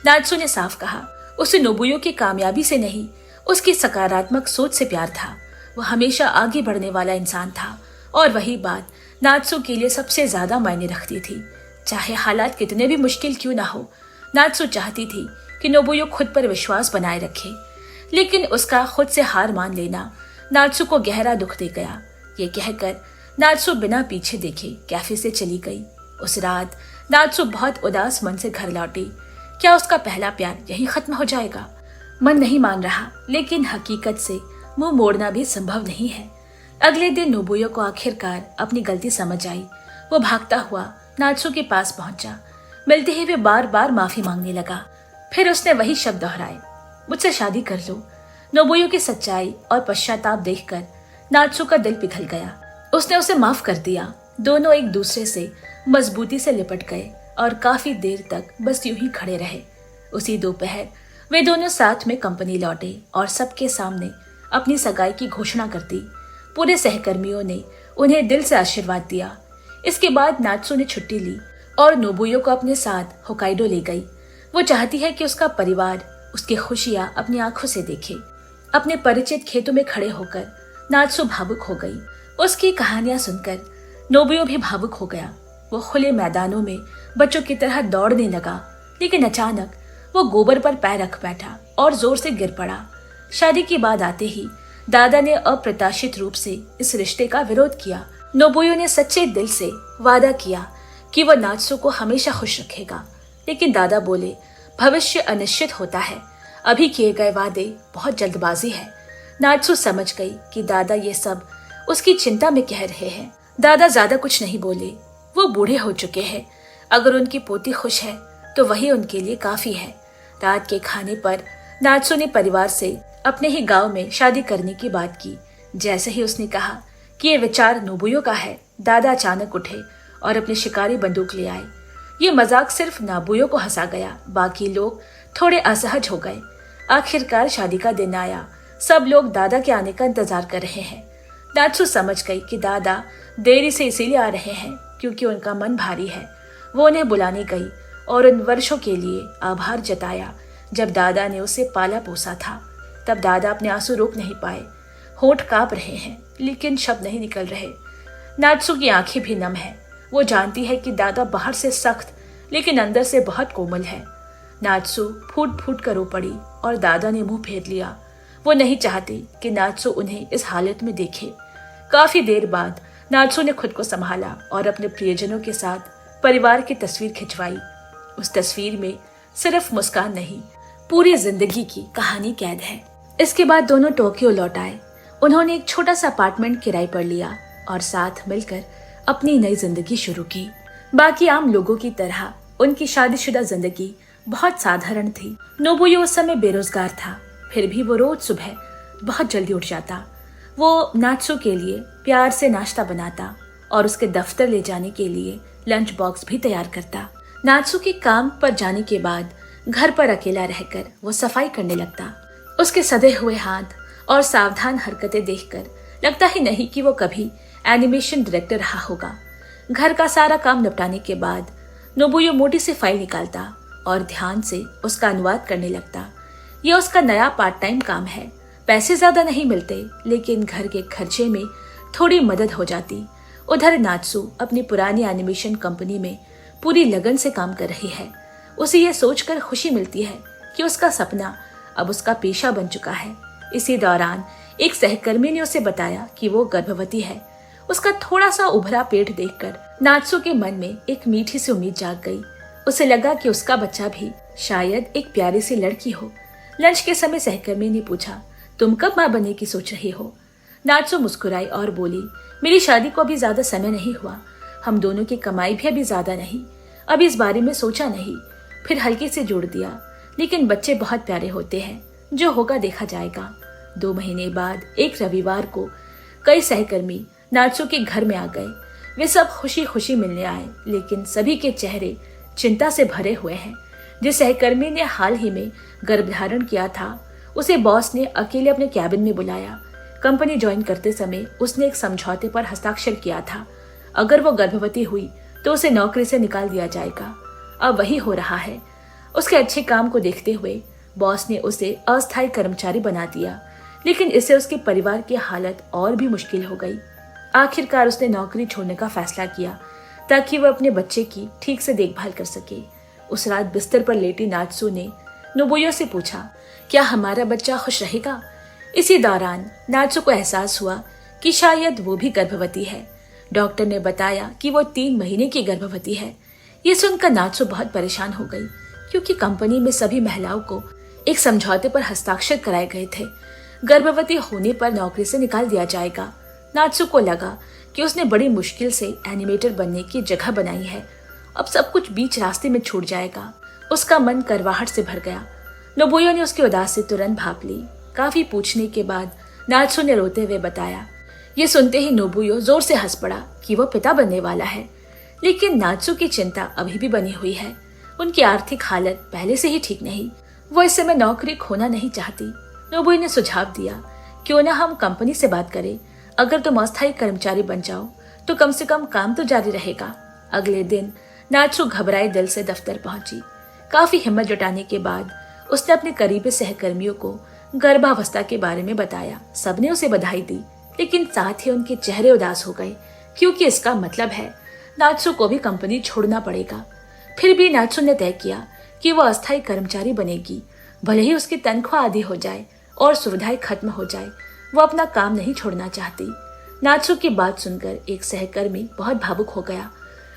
नात्सू ने साफ कहा उसे नोबुयो की कामयाबी से नहीं, उसकी सकारात्मक सोच से प्यार था। वो हमेशा आगे बढ़ने वाला इंसान था और वही बात नात्सू के लिए सबसे ज्यादा मायने रखती थी। चाहे हालात कितने भी मुश्किल क्यों ना हो, नात्सू चाहती थी कि नोबुयो खुद पर विश्वास बनाए रखे। लेकिन उसका खुद से हार मान लेना नात्सू को गहरा दुख दे गया। ये कहकर नात्सू बिना पीछे देखे कैफे से चली गई। उस रात नात्सू बहुत उदास मन से घर लौटी। क्या उसका पहला प्यार यहीं खत्म हो जाएगा? मन नहीं मान रहा, लेकिन हकीकत से मुंह मोड़ना भी संभव नहीं है। अगले दिन नोबुयो को आखिरकार अपनी गलती समझ आई। वो भागता हुआ नात्सू के पास पहुंचा। मिलते ही वे बार बार माफी मांगने लगा। फिर उसने वही शब्द दोहराए, मुझसे शादी कर लो। नोबुयो की सच्चाई और पश्चाताप देखकर नात्सू का दिल पिघल गया। उसने उसे माफ कर दिया। दोनों एक दूसरे से मजबूती से लिपट गए और काफी देर तक बस यूं ही खड़े रहे। उसी दोपहर वे दोनों साथ में कंपनी लौटे और सबके सामने अपनी सगाई की घोषणा कर दी। पूरे सहकर्मियों ने उन्हें दिल से आशीर्वाद दिया। इसके बाद नात्सू ने छुट्टी ली और नोबुयो को अपने साथ होकाइडो ले गई। वो चाहती है कि उसका परिवार उसकी खुशियां अपनी आंखों से देखे। अपने परिचित खेतों में खड़े होकर नात्सू भावुक हो गई। उसकी कहानियां सुनकर नोबुयो भी भावुक हो गया। वो खुले मैदानों में बच्चों की तरह दौड़ने लगा, लेकिन अचानक वो गोबर पर पैर रख बैठा और जोर से गिर पड़ा। शादी की बात आते ही दादा ने अप्रत्याशित रूप से इस रिश्ते का विरोध किया। नोबुयो ने सच्चे दिल से वादा किया कि वो नात्सू को हमेशा खुश रखेगा। लेकिन दादा बोले, भविष्य अनिश्चित होता है, अभी किए गए वादे बहुत जल्दबाजी है। नात्सू समझ गई कि दादा ये सब उसकी चिंता में कह रहे हैं। दादा ज्यादा कुछ नहीं बोले। वो बूढ़े हो चुके हैं। अगर उनकी पोती खुश है तो वही उनके लिए काफी है। रात के खाने पर नात्सू ने परिवार से अपने ही गांव में शादी करने की बात की। जैसे ही उसने कहा कि ये विचार नोबुयो का है, दादा अचानक उठे और अपनी शिकारी बंदूक ले आए। ये मजाक सिर्फ नोबुयो को हंसा गया, बाकी लोग थोड़े असहज हो गए। आखिरकार शादी का दिन आया। सब लोग दादा के आने का इंतजार कर रहे हैं। नात्सू समझ गई कि दादा देरी से इसीलिए आ रहे हैं क्योंकि उनका मन भारी है। वो उन्हें बुलाने गई और उन वर्षों के लिए आभार जताया जब दादा ने उसे पाला पोसा था। तब दादा अपने आंसू रोक नहीं पाए। होंठ कांप रहे हैं लेकिन शब्द नहीं निकल रहे। नात्सू की आंखें भी नम है। वो जानती है कि दादा बाहर से सख्त लेकिन अंदर से बहुत कोमल है। नात्सू फूट फूट कर रो पड़ी और दादा ने मुंह फेर लिया। वो नहीं चाहती कि नात्सू उन्हें इस हालत में देखे। काफी देर बाद नात्सू ने खुद को संभाला और अपने प्रियजनों के साथ परिवार की तस्वीर खिंचवाई। उस तस्वीर में सिर्फ मुस्कान नहीं, पूरी जिंदगी की कहानी कैद है। इसके बाद दोनों टोक्यो लौट आए। उन्होंने एक छोटा सा अपार्टमेंट किराए पर लिया और साथ मिलकर अपनी नई जिंदगी शुरू की। बाकी आम लोगों की तरह उनकी शादीशुदा जिंदगी बहुत साधारण थी। नोबुयो उस समय बेरोजगार था, फिर भी वो रोज सुबह बहुत जल्दी उठ जाता। वो नात्सू के लिए प्यार से नाश्ता बनाता और उसके दफ्तर ले जाने के लिए लंच बॉक्स भी तैयार करता। नात्सू के काम पर जाने के बाद घर पर अकेला रहकर वो सफाई करने लगता। उसके सधे हुए हाथ और सावधान हरकतें देखकर लगता ही नहीं कि वो कभी एनिमेशन डायरेक्टर रहा होगा। घर का सारा काम निपटाने के बाद नोबुयो मोटी से फाइल निकालता और ध्यान से उसका अनुवाद करने लगता। यह उसका नया पार्ट टाइम काम है। पैसे ज्यादा नहीं मिलते, लेकिन घर के खर्चे में थोड़ी मदद हो जाती। उधर नात्सु अपनी पुरानी एनिमेशन कंपनी में पूरी लगन से काम कर रही है। उसे यह सोचकर खुशी मिलती है कि उसका सपना अब उसका पेशा बन चुका है। इसी दौरान एक सहकर्मी ने उसे बताया कि वो गर्भवती है। उसका थोड़ा सा उभरा पेट देखकर नात्सु के मन में एक मीठी सी उम्मीद जाग गई। उसे लगा कि उसका बच्चा भी शायद एक प्यारी सी लड़की हो। लंच के समय सहकर्मी ने पूछा, तुम कब माँ बनने की सोच रही हो? नात्सु मुस्कुराई और बोली, मेरी शादी को अभी ज्यादा समय नहीं हुआ। हम दोनों की कमाई भी अभी ज्यादा नहीं। अभी इस बारे में सोचा नहीं। फिर हल्के से जोड़ दिया, लेकिन बच्चे बहुत प्यारे होते हैं। जो होगा देखा जाएगा। 2 महीने बाद एक रविवार को कई सहकर्मी नात्सु के घर में आ गए। वे सब खुशी खुशी मिलने आए, लेकिन सभी के चेहरे चिंता से भरे हुए हैं। जिस सहकर्मी ने हाल ही में गर्भधारण किया था, उसे बॉस ने अकेले अपने कैबिन में बुलाया। कंपनी ज्वाइन करते समय उसने एक समझौते पर हस्ताक्षर किया था। अगर वो गर्भवती हुई तो उसे नौकरी से निकाल दिया जाएगा। अब वही हो रहा है। उसके अच्छे काम को देखते हुए बॉस ने उसे अस्थायी कर्मचारी बना दिया, लेकिन इससे उसके परिवार की हालत और भी मुश्किल हो गई। आखिरकार उसने नौकरी छोड़ने का फैसला किया ताकि वह अपने बच्चे की ठीक से देखभाल कर सके। उस रात बिस्तर पर लेटी नात्सु ने नोबुयो से पूछा, क्या हमारा बच्चा खुश रहेगा? इसी दौरान नात्सु को एहसास हुआ कि शायद वो भी गर्भवती है। डॉक्टर ने बताया कि वो 3 महीने की गर्भवती है। ये सुनकर नात्सु बहुत परेशान हो गई, क्योंकि कंपनी में सभी महिलाओं को एक समझौते पर हस्ताक्षर कराए गए थे। गर्भवती होने पर नौकरी से निकाल दिया जाएगा। नात्सु को लगा कि उसने बड़ी मुश्किल से एनिमेटर बनने की जगह बनाई है। अब सब कुछ बीच रास्ते में छूट जाएगा। उसका मन करवाहट से भर गया। नोबुयो ने उसकी उदासी तुरंत भांप ली। काफी पूछने के बाद नात्सु ने रोते हुए बताया। ये सुनते ही नोबुयो जोर से हंस पड़ा कि वो पिता बनने वाला है। लेकिन नात्सु की चिंता अभी भी बनी हुई है। उनकी आर्थिक हालत पहले से ही ठीक नहीं। वो इस समय नौकरी खोना नहीं चाहती। नोबुयो ने सुझाव दिया, क्यों ना हम कंपनी से बात करें। अगर तुम अस्थायी कर्मचारी बन जाओ तो कम से कम काम तो जारी रहेगा। अगले दिन नात्सु घबराए दिल से दफ्तर पहुंची। काफी हिम्मत जुटाने के बाद उसने अपने करीबी सहकर्मियों को गर्भावस्था के बारे में बताया। सबने उसे बधाई दी, लेकिन साथ ही उनके चेहरे उदास हो गए, क्योंकि इसका मतलब है नात्सु को भी कंपनी छोड़ना पड़ेगा। फिर भी नात्सु ने तय किया कि वो अस्थायी कर्मचारी बनेगी, भले ही उसकी तनख्वाह आधी हो जाए और सुविधाएं खत्म हो जाए। वो अपना काम नहीं छोड़ना चाहती। नात्सु की बात सुनकर एक सहकर्मी बहुत भावुक हो गया।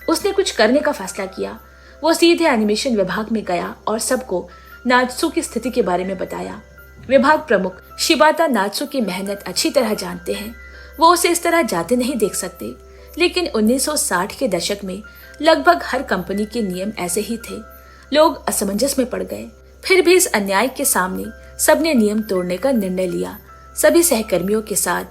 उसने कुछ करने का फैसला किया। वो सीधे एनिमेशन विभाग में गया और सबको नात्सु की स्थिति के बारे में बताया। विभाग प्रमुख शिबाता नात्सु की मेहनत अच्छी तरह जानते हैं। वो उसे इस तरह जाते नहीं देख सकते, लेकिन 1960 के दशक में लगभग हर कंपनी के नियम ऐसे ही थे। लोग असमंजस में पड़ गए। फिर भी इस अन्याय के सामने सबने नियम तोड़ने का निर्णय लिया। सभी सहकर्मियों के साथ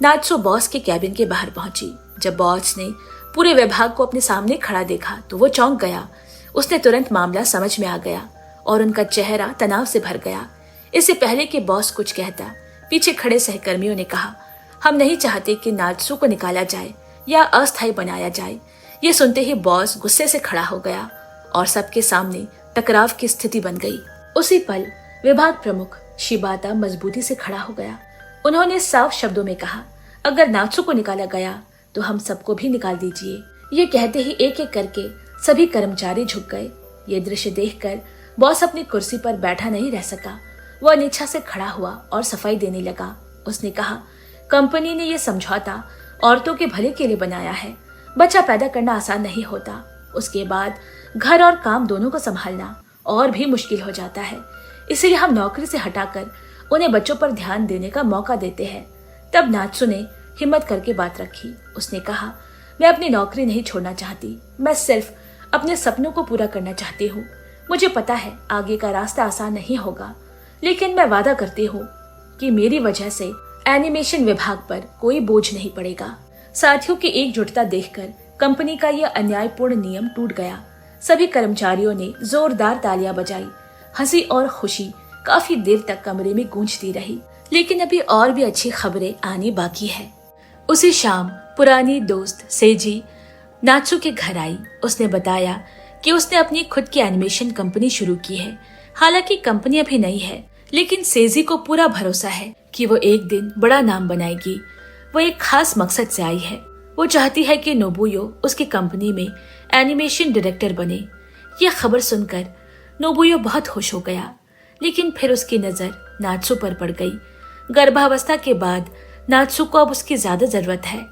नात्सु बॉस के कैबिन के बाहर पहुंची। जब बॉस ने पूरे विभाग को अपने सामने खड़ा देखा तो वो चौंक गया। उसने तुरंत मामला समझ में आ गया और उनका चेहरा तनाव से भर गया। इससे पहले कि बॉस कुछ कहता, पीछे खड़े सहकर्मियों ने कहा, हम नहीं चाहते कि नात्सु को निकाला जाए या अस्थायी बनाया जाए। ये सुनते ही बॉस गुस्से से खड़ा हो गया और सबके सामने टकराव की स्थिति बन गई। उसी पल विभाग प्रमुख शिबाता मजबूती से खड़ा हो गया। उन्होंने साफ शब्दों में कहा, अगर नात्सु को निकाला गया तो हम सबको भी निकाल दीजिए। ये कहते ही एक एक करके सभी कर्मचारी झुक गए। ये दृश्य देखकर बॉस अपनी कुर्सी पर बैठा नहीं रह सका। वह अनिच्छा से खड़ा हुआ और सफाई देने लगा। उसने कहा, कंपनी ने यह समझौता औरतों के भले के लिए बनाया है। बच्चा पैदा करना आसान नहीं होता। उसके बाद घर और काम दोनों को संभालना और भी मुश्किल हो जाता है। इसलिए हम नौकरी से हटाकर उन्हें बच्चों पर ध्यान देने का मौका देते हैं। तब नात्सु ने हिम्मत करके बात रखी। उसने कहा, मैं अपनी नौकरी नहीं छोड़ना चाहती। मैं सिर्फ अपने सपनों को पूरा करना चाहती हूँ। मुझे पता है आगे का रास्ता आसान नहीं होगा, लेकिन मैं वादा करती हूँ कि मेरी वजह से एनिमेशन विभाग पर कोई बोझ नहीं पड़ेगा। साथियों की एकजुटता देखकर कंपनी का यह अन्यायपूर्ण नियम टूट गया। सभी कर्मचारियों ने जोरदार तालियां बजाई। हंसी और खुशी काफी देर तक कमरे में गूंजती रही। लेकिन अभी और भी अच्छी खबरें आनी बाकी है। उसी शाम पुरानी दोस्त सेजी नात्सु के घर आई। उसने बताया कि उसने अपनी खुद की एनिमेशन कंपनी शुरू की है। हालांकि कंपनी अभी नई है, लेकिन सेजी को पूरा भरोसा है कि वो एक दिन बड़ा नाम बनाएगी। वो एक खास मकसद से आई है। वो चाहती है कि नोबुयो उसकी कंपनी में एनिमेशन डायरेक्टर बने। ये खबर सुनकर नोबुयो बहुत खुश हो गया, लेकिन फिर उसकी नजर नात्सु पर पड़ गई। गर्भावस्था के बाद नात्सु को अब उसकी ज्यादा जरूरत है।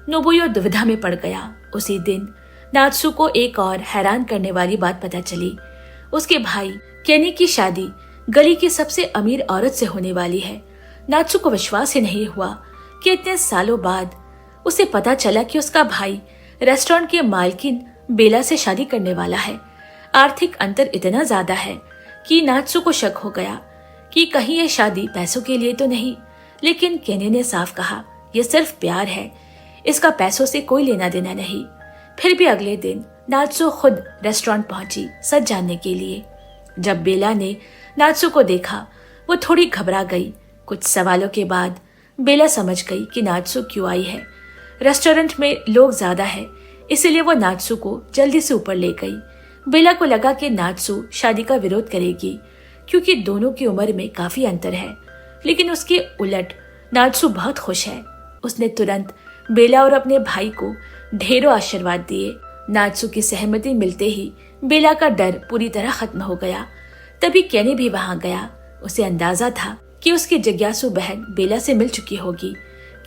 नोबुयो दुविधा में पड़ गया। उसी दिन नात्सु को एक और हैरान करने वाली बात पता चली। उसके भाई केनी की शादी गली की सबसे अमीर औरत से होने वाली है। नात्सु को विश्वास ही नहीं हुआ कि इतने सालों बाद उसे पता चला कि उसका भाई रेस्टोरेंट के मालकिन बेला से शादी करने वाला है। आर्थिक अंतर इतना ज्यादा है कि नात्सु को शक हो गया कि कहीं ये शादी पैसों के लिए तो नहीं। लेकिन केनी ने साफ कहा, यह सिर्फ प्यार है, इसका पैसों से कोई लेना देना नहीं। फिर भी अगले दिन नात्सु खुद रेस्टोरेंट पहुंची सच जानने के लिए। जब बेला ने नात्सु को देखा, वो थोड़ी घबरा गई। कुछ सवालों के बाद बेला समझ गई कि नात्सु क्यों आई है। रेस्टोरेंट में लोग ज्यादा है, इसीलिए वो नात्सु को जल्दी से ऊपर ले गई। बेला को लगा कि नात्सु शादी का विरोध करेगी, क्योंकि दोनों की उम्र में काफी अंतर है। लेकिन उसके उलट नात्सु बहुत खुश है। उसने तुरंत बेला और अपने भाई को ढेरों आशीर्वाद दिए। नात्सु की सहमति मिलते ही बेला का डर पूरी तरह खत्म हो गया। तभी केनी भी वहां गया। उसे अंदाजा था कि उसकी जिज्ञासु बहन बेला से मिल चुकी होगी।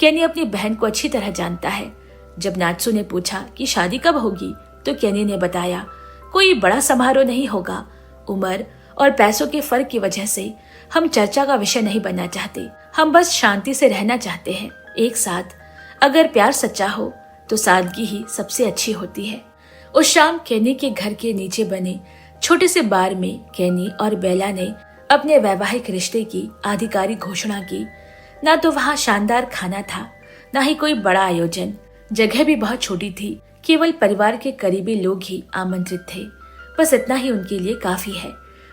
केनी अपनी बहन को अच्छी तरह जानता है। जब नात्सु ने पूछा कि शादी कब होगी, तो केनी ने बताया, कोई बड़ा समारोह नहीं होगा। उम्र और पैसों के फर्क की वजह से हम चर्चा का विषय नहीं बनना चाहते। हम बस शांति से रहना चाहते हैं एक साथ। अगर प्यार सच्चा हो तो सादगी ही सबसे अच्छी होती है। उस शाम केनी के घर के नीचे बने छोटे से बार में केनी और बेला ने अपने वैवाहिक रिश्ते की आधिकारिक घोषणा की। ना तो वहाँ शानदार खाना था, ना ही कोई बड़ा आयोजन। जगह भी बहुत छोटी थी, केवल परिवार के करीबी लोग ही आमंत्रित थे। बस इतना ही उनके लिए काफी है।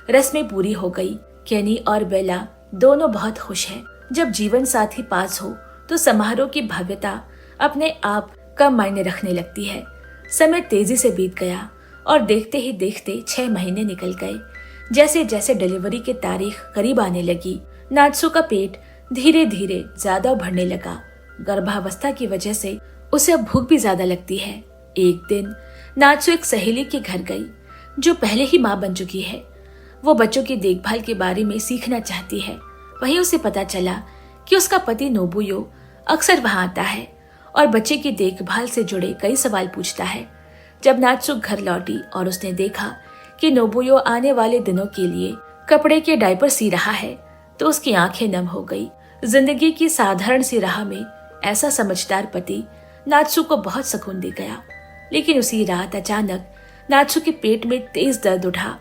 रस्में पूरी हो गई। केनी और बेला दोनों बहुत खुश हैं। जब जीवन साथी पास हो तो समारोह की भव्यता अपने आप कम मायने रखने लगती है। समय तेजी से बीत गया और देखते ही देखते 6 महीने निकल गए। जैसे जैसे डिलीवरी की तारीख करीब आने लगी, नात्सु का पेट धीरे धीरे ज्यादा बढ़ने लगा। गर्भावस्था की वजह से उसे अब भूख भी ज्यादा लगती है। एक दिन नात्सु एक सहेली के घर गई, जो पहले ही माँ बन चुकी है। वो बच्चों की देखभाल के बारे में सीखना चाहती है। वहीं उसे पता चला कि उसका पति नोबुयो अक्सर वहां आता है और बच्चे की देखभाल से जुड़े कई सवाल पूछता है। जब नात्सु घर लौटी और उसने देखा कि नोबुयो आने वाले दिनों के लिए कपड़े के डायपर सी रहा है, तो उसकी आंखें नम हो गई। जिंदगी की साधारण सी राह में ऐसा समझदार पति नात्सु को बहुत सुकून दे गया। लेकिन उसी रात अचानक नात्सु के पेट में तेज दर्द उठा।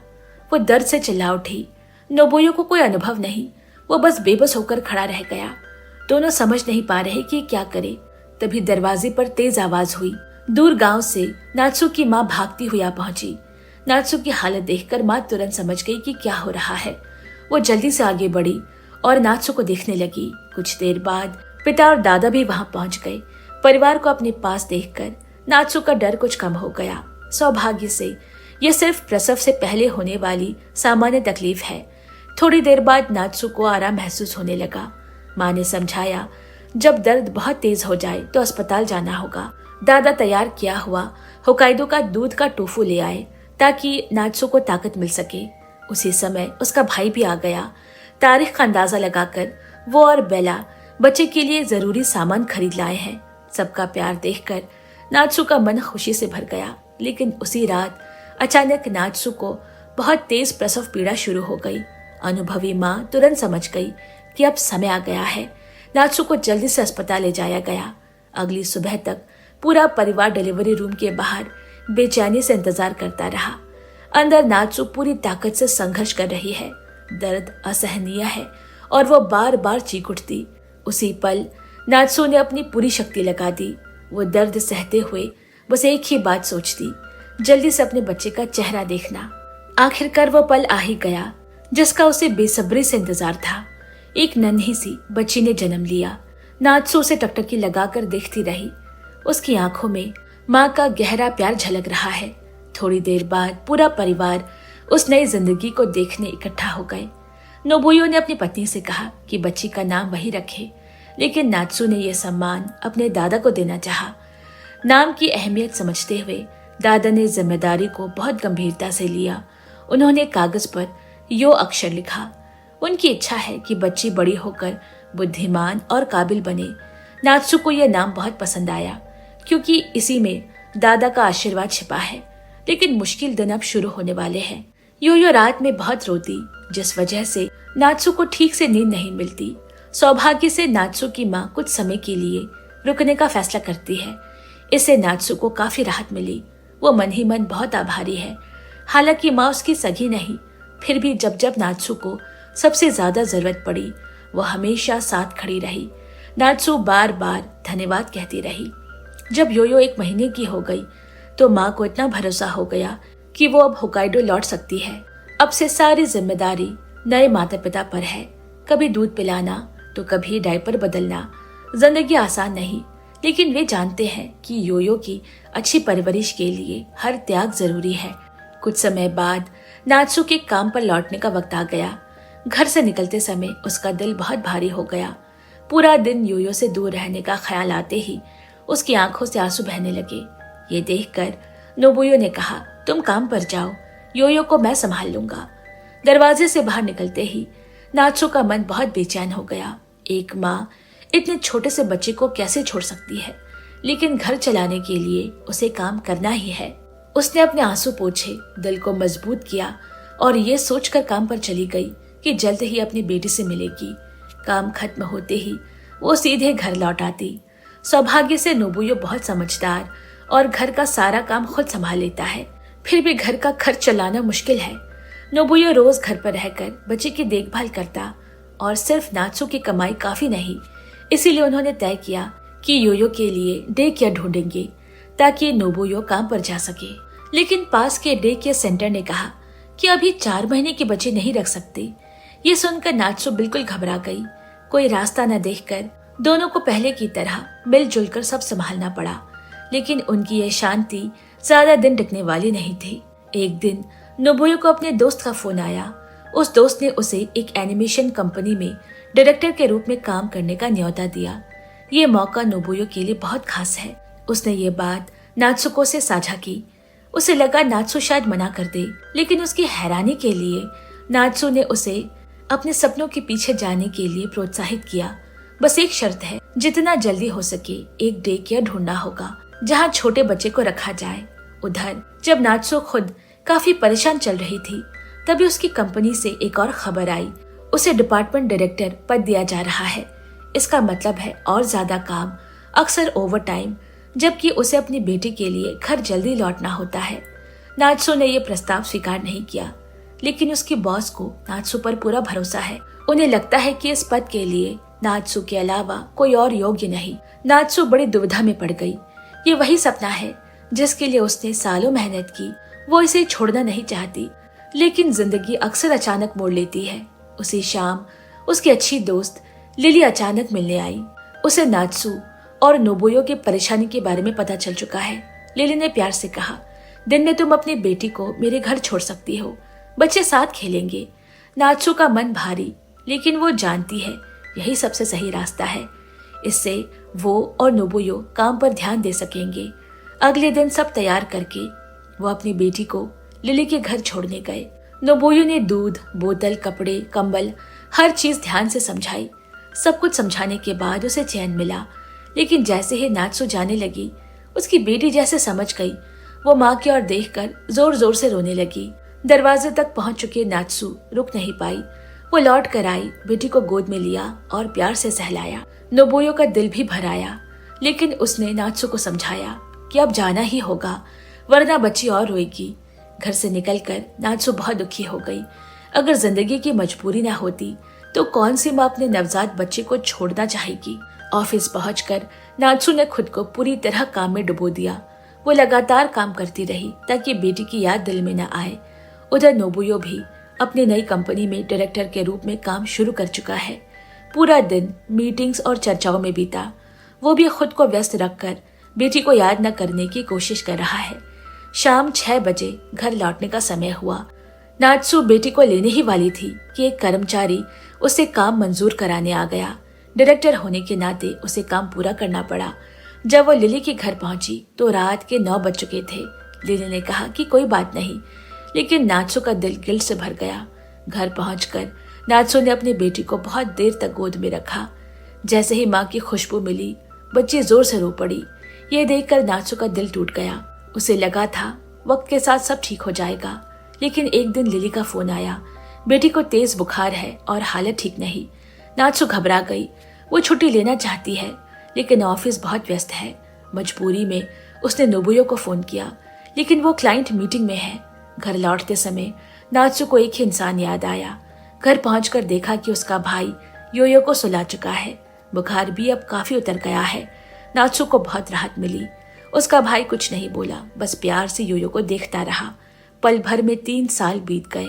वो दर्द से चिल्ला उठी। नोबुयो को कोई अनुभव नहीं, वो बस बेबस होकर खड़ा रह गया। दोनों समझ नहीं पा रहे कि क्या करे। तभी दरवाजे पर तेज आवाज हुई। दूर गांव से नात्सु की माँ भागती हुई आ पहुंची। नात्सु की हालत देखकर माँ तुरंत समझ गई कि क्या हो रहा है। वो जल्दी से आगे बढ़ी और नात्सु को देखने लगी। कुछ देर बाद पिता और दादा भी वहां पहुंच गए। परिवार को अपने पास देखकर नात्सु का डर कुछ कम हो गया। सौभाग्य से यह सिर्फ प्रसव से पहले होने वाली सामान्य तकलीफ है। थोड़ी देर बाद नात्सु को आराम महसूस होने लगा। माँ ने समझाया, जब दर्द बहुत तेज हो जाए तो अस्पताल जाना होगा। दादा तैयार किया हुआ होकाइडो का दूध का टोफू ले आए ताकि नात्सु को ताकत मिल सके। उसी समय उसका भाई भी आ गया। तारीख का अंदाजा लगाकर वो और बेला बच्चे के लिए जरूरी सामान खरीद लाए हैं। सबका प्यार देखकर नात्सु का मन खुशी से भर गया। लेकिन उसी रात अचानक नात्सु को बहुत तेज प्रसव पीड़ा शुरू हो गई। अनुभवी माँ तुरंत समझ गई कि अब समय आ गया है। नात्सु को जल्दी से अस्पताल ले जाया गया। अगली सुबह तक पूरा परिवार डिलीवरी रूम के बाहर बेचैनी से इंतजार करता रहा। अंदर नात्सु पूरी ताकत से संघर्ष कर रही है। दर्द असहनीय है और वो बार बार चीख उठती। उसी पल नात्सु ने अपनी पूरी शक्ति लगा दी। वो दर्द सहते हुए बस एक ही बात सोचती, जल्दी से अपने बच्चे का चेहरा देखना। आखिरकार वो पल आ ही गया जिसका उसे बेसब्री से इंतजार था। एक नन्ही सी बच्ची ने जन्म लिया। नात्सु उसे टकटकी लगाकर देखती रही। उसकी आंखों में माँ का गहरा प्यार झलक रहा है। थोड़ी देर बाद पूरा परिवार उस नई जिंदगी को देखने इकट्ठा हो गए। नोबुयो ने अपनी पत्नी से कहा कि बच्ची का नाम वही रखे, लेकिन नात्सु ने यह सम्मान अपने दादा को देना चाहा। नाम की अहमियत समझते हुए दादा ने जिम्मेदारी को बहुत गंभीरता से लिया। उन्होंने कागज पर यो अक्षर लिखा। उनकी इच्छा है कि बच्ची बड़ी होकर बुद्धिमान और काबिल बने। नात्सु को यह नाम बहुत पसंद आया, क्योंकि इसी में दादा का आशीर्वाद छिपा है। लेकिन मुश्किल दिन अब शुरू होने वाले हैं। यो रात में बहुत रोती, जिस वजह से नात्सु को ठीक से नींद नहीं मिलती। सौभाग्य से नात्सु की माँ कुछ समय के लिए रुकने का फैसला करती है। इससे नात्सु को काफी राहत मिली। वो मन ही मन बहुत आभारी है। हालांकि माँ उसकी सगी नहीं, फिर भी जब जब नात्सु को सबसे ज्यादा जरूरत पड़ी, वो हमेशा साथ खड़ी रही। नात्सु बार बार धन्यवाद कहती रही। जब योयो 1 महीने की हो गई तो माँ को इतना भरोसा हो गया कि वो अब होकाइडो लौट सकती है। अब से सारी जिम्मेदारी नए माता पिता पर है। कभी दूध पिलाना तो कभी डायपर बदलना। जिंदगी आसान नहीं, लेकिन वे जानते हैं कि योयो की अच्छी परवरिश के लिए हर त्याग जरूरी है। कुछ समय बाद नात्सु के काम पर लौटने का वक्त आ गया। घर से निकलते समय उसका दिल बहुत भारी हो गया। पूरा दिन योयो से दूर रहने का ख्याल आते ही उसकी आंखों से आंसू बहने लगे। ये देखकर नोबुयो ने कहा, तुम काम पर जाओ, योयो को मैं संभाल लूंगा। दरवाजे से बाहर निकलते ही नात्सु का मन बहुत बेचैन हो गया। एक माँ इतने छोटे से बच्चे को कैसे छोड़ सकती है, लेकिन घर चलाने के लिए उसे काम करना ही है। उसने अपने आंसू पोंछे, दिल को मजबूत किया और ये सोचकर काम पर चली गई कि जल्द ही अपनी बेटी से मिलेगी। काम खत्म होते ही वो सीधे घर लौट आती। सौभाग्य से नोबुयो बहुत समझदार और घर का सारा काम खुद संभाल लेता है। फिर भी घर का खर्च चलाना मुश्किल है। नोबुयो रोज घर पर रहकर बच्चे की देखभाल करता और सिर्फ नात्सु की कमाई काफी नहीं, इसीलिए उन्होंने तय किया कि योयो के लिए डे केयर ढूंढेंगे ताकि नोबुयो काम पर जा सके। लेकिन पास के डे केयर सेंटर ने कहा कि अभी 4 महीने के बच्चे नहीं रख सकते। ये सुनकर नात्सु बिल्कुल घबरा गई। कोई रास्ता न देखकर दोनों को पहले की तरह मिलजुल कर सब संभालना पड़ा। लेकिन उनकी यह शांति ज्यादा दिन टिकने वाली नहीं थी। एक दिन नोबुयो को अपने दोस्त का फोन आया। उस दोस्त ने उसे एक एनिमेशन कंपनी में डायरेक्टर के रूप में काम करने का न्योता दिया। ये मौका नोबुयो के लिए बहुत खास है। उसने ये बात नात्सुको से साझा की। उसे लगा नात्सु शायद मना कर दे, लेकिन उसकी हैरानी के लिए नात्सु ने उसे अपने सपनों के पीछे जाने के लिए प्रोत्साहित किया। बस एक शर्त है, जितना जल्दी हो सके एक डे केयर ढूंढना होगा जहाँ छोटे बच्चे को रखा जाए। उधर जब नात्सु खुद काफी परेशान चल रही थी, तभी उसकी कंपनी से एक और खबर आई। उसे डिपार्टमेंट डायरेक्टर पद दिया जा रहा है। इसका मतलब है और ज्यादा काम, अक्सर ओवर टाइम, जबकि उसे अपनी बेटी के लिए घर जल्दी लौटना होता है। नात्सु ने यह प्रस्ताव स्वीकार नहीं किया, लेकिन उसकी बॉस को नात्सु पर पूरा भरोसा है। उन्हें लगता है कि इस पद के लिए नात्सु के अलावा कोई और योग्य नहीं। नात्सु बड़ी दुविधा में पड़ गई। ये वही सपना है जिसके लिए उसने सालों मेहनत की। वो इसे छोड़ना नहीं चाहती, लेकिन जिंदगी अक्सर अचानक मोड़ लेती है। उसी शाम उसकी अच्छी दोस्त लिली अचानक मिलने आई। उसे नात्सु और नोबुयो की परेशानी के बारे में पता चल चुका है। लिली ने प्यार से कहा, दिन में तुम अपनी बेटी को मेरे घर छोड़ सकती हो, बच्चे साथ खेलेंगे। नात्सु का मन भारी, लेकिन वो जानती है यही सबसे सही रास्ता है। इससे वो और नोबुयो काम पर ध्यान दे सकेंगे। अगले दिन सब तैयार करके वो अपनी बेटी को लिली के घर छोड़ने गए। नोबुयो ने दूध, बोतल, कपड़े, कंबल, हर चीज ध्यान से समझाई। सब कुछ समझाने के बाद उसे चैन मिला, लेकिन जैसे ही नात्सु जाने लगी, उसकी बेटी जैसे समझ गई। वो माँ की ओर देखकर जोर जोर से रोने लगी। दरवाजे तक पहुंच चुके नात्सु रुक नहीं पाई। वो लौट कर आई, बेटी को गोद में लिया और प्यार से सहलाया। नोबुयो का दिल भी भर आया, लेकिन उसने नात्सु को समझाया कि अब जाना ही होगा, वरना बच्ची और रोएगी। घर से निकलकर नात्सु बहुत दुखी हो गई। अगर जिंदगी की मजबूरी ना होती तो कौन सी माँ अपने नवजात बच्चे को छोड़ना चाहेगी। ऑफिस पहुंचकर नात्सु ने खुद को पूरी तरह काम में डुबो दिया। वो लगातार काम करती रही ताकि बेटी की याद दिल में न आए। उधर नोबुयो भी अपनी नई कंपनी में डायरेक्टर के रूप में काम शुरू कर चुका है। पूरा दिन मीटिंग्स और चर्चाओं में बीता। वो भी खुद को व्यस्त रखकर बेटी को याद न करने की कोशिश कर रहा है। शाम 6 बजे घर लौटने का समय हुआ। नात्सु बेटी को लेने ही वाली थी कि एक कर्मचारी उसे काम मंजूर कराने आ गया। डायरेक्टर होने के नाते उसे काम पूरा करना पड़ा। जब वो लिली के घर पहुंची तो रात के 9 बज चुके थे। लिली ने कहा कि कोई बात नहीं, लेकिन नात्सु का दिल गिल्ट से भर गया। घर पहुंचकर नात्सु ने अपनी बेटी को बहुत देर तक गोद में रखा। जैसे ही माँ की खुशबू मिली, बच्ची जोर से रो पड़ी। ये देखकर नात्सु का दिल टूट गया। उसे लगा था वक्त के साथ सब ठीक हो जाएगा, लेकिन एक दिन लिली का फोन आया। बेटी को तेज बुखार है और हालत ठीक नहीं। नात्सु घबरा गई। वो छुट्टी लेना चाहती है, लेकिन ऑफिस बहुत व्यस्त है। मजबूरी में उसने नोबुयो को फोन किया, लेकिन वो क्लाइंट मीटिंग में है। घर लौटते समय नात्सु को एक ही इंसान याद आया। घर पहुंचकर देखा कि उसका भाई योयो को सुला चुका है। बुखार भी अब काफी उतर गया है। नात्सु को बहुत राहत मिली। उसका भाई कुछ नहीं बोला, बस प्यार से योयो को देखता रहा। पल भर में 3 साल बीत गए।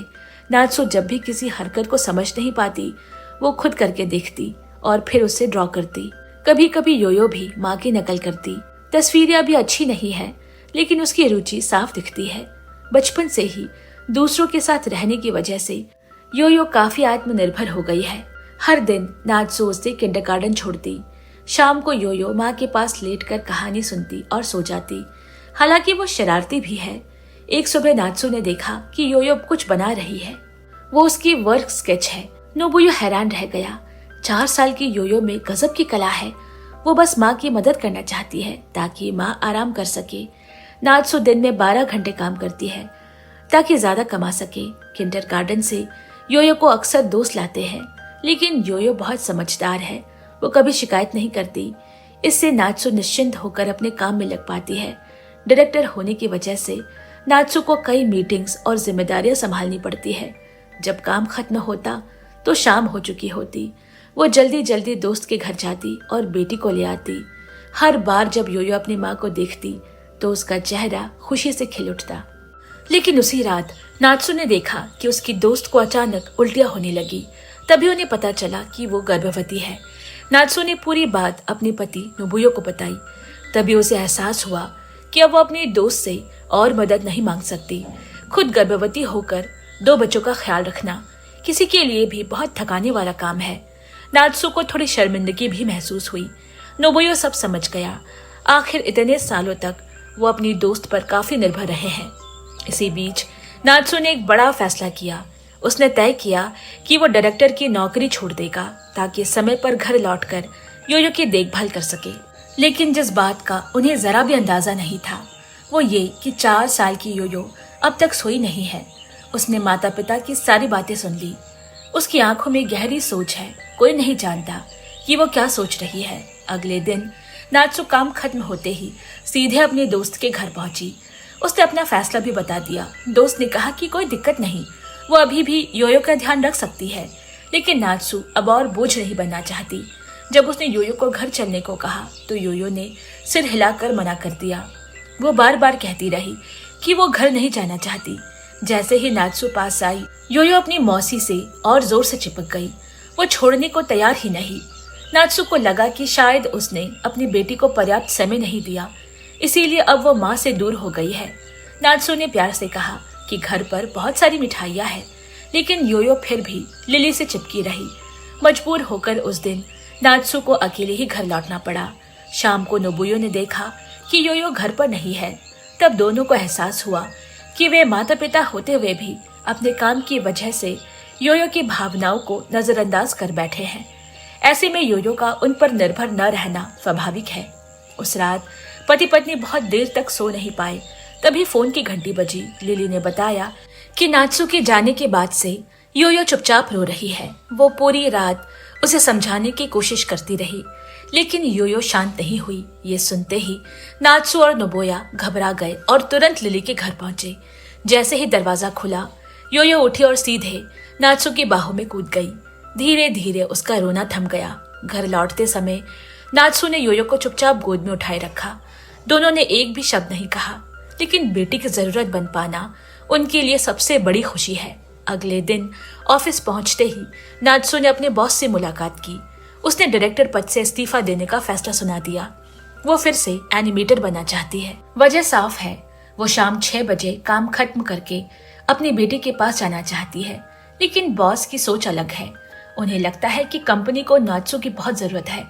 नात्सु जब भी किसी हरकत को समझ नहीं पाती, वो खुद करके देखती और फिर उसे ड्रॉ करती। कभी कभी योयो भी माँ की नकल करती। तस्वीरें अभी अच्छी नहीं है, लेकिन उसकी रुचि साफ दिखती है। बचपन से ही दूसरों के साथ रहने की वजह से योयो काफी आत्मनिर्भर हो गई है। हर दिन नात्सु उसे किंडरगार्टन छोड़ती। शाम को योयो माँ के पास लेटकर कहानी सुनती और सो जाती। हालांकि वो शरारती भी है। एक सुबह नात्सु ने देखा कि योयो कुछ बना रही है। वो उसकी वर्क स्केच है। नोबुयो हैरान रह गया। 4 साल की योयो में गजब की कला है। वो बस माँ की मदद करना चाहती है ताकि माँ आराम कर सके। नात्सु दिन में 12 घंटे काम करती है ताकि ज्यादा कमा सके। किंडरगार्टन से योयो को अक्सर दोस्त लाते हैं, लेकिन योयो बहुत समझदार है। वो कभी शिकायत नहीं करती। इससे नात्सु निश्चिंत होकर अपने काम में लग पाती है। डायरेक्टर होने की वजह से नात्सु को कई मीटिंग्स और जिम्मेदारियां संभालनी पड़ती है। जब काम खत्म होता तो शाम हो चुकी होती। वो जल्दी जल्दी दोस्त के घर जाती और बेटी को ले आती। हर बार जब योयो अपनी माँ को देखती तो उसका चेहरा खुशी से खिल उठता। लेकिन उसी रात नात्सु ने देखा कि उसकी दोस्त को अचानक उल्टियां होने लगी। तभी उन्हें पता चला कि वो गर्भवती है। नात्सु ने पूरी बात अपने पति नोबुयो को बताई। तभी उसे एहसास हुआ कि अब वो अपनी दोस्त से और मदद नहीं मांग सकती। खुद गर्भवती होकर 2 बच्चों का ख्याल रखना किसी के लिए भी बहुत थकाने वाला काम है। नात्सु को थोड़ी शर्मिंदगी भी महसूस हुई। नोबुयो सब समझ गया। आखिर इतने सालों तक वो अपनी दोस्त पर काफी निर्भर रहे हैं। इसी बीच नात्सु ने एक बड़ा फैसला किया। उसने तय किया कि वो डायरेक्टर की नौकरी छोड़ देगा ताकि समय पर घर लौटकर योयो की देखभाल कर सके। लेकिन जिस बात का उन्हें जरा भी अंदाजा नहीं था वो ये कि 4 साल की योयो अब तक सोई नहीं है। उसने माता पिता की सारी बातें सुन ली। उसकी आंखों में गहरी सोच है। कोई नहीं जानता कि वो क्या सोच रही है। अगले दिन नात्सु काम खत्म होते ही सीधे अपने दोस्त के घर पहुंची। उसने अपना फैसला भी बता दिया। दोस्त ने कहा कि कोई दिक्कत नहीं, वो अभी भी योयो का ध्यान रख सकती है। लेकिन नात्सु अब और बोझ नहीं बनना चाहती। जब उसने योयो को घर चलने को कहा तो योयो ने सिर हिलाकर मना कर दिया। वो बार बार कहती रही कि वो घर नहीं जाना चाहती। जैसे ही नात्सु पास आई, योयो अपनी मौसी से और जोर से चिपक गई। वो छोड़ने को तैयार ही नहीं। नात्सु को लगा कि शायद उसने अपनी बेटी को पर्याप्त समय नहीं दिया, इसीलिए अब वो माँ से दूर हो गई है। नात्सु ने प्यार से कहा कि घर पर बहुत सारी मिठाइयाँ हैं, लेकिन योयो फिर भी लिली से चिपकी रही। मजबूर होकर उस दिन नात्सु को अकेले ही घर लौटना पड़ा। शाम को नोबुयो ने देखा कि योयो घर पर नहीं है। तब दोनों को एहसास हुआ कि वे माता पिता होते हुए भी अपने काम की वजह से योयो की भावनाओं को नजरअंदाज कर बैठे हैं। ऐसे में योयो का उन पर निर्भर न रहना स्वाभाविक है। उस रात पति पत्नी बहुत देर तक सो नहीं पाए। तभी फोन की घंटी बजी। लिली ने बताया कि नात्सु के जाने के बाद से योयो चुपचाप रो रही है। वो पूरी रात उसे समझाने की कोशिश करती रही, लेकिन योयो शांत नहीं हुई। ये सुनते ही नात्सु और नोबुया घबरा गए और तुरंत लिली के घर पहुंचे। जैसे ही दरवाजा खुला, योयो उठी और सीधे नात्सु की बाहों में कूद गई। धीरे धीरे उसका रोना थम गया। घर लौटते समय नात्सु ने योयो को चुपचाप गोद में उठाए रखा। दोनों ने एक भी शब्द नहीं कहा, लेकिन बेटी की जरूरत बन पाना उनके लिए सबसे बड़ी खुशी है। अगले दिन ऑफिस पहुंचते ही नात्सु ने अपने बॉस से मुलाकात की। उसने डायरेक्टर पद से इस्तीफा देने का फैसला सुना दिया। वो फिर से एनिमेटर बनना चाहती है। वजह साफ है, वो शाम 6 बजे काम खत्म करके अपनी बेटी के पास जाना चाहती है। लेकिन बॉस की सोच अलग है। उन्हें लगता है कि कंपनी को नात्सु की बहुत जरूरत है।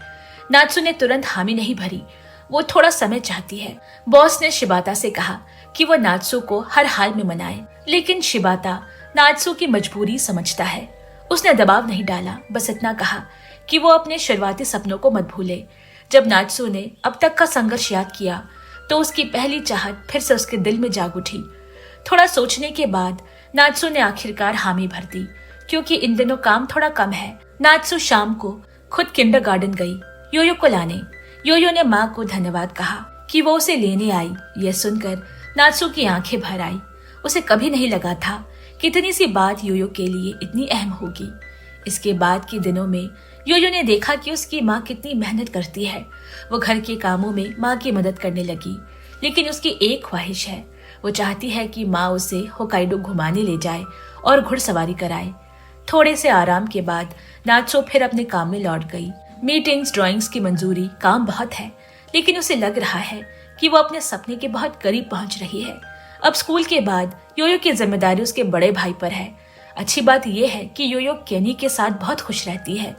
नात्सु ने तुरंत हामी नहीं भरी। वो थोड़ा समय चाहती है। बॉस ने शिबाता से कहा कि वो नात्सु को हर हाल में मनाए, लेकिन शिबाता नात्सु की मजबूरी समझता है। उसने दबाव नहीं डाला, बस इतना कहा कि वो अपने शुरुआती सपनों को मत भूले। जब नात्सु ने अब तक का संघर्ष याद किया तो उसकी पहली चाहत फिर से उसके दिल में जाग उठी। थोड़ा सोचने के बाद नात्सु ने आखिरकार हामी भर दी, क्योंकि इन दिनों काम थोड़ा कम है। नात्सु शाम को खुद किंडरगार्टन गई योयो को लाने। योयो ने माँ को धन्यवाद कहा कि वो उसे लेने आई। यह सुनकर नात्सु की आंखें भर आई। उसे कभी नहीं लगा था कि इतनी सी बात योयो के लिए इतनी अहम होगी। इसके बाद के दिनों में योयो ने देखा कि उसकी माँ कितनी मेहनत करती है। वो घर के कामों में माँ की मदद करने लगी, लेकिन उसकी एक ख्वाहिश है। वो चाहती है कि माँ उसे होकाइडो घुमाने ले जाए और घुड़सवारी कराए। थोड़े से आराम के बाद नात्सु फिर अपने काम में लौट गई। मीटिंग्स, ड्राइंग्स की मंजूरी, काम बहुत है, लेकिन उसे लग रहा है कि वो अपने सपने के बहुत करीब पहुंच रही है। अब स्कूल के बाद योयो की जिम्मेदारी उसके बड़े भाई पर है। अच्छी बात यह है कि योयो केनी के साथ बहुत खुश रहती है।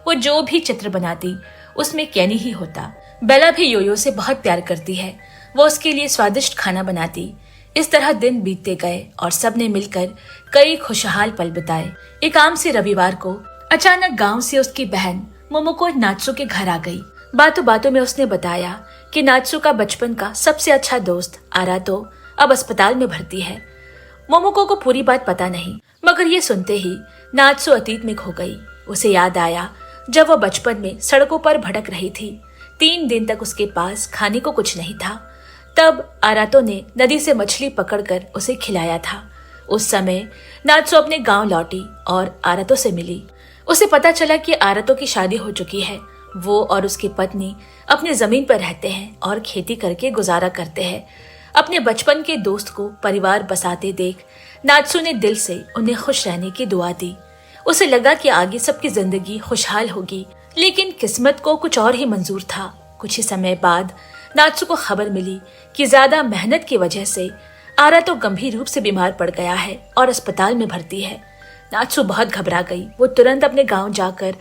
वो जो भी चित्र बनाती उसमें केनी ही होता। बेला भी योयो से बहुत प्यार करती है। वो उसके लिए स्वादिष्ट खाना बनाती। इस तरह दिन बीतते गए और सबने मिलकर कई खुशहाल पल बिताए। एक आम से रविवार को अचानक गांव से उसकी बहन मोमोको नात्सु के घर आ गई। बातों बातों में उसने बताया कि नात्सु का बचपन का सबसे अच्छा दोस्त आरातो अब अस्पताल में भर्ती है। मोमोको को पूरी बात पता नहीं, मगर ये सुनते ही नात्सु अतीत में खो गई। उसे याद आया जब वो बचपन में सड़कों पर भटक रही थी। 3 दिन तक उसके पास खाने को कुछ नहीं था। तब आरातो ने नदी से मछली पकड़कर उसे खिलाया था। उस समय नात्सु अपने गांव लौटी और आरातो से मिली। उसे पता चला कि आरातो की शादी हो चुकी है। वो और उसकी पत्नी अपनी जमीन पर रहते हैं और खेती करके गुजारा करते हैं। अपने बचपन के दोस्त को परिवार बसाते देख नात्सु ने दिल से उन्हें खुश रहने की दुआ दी। उसे लगा कि आगे सबकी जिंदगी खुशहाल होगी, लेकिन किस्मत को कुछ और ही मंजूर था। कुछ ही समय बाद नात्सु को खबर मिली कि ज्यादा मेहनत की वजह से आरातो गंभीर रूप से बीमार पड़ गया है और अस्पताल में भर्ती है। नात्सु बहुत घबरा गई। वो तुरंत अपने गांव जाकर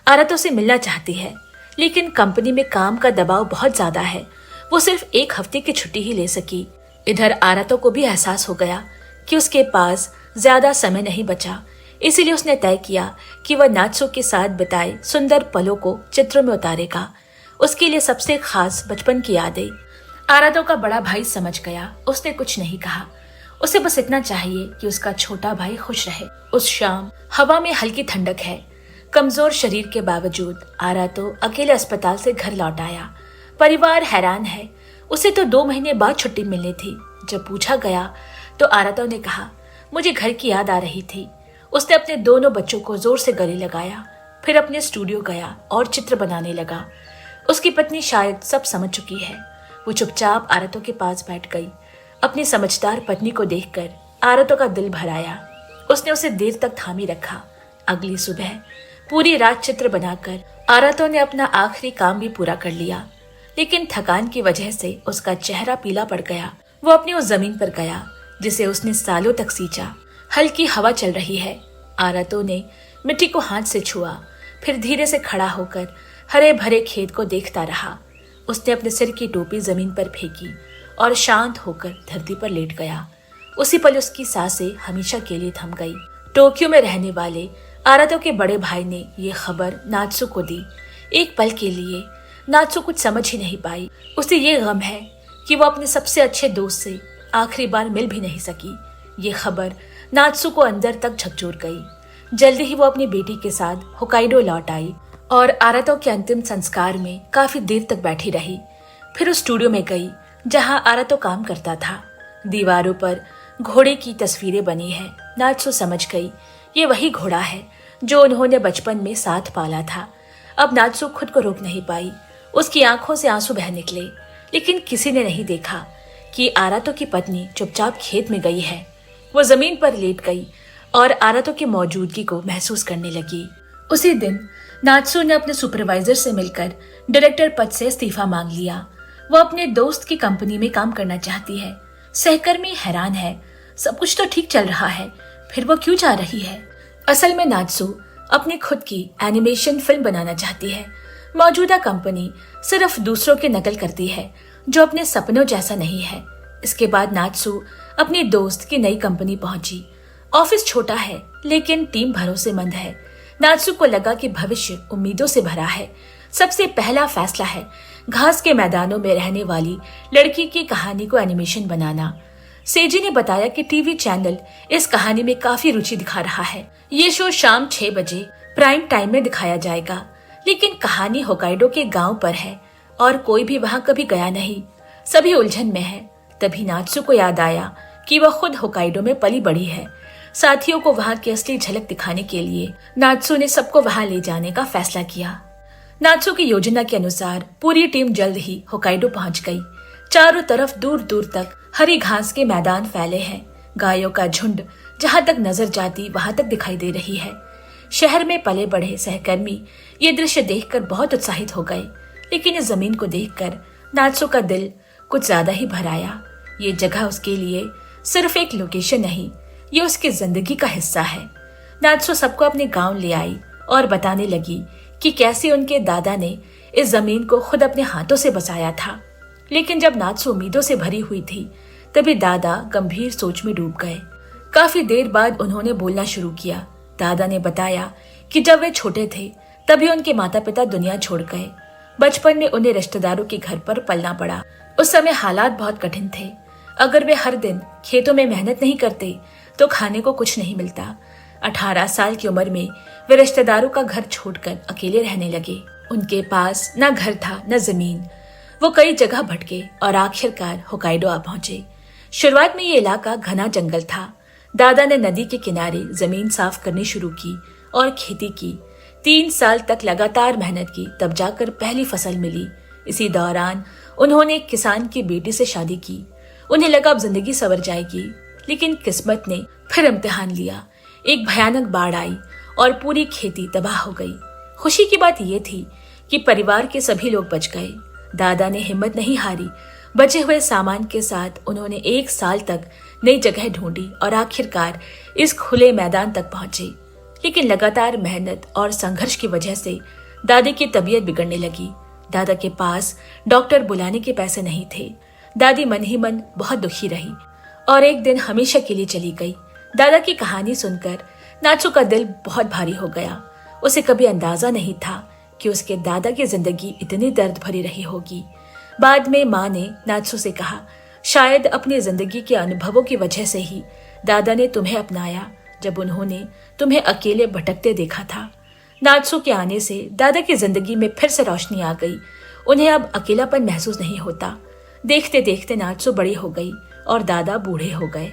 आरातो से मिलना चाहती है, लेकिन कंपनी में काम का दबाव बहुत ज्यादा है। वो सिर्फ 1 हफ्ते की छुट्टी ही ले सकी। इधर आरातो को भी एहसास हो गया कि उसके पास ज्यादा समय नहीं बचा। इसीलिए उसने तय किया कि वह नात्सु के साथ बिताए सुंदर पलों को चित्रों में उतारेगा। उसके लिए सबसे खास बचपन की यादें। आरातो का बड़ा भाई समझ गया। उसने कुछ नहीं कहा। उसे बस इतना चाहिए कि उसका छोटा भाई खुश रहे। उस शाम हवा में हल्की ठंडक है। कमजोर शरीर के बावजूद आरातो अकेले अस्पताल से घर लौट आया। परिवार हैरान है। उसे तो 2 महीने बाद छुट्टी मिलनी थी। जब पूछा गया तो आरातो ने कहा, मुझे घर की याद आ रही थी। उसने अपने दोनों बच्चों को जोर से गले लगाया, फिर अपने स्टूडियो गया और चित्र बनाने लगा। उसकी पत्नी शायद सब समझ चुकी है। वो चुपचाप आरातो के पास बैठ गई। अपनी समझदार पत्नी को देखकर आरातो का दिल भर आया। उसने उसे देर तक थामी रखा। अगली सुबह पूरी रात चित्र बनाकर आरातो ने अपना आखिरी काम भी पूरा कर लिया, लेकिन थकान की वजह से उसका चेहरा पीला पड़ गया। वो अपनी उस जमीन पर गया जिसे उसने सालों तक सींचा। हल्की हवा चल रही है। आरातो ने मिट्टी को हाथ से छुआ, फिर धीरे से खड़ा होकर हरे भरे खेत को देखता रहा। उसने अपने सिर की टोपी जमीन पर फेंकी और शांत होकर धरती पर लेट गया। उसी पल उसकी सांसें हमेशा के लिए थम गई। टोक्यो में रहने वाले आरातो के बड़े भाई ने ये खबर नात्सु को दी। एक पल के लिए नात्सु कुछ समझ ही नहीं पाई। उसे ये गम है कि वो अपने सबसे अच्छे दोस्त से आखिरी बार मिल भी नहीं सकी। ये खबर नात्सु को अंदर तक झकझोर गई। जल्दी ही वो अपनी बेटी के साथ होकाइडो लौट आई और आरातो के अंतिम संस्कार में काफी देर तक बैठी रही। फिर उस स्टूडियो में गई जहां आरातो काम करता था। दीवारों पर घोड़े की तस्वीरें बनी है। नात्सु समझ गई ये वही घोड़ा है जो उन्होंने बचपन में साथ पाला था। अब नात्सु खुद को रोक नहीं पाई। उसकी आंखों से आंसू बह निकले, लेकिन किसी ने नहीं देखा कि आरातो की पत्नी चुपचाप खेत में गई है। वो जमीन पर लेट गई और आरतो की मौजूदगी को महसूस करने लगी। उसी दिन नात्सु ने अपने सुपरवाइजर से मिलकर डायरेक्टर पद से इस्तीफा मांग लिया। वो अपने दोस्त की कंपनी में काम करना चाहती है। सहकर्मी हैरान है, सब कुछ तो ठीक चल रहा है, फिर वो क्यों जा रही है। असल में नात्सु अपनी खुद की एनिमेशन फिल्म बनाना चाहती है। मौजूदा कंपनी सिर्फ दूसरों की नकल करती है जो अपने सपनों जैसा नहीं है। इसके बाद नात्सु अपनी दोस्त की नई कंपनी पहुंची। ऑफिस छोटा है लेकिन टीम भरोसेमंद है। नात्सु को लगा कि भविष्य उम्मीदों से भरा है। सबसे पहला फैसला है घास के मैदानों में रहने वाली लड़की की कहानी को एनिमेशन बनाना। सेजी ने बताया कि टीवी चैनल इस कहानी में काफी रुचि दिखा रहा है। ये शो शाम 6 बजे प्राइम टाइम में दिखाया जाएगा, लेकिन कहानी होकाइडो के गांव पर है और कोई भी वहां कभी गया नहीं। सभी उलझन में है। तभी नात्सु को याद आया कि वह खुद होकाइडो में पली बड़ी है। साथियों को वहां की असली झलक दिखाने के लिए नात्सु ने सबको वहां ले जाने का फैसला किया। नात्सु की योजना के अनुसार पूरी टीम जल्द ही होकाइडो पहुंच गई। चारों तरफ दूर दूर तक हरी घास के मैदान फैले हैं। गायों का झुंड जहां तक नजर जाती वहां तक दिखाई दे रही है। शहर में पले बढ़े सहकर्मी ये दृश्य देखकर बहुत उत्साहित हो गए, लेकिन इस जमीन को देखकर नात्सु का दिल कुछ ज्यादा ही भर आया। ये जगह उसके लिए सिर्फ एक लोकेशन नहीं, ये उसकी जिंदगी का हिस्सा है। नात्सु सबको अपने गांव ले आई और बताने लगी कि कैसे उनके दादा ने इस जमीन को खुद अपने हाथों से बसाया था। लेकिन जब नात्सु उम्मीदों से भरी हुई थी, तभी दादा गंभीर सोच में डूब गए। काफी देर बाद उन्होंने बोलना शुरू किया। दादा ने बताया कि जब वे छोटे थे तभी उनके माता पिता दुनिया छोड़ गए। बचपन में उन्हें रिश्तेदारों के घर पर पलना पड़ा। उस समय हालात बहुत कठिन थे। अगर वे हर दिन खेतों में मेहनत नहीं करते तो खाने को कुछ नहीं मिलता। 18 साल की उम्र में वे रिश्तेदारों का घर छोड़कर अकेले रहने लगे। उनके पास न घर था न जमीन। वो कई जगह भटके और आखिरकार होकाइडो आ पहुंचे। शुरुआत में ये इलाका घना जंगल था। दादा ने नदी के किनारे जमीन साफ करनी शुरू की और खेती की। 3 साल तक लगातार मेहनत की, तब जाकर पहली फसल मिली। इसी दौरान उन्होंने एक किसान की बेटी से शादी की। उन्हें लगा अब जिंदगी संवर जाएगी, लेकिन किस्मत ने फिर इम्तिहान लिया। एक भयानक बाढ़ आई और पूरी खेती तबाह हो गई। खुशी की बात यह थी कि परिवार के सभी लोग बच गए। दादा ने हिम्मत नहीं हारी। बचे हुए सामान के साथ उन्होंने 1 साल तक नई जगह ढूंढी और आखिरकार इस खुले मैदान तक पहुंचे। लेकिन लगातार मेहनत और संघर्ष की वजह से दादी की तबीयत बिगड़ने लगी। दादा के पास डॉक्टर बुलाने के पैसे नहीं थे। दादी मन ही मन बहुत दुखी रही और एक दिन हमेशा के लिए चली गई। दादा की कहानी सुनकर नात्सु का दिल बहुत भारी हो गया। उसे कभी अंदाजा नहीं था कि उसके दादा की जिंदगी इतनी दर्द भरी रही होगी। बाद में माँ ने नात्सु से कहा, शायद अपनी जिंदगी के अनुभवों की वजह से ही दादा ने तुम्हें अपनाया जब उन्होंने तुम्हें अकेले भटकते देखा था। नात्सु के आने से दादा की जिंदगी में फिर से रोशनी आ गई। उन्हें अब अकेलापन महसूस नहीं होता। देखते देखते नात्सु बड़ी हो गई और दादा बूढ़े हो गए।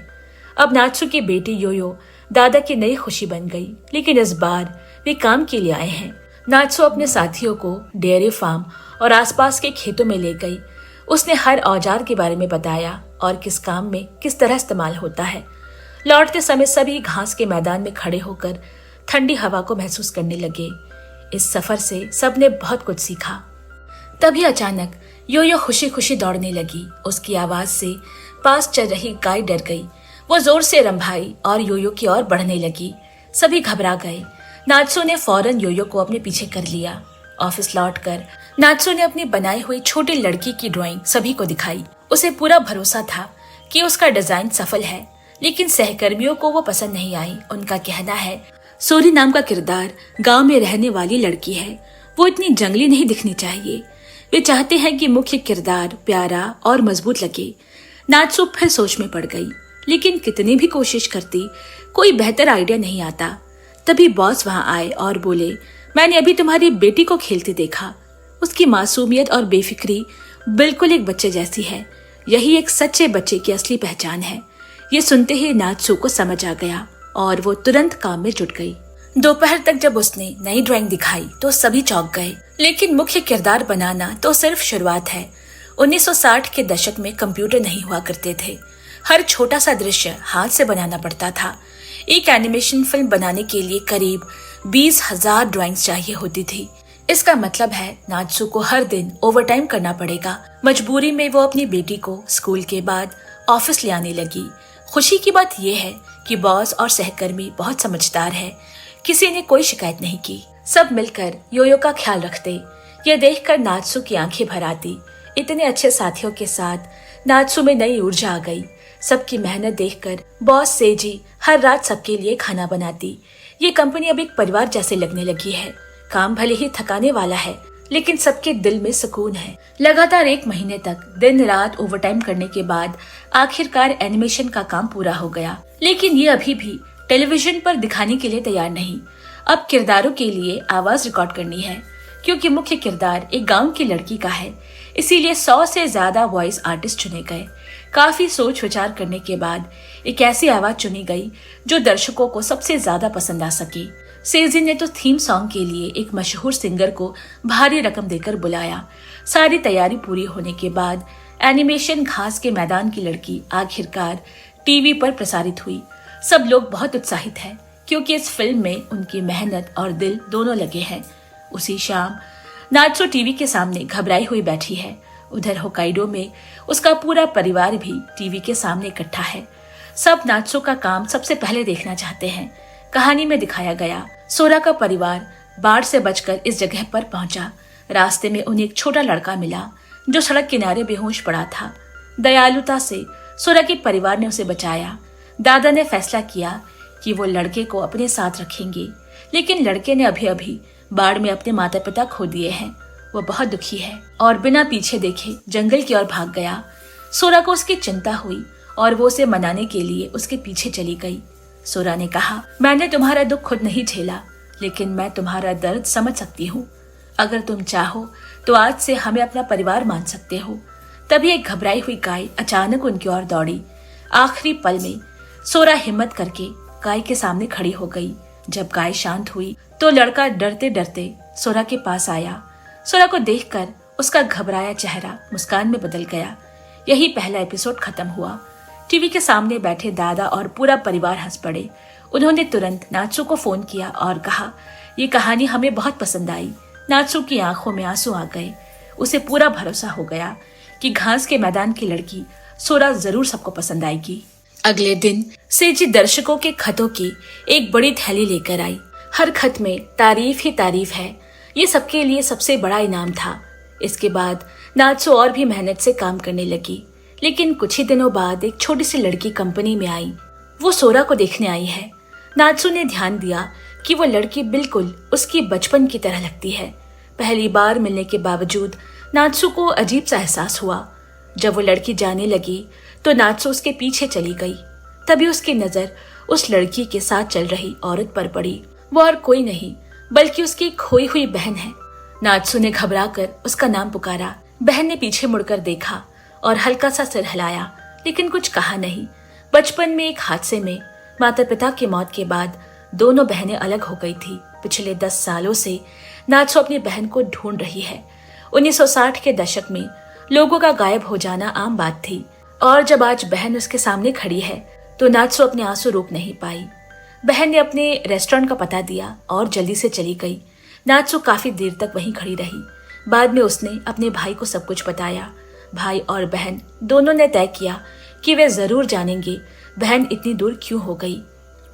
अब नात्सु की बेटी योयो दादा की नई खुशी बन गई, लेकिन इस बार वे काम के लिए आए हैं। नात्सु अपने साथियों को डेयरी फार्म और आसपास के खेतों में ले गई। उसने हर औजार के बारे में बताया और किस काम में किस तरह इस्तेमाल होता है। लौटते समय सभी घास के मैदान में खड़े होकर ठंडी हवा को महसूस करने लगे। इस सफर से सबने बहुत कुछ सीखा। तभी अचानक योयो खुशी खुशी दौड़ने लगी। उसकी आवाज से पास चल रही गाय डर गई। वो जोर से रंभाई और योयो की ओर बढ़ने लगी। सभी घबरा गए। नात्सु ने फौरन योयो को अपने पीछे कर लिया। ऑफिस लौटकर नात्सु ने अपनी बनाई हुई छोटी लड़की की ड्राइंग सभी को दिखाई। उसे पूरा भरोसा था कि उसका डिजाइन सफल है, लेकिन सहकर्मियों को वो पसंद नहीं आई। उनका कहना है, सोरी नाम का किरदार गांव में रहने वाली लड़की है। वो इतनी जंगली नहीं दिखनी चाहिए। वे चाहते हैं कि मुख्य किरदार प्यारा और मजबूत लगे। नात्सु फिर सोच में पड़ गई, लेकिन कितनी भी कोशिश करती कोई बेहतर आइडिया नहीं आता। तभी बॉस वहां आए और बोले, मैंने अभी तुम्हारी बेटी को खेलते देखा। उसकी मासूमियत और बेफिक्री बिल्कुल एक बच्चे जैसी है। यही एक सच्चे बच्चे की असली पहचान है। ये सुनते ही नात्सु को समझ आ गया और वो तुरंत काम में जुट गई। दोपहर तक जब उसने नई ड्राइंग दिखाई तो सभी चौंक गए, लेकिन मुख्य किरदार बनाना तो सिर्फ शुरुआत है। 1960 के दशक में कंप्यूटर नहीं हुआ करते थे। हर छोटा सा दृश्य हाथ से बनाना पड़ता था। एक एनिमेशन फिल्म बनाने के लिए करीब 20,000 ड्राइंग्स चाहिए होती थी। इसका मतलब है नात्सु को हर दिन ओवरटाइम करना पड़ेगा। मजबूरी में वो अपनी बेटी को स्कूल के बाद ऑफिस ले आने लगी। खुशी की बात यह है कि बॉस और सहकर्मी बहुत समझदार है। किसी ने कोई शिकायत नहीं की। सब मिलकर योयो का ख्याल रखते। ये देखकर नात्सु की आंखें भर आती। इतने अच्छे साथियों के साथ नात्सु में नई ऊर्जा आ गई। सबकी मेहनत देखकर बॉस सेजी हर रात सबके लिए खाना बनाती। ये कंपनी अब एक परिवार जैसे लगने लगी है। काम भले ही थकाने वाला है, लेकिन सबके दिल में सुकून है। लगातार 1 महीने तक दिन रात ओवरटाइम करने के बाद आखिरकार एनिमेशन का काम पूरा हो गया। लेकिन ये अभी भी टेलीविजन पर दिखाने के लिए तैयार नहीं। अब किरदारों के लिए आवाज रिकॉर्ड करनी है, क्योंकि मुख्य किरदार एक गांव की लड़की का है। इसीलिए 100 से ज्यादा वॉइस आर्टिस्ट चुने गए। काफी सोच विचार करने के बाद एक ऐसी आवाज चुनी गई जो दर्शकों को सबसे ज्यादा पसंद आ सके। सेजी ने तो थीम सॉन्ग के लिए एक मशहूर सिंगर को भारी रकम देकर बुलाया। सारी तैयारी पूरी होने के बाद एनिमेशन घास के मैदान की लड़की आखिरकार टीवी पर प्रसारित हुई। सब लोग बहुत उत्साहित हैं, क्योंकि इस फिल्म में उनकी मेहनत और दिल दोनों लगे हैं। उसी शाम नात्सु टीवी के सामने घबराई हुई बैठी है। उधर होकाइडो में उसका पूरा परिवार भी टीवी के सामने इकट्ठा है। सब नात्सु का काम सबसे पहले देखना चाहते हैं। कहानी में दिखाया गया सोरा का परिवार बाढ़ से बचकर इस जगह पर पहुंचा। रास्ते में उन्हें एक छोटा लड़का मिला जो सड़क किनारे बेहोश पड़ा था। दयालुता से सोरा के परिवार ने उसे बचाया। दादा ने फैसला किया कि वो लड़के को अपने साथ रखेंगे, लेकिन लड़के ने अभी अभी बाढ़ में अपने माता पिता खो दिए हैं। वो बहुत दुखी है और बिना पीछे देखे जंगल की ओर भाग गया। सोरा को उसकी चिंता हुई और वो उसे मनाने के लिए उसके पीछे चली गई। सोरा ने कहा, मैंने तुम्हारा दुख खुद नहीं झेला, लेकिन मैं तुम्हारा दर्द समझ सकती हूँ। अगर तुम चाहो तो आज से हमें अपना परिवार मान सकते हो। तभी एक घबराई हुई गाय अचानक उनकी ओर दौड़ी। आखिरी पल में सोरा हिम्मत करके गाय के सामने खड़ी हो गई। जब गाय शांत हुई तो लड़का डरते डरते सोरा के पास आया। सोरा को देखकर उसका घबराया चेहरा मुस्कान में बदल गया। यही पहला एपिसोड खत्म हुआ। टीवी के सामने बैठे दादा और पूरा परिवार हंस पड़े। उन्होंने तुरंत नात्सु को फोन किया और कहा, ये कहानी हमें बहुत पसंद आई। नात्सु की आंखों में आंसू आ गए। उसे पूरा भरोसा हो गया कि घास के मैदान की लड़की सोरा जरूर सबको पसंद आएगी। अगले दिन सेजी दर्शकों के खतों की एक बड़ी थैली लेकर आई। हर खत में तारीफ ही तारीफ है। ये सबके लिए सबसे बड़ा इनाम था। इसके बाद नात्सु और भी मेहनत से काम करने लगी। लेकिन कुछ ही दिनों बाद एक छोटी सी लड़की कंपनी में आई। वो सोरा को देखने आई है। नात्सु ने ध्यान दिया कि वो लड़की बिल्कुल उसकी बचपन की तरह लगती है। पहली बार मिलने के बावजूद नात्सु को अजीब सा एहसास हुआ। जब वो लड़की जाने लगी तो नात्सु उसके पीछे चली गई। तभी उसकी नजर उस लड़की के साथ चल रही औरत पर पड़ी। वो और कोई नहीं बल्कि उसकी खोई हुई बहन है। नात्सु ने घबराकर उसका नाम पुकारा। बहन ने पीछे मुड़कर देखा और हल्का सा सिर हिलाया, लेकिन कुछ कहा नहीं। बचपन में एक हादसे में माता पिता की मौत के बाद दोनों बहनें अलग हो गई थी। पिछले 10 सालों से नात्सु अपनी बहन को ढूंढ रही है। 1960 के दशक में लोगों का गायब हो जाना आम बात थी, और जब आज बहन उसके सामने खड़ी है तो नात्सु अपने आंसू रोक नहीं पाई। बहन ने अपने रेस्टोरेंट का पता दिया और जल्दी से चली गई। नात्सु काफी देर तक वहीं खड़ी रही। बाद में उसने अपने भाई को सब कुछ बताया। भाई और बहन दोनों ने तय किया कि वे जरूर जानेंगे बहन इतनी दूर क्यों हो गई।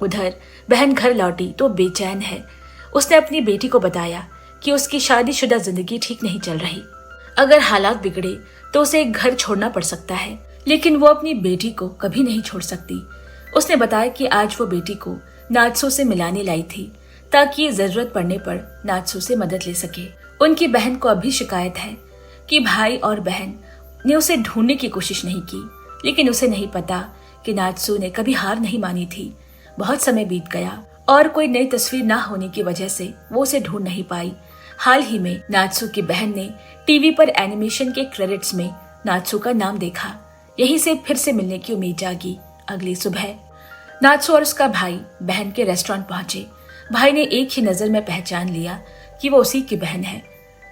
उधर बहन घर लौटी तो बेचैन है। उसने अपनी बेटी को बताया कि उसकी शादीशुदा जिंदगी ठीक नहीं चल रही। अगर हालात बिगड़े तो उसे एक घर छोड़ना पड़ सकता है, लेकिन वो अपनी बेटी को कभी नहीं छोड़ सकती। उसने बताया कि आज वो बेटी को नात्सु से मिलाने लाई थी, ताकि जरूरत पड़ने पर नात्सु से मदद ले सके। उनकी बहन को अभी शिकायत है कि भाई और बहन ने उसे ढूंढने की कोशिश नहीं की, लेकिन उसे नहीं पता कि नात्सु ने कभी हार नहीं मानी थी। बहुत समय बीत गया और कोई नई तस्वीर ना होने की वजह से वो उसे ढूंढ नहीं पाई। हाल ही में नात्सु की बहन ने टीवी पर एनिमेशन के क्रेडिट्स में नात्सु का नाम देखा। यहीं से फिर से मिलने की उम्मीद जागी। अगली सुबह नात्सु और उसका भाई बहन के रेस्टोरेंट पहुंचे। भाई ने एक ही नजर में पहचान लिया कि वो उसी की बहन है।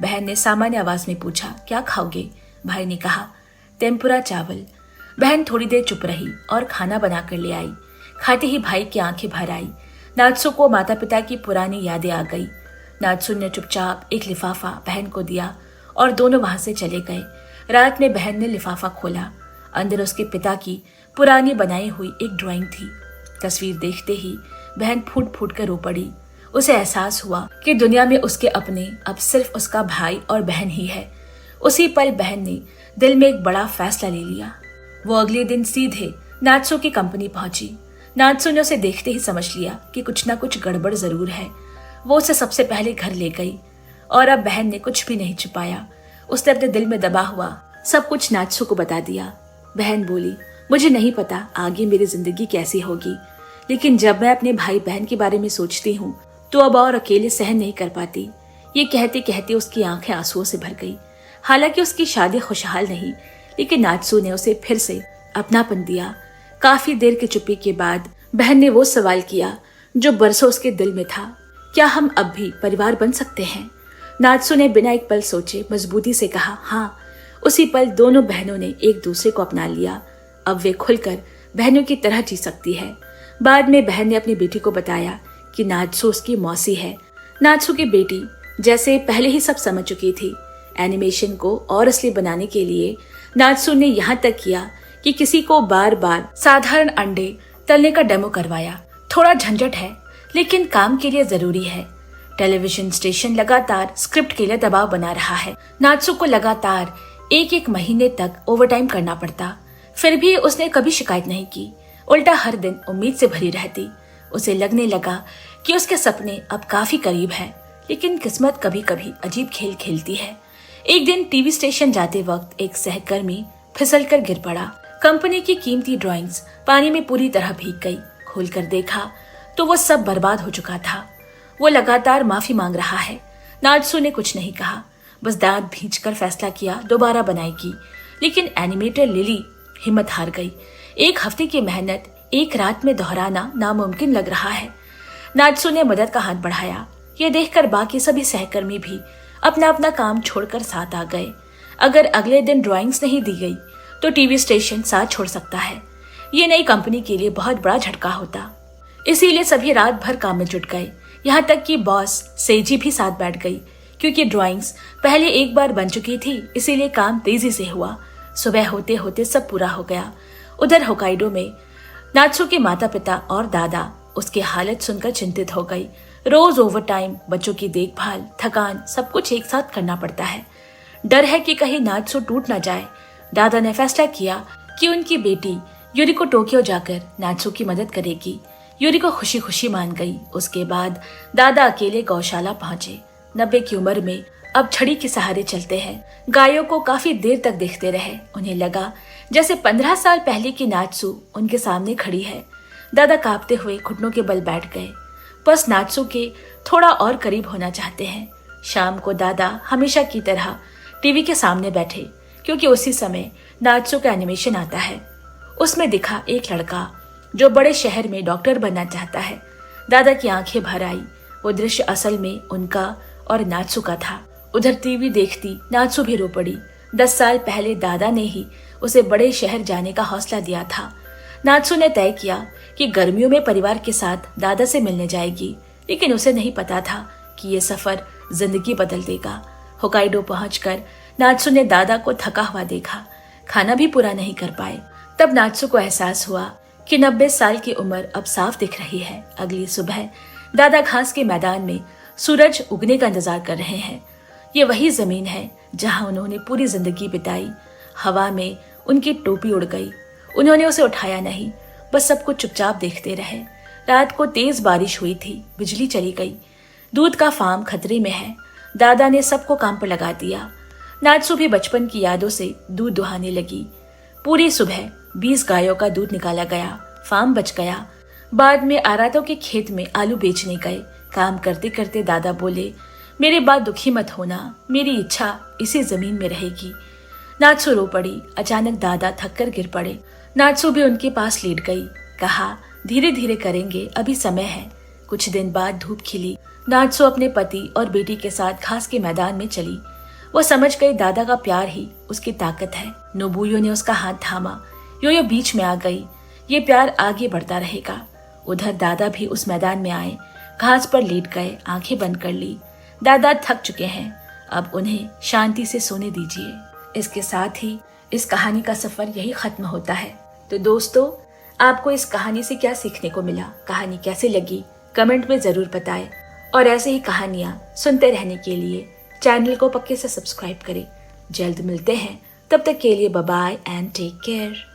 बहन ने सामान्य आवाज में पूछा, क्या खाओगे? भाई ने कहा, टेम्पुरा चावल। बहन थोड़ी देर चुप रही और खाना बनाकर ले आई। खाते ही भाई की आंखें भर आई। नात्सु को माता पिता की पुरानी यादें आ गई। नात्सु ने चुपचाप एक लिफाफा बहन को दिया और दोनों वहां से चले गए। रात में बहन ने लिफाफा खोला। अंदर उसके पिता की पुरानी बनाई हुई एक ड्राइंग थी। तस्वीर देखते ही बहन फूट फूट कर रो पड़ी। उसे एहसास हुआ कि दुनिया में उसके अपने अब सिर्फ उसका भाई और बहन ही है। उसी पल बहन ने दिल में एक बड़ा फैसला ले लिया। वो अगले दिन सीधे नात्सु की कंपनी पहुंची। नात्सु ने उसे देखते ही समझ लिया कि कुछ ना कुछ गड़बड़ जरूर है। वो उसे सबसे पहले घर ले गई और अब बहन ने कुछ भी नहीं छुपाया। उसने अपने दिल में दबा हुआ सब कुछ नात्सु को बता दिया। बहन बोली, मुझे नहीं पता आगे मेरी जिंदगी कैसी होगी, लेकिन जब मैं अपने भाई बहन के बारे में सोचती हूँ तो अब और अकेले सहन नहीं कर पाती। ये कहते कहते उसकी आंखें आंसुओं से भर गई। हालांकि उसकी शादी खुशहाल नहीं, लेकिन नात्सु ने उसे फिर से अपनापन दिया। काफी देर की चुप्पी के बाद बहन ने वो सवाल किया जो बरसों उसके दिल में था, क्या हम अब भी परिवार बन सकते हैं? नात्सु ने बिना एक पल सोचे मजबूती से कहा, हाँ। उसी पल दोनों बहनों ने एक दूसरे को अपना लिया। अब वे खुलकर बहनों की तरह जी सकती है। बाद में बहन ने अपनी बेटी को बताया कि नात्सु उसकी मौसी है। नात्सु की बेटी जैसे पहले ही सब समझ चुकी थी। एनिमेशन को और असली बनाने के लिए नात्सु ने यहाँ तक किया कि किसी को बार बार साधारण अंडे तलने का डेमो करवाया। थोड़ा झंझट है, लेकिन काम के लिए जरूरी है। टेलीविजन स्टेशन लगातार स्क्रिप्ट के लिए दबाव बना रहा है। नात्सु को लगातार एक महीने तक ओवरटाइम करना पड़ता, फिर भी उसने कभी शिकायत नहीं की। उल्टा हर दिन उम्मीद से भरी रहती। उसे लगने लगा कि उसके सपने अब काफी करीब है, लेकिन किस्मत कभी कभी अजीब खेल खेलती है। एक दिन टीवी स्टेशन जाते वक्त एक सहकर्मी फिसलकर गिर पड़ा। कंपनी की कीमती ड्राइंग्स पानी में पूरी तरह भीग गई। खोलकर देखा तो वो सब बर्बाद हो चुका था। वो लगातार माफी मांग रहा है। नात्सु ने कुछ नहीं कहा, बस दांत भींचकर फैसला किया दोबारा बनाएगी। लेकिन एनिमेटर लिली हिम्मत हार गई। एक हफ्ते की मेहनत एक रात में दोहराना नामुमकिन लग रहा है। नात्सु ने मदद का हाथ बढ़ाया। ये देखकर बाकी सभी सहकर्मी भी अपना अपना काम छोड़कर साथ आ गए। अगर अगले दिन ड्राइंग्स नहीं दी गई तो टीवी स्टेशन साथ छोड़ सकता है। ये नई कंपनी के लिए बहुत बड़ा झटका होता। इसीलिए सभी रात भर काम में जुट गए। यहाँ तक कि बॉस सेजी भी साथ बैठ गई, क्योंकि ड्राइंग्स पहले एक बार बन चुकी थी, इसीलिए काम तेजी से हुआ। सुबह होते होते सब पूरा हो गया। उधर होकाइडो में नात्सु के माता पिता और दादा उसकी हालत सुनकर चिंतित हो गई। रोज ओवरटाइम, बच्चों की देखभाल, थकान, सब कुछ एक साथ करना पड़ता है। डर है कि कहीं नात्सु टूट न जाए। दादा ने फैसला किया कि उनकी बेटी यूरिको टोक्यो जाकर नात्सु की मदद करेगी। यूरिको खुशी खुशी मान गई। उसके बाद दादा अकेले गौशाला पहुंचे। 90 की उम्र में अब छड़ी के सहारे चलते हैं। गायों को काफी देर तक देखते रहे। उन्हें लगा जैसे 15 साल पहले की नात्सु उनके सामने खड़ी है। दादा कांपते हुए घुटनों के बल बैठ गए। बस नात्सु के थोड़ा और करीब होना चाहते हैं। शाम को दादा हमेशा की तरह टीवी के सामने बैठे, क्योंकि उसी समय नात्सु का एनिमेशन आता है। उसमें दिखा एक लड़का जो बड़े शहर में डॉक्टर बनना चाहता है। दादा की आंखें भर आई। वो दृश्य असल में उनका और नात्सु का था। उधर टीवी देखती नात्सु भी रो पड़ी। 10 साल पहले दादा ने ही उसे बड़े शहर जाने का हौसला दिया था। नात्सु ने तय किया कि गर्मियों में परिवार के साथ दादा से मिलने जाएगी, लेकिन उसे नहीं पता था कि ये सफर जिंदगी बदल देगा। होकाइडो पहुंचकर नात्सु ने दादा को थका हुआ देखा। खाना भी पूरा नहीं कर पाए। तब नात्सु को एहसास हुआ कि 90 साल की उम्र अब साफ दिख रही है। अगली सुबह दादा घास के मैदान में सूरज उगने का इंतजार कर रहे हैं। ये वही जमीन है जहां उन्होंने पूरी जिंदगी बिताई। हवा में उनकी टोपी उड़ गई। उन्होंने उसे उठाया नहीं, बस सब कुछ चुपचाप देखते रहे। रात को तेज बारिश हुई थी। बिजली चली गई। दूध का फार्म खतरे में है। दादा ने सबको काम पर लगा दिया। नात्सु भी बचपन की यादों से दूध दुहाने लगी। पूरी सुबह 20 गायों का दूध निकाला गया। फार्म बच गया। बाद में आरातों के खेत में आलू बेचने गए। काम करते करते दादा बोले, मेरे बाद दुखी मत होना, मेरी इच्छा इसी जमीन में रहेगी। नात्सु रो पड़ी। अचानक दादा थककर गिर पड़े। नात्सु भी उनके पास लेट गई। कहा, धीरे धीरे करेंगे, अभी समय है। कुछ दिन बाद धूप खिली। नात्सु अपने पति और बेटी के साथ घास के मैदान में चली। वो समझ गई दादा का प्यार ही उसकी ताकत है। नोबुयो ने उसका हाथ थामा। योयो बीच में आ गई। ये प्यार आगे बढ़ता रहेगा। उधर दादा भी उस मैदान में आए, घास पर लेट गए, आंखें बंद कर ली। दादा थक चुके हैं, अब उन्हें शांति से सोने दीजिए। इसके साथ ही इस कहानी का सफर यही खत्म होता है। तो दोस्तों, आपको इस कहानी से क्या सीखने को मिला, कहानी कैसे लगी, कमेंट में जरूर बताएं। और ऐसे ही कहानियां सुनते रहने के लिए चैनल को पक्के से सब्सक्राइब करें। जल्द मिलते हैं, तब तक के लिए bye bye and take care.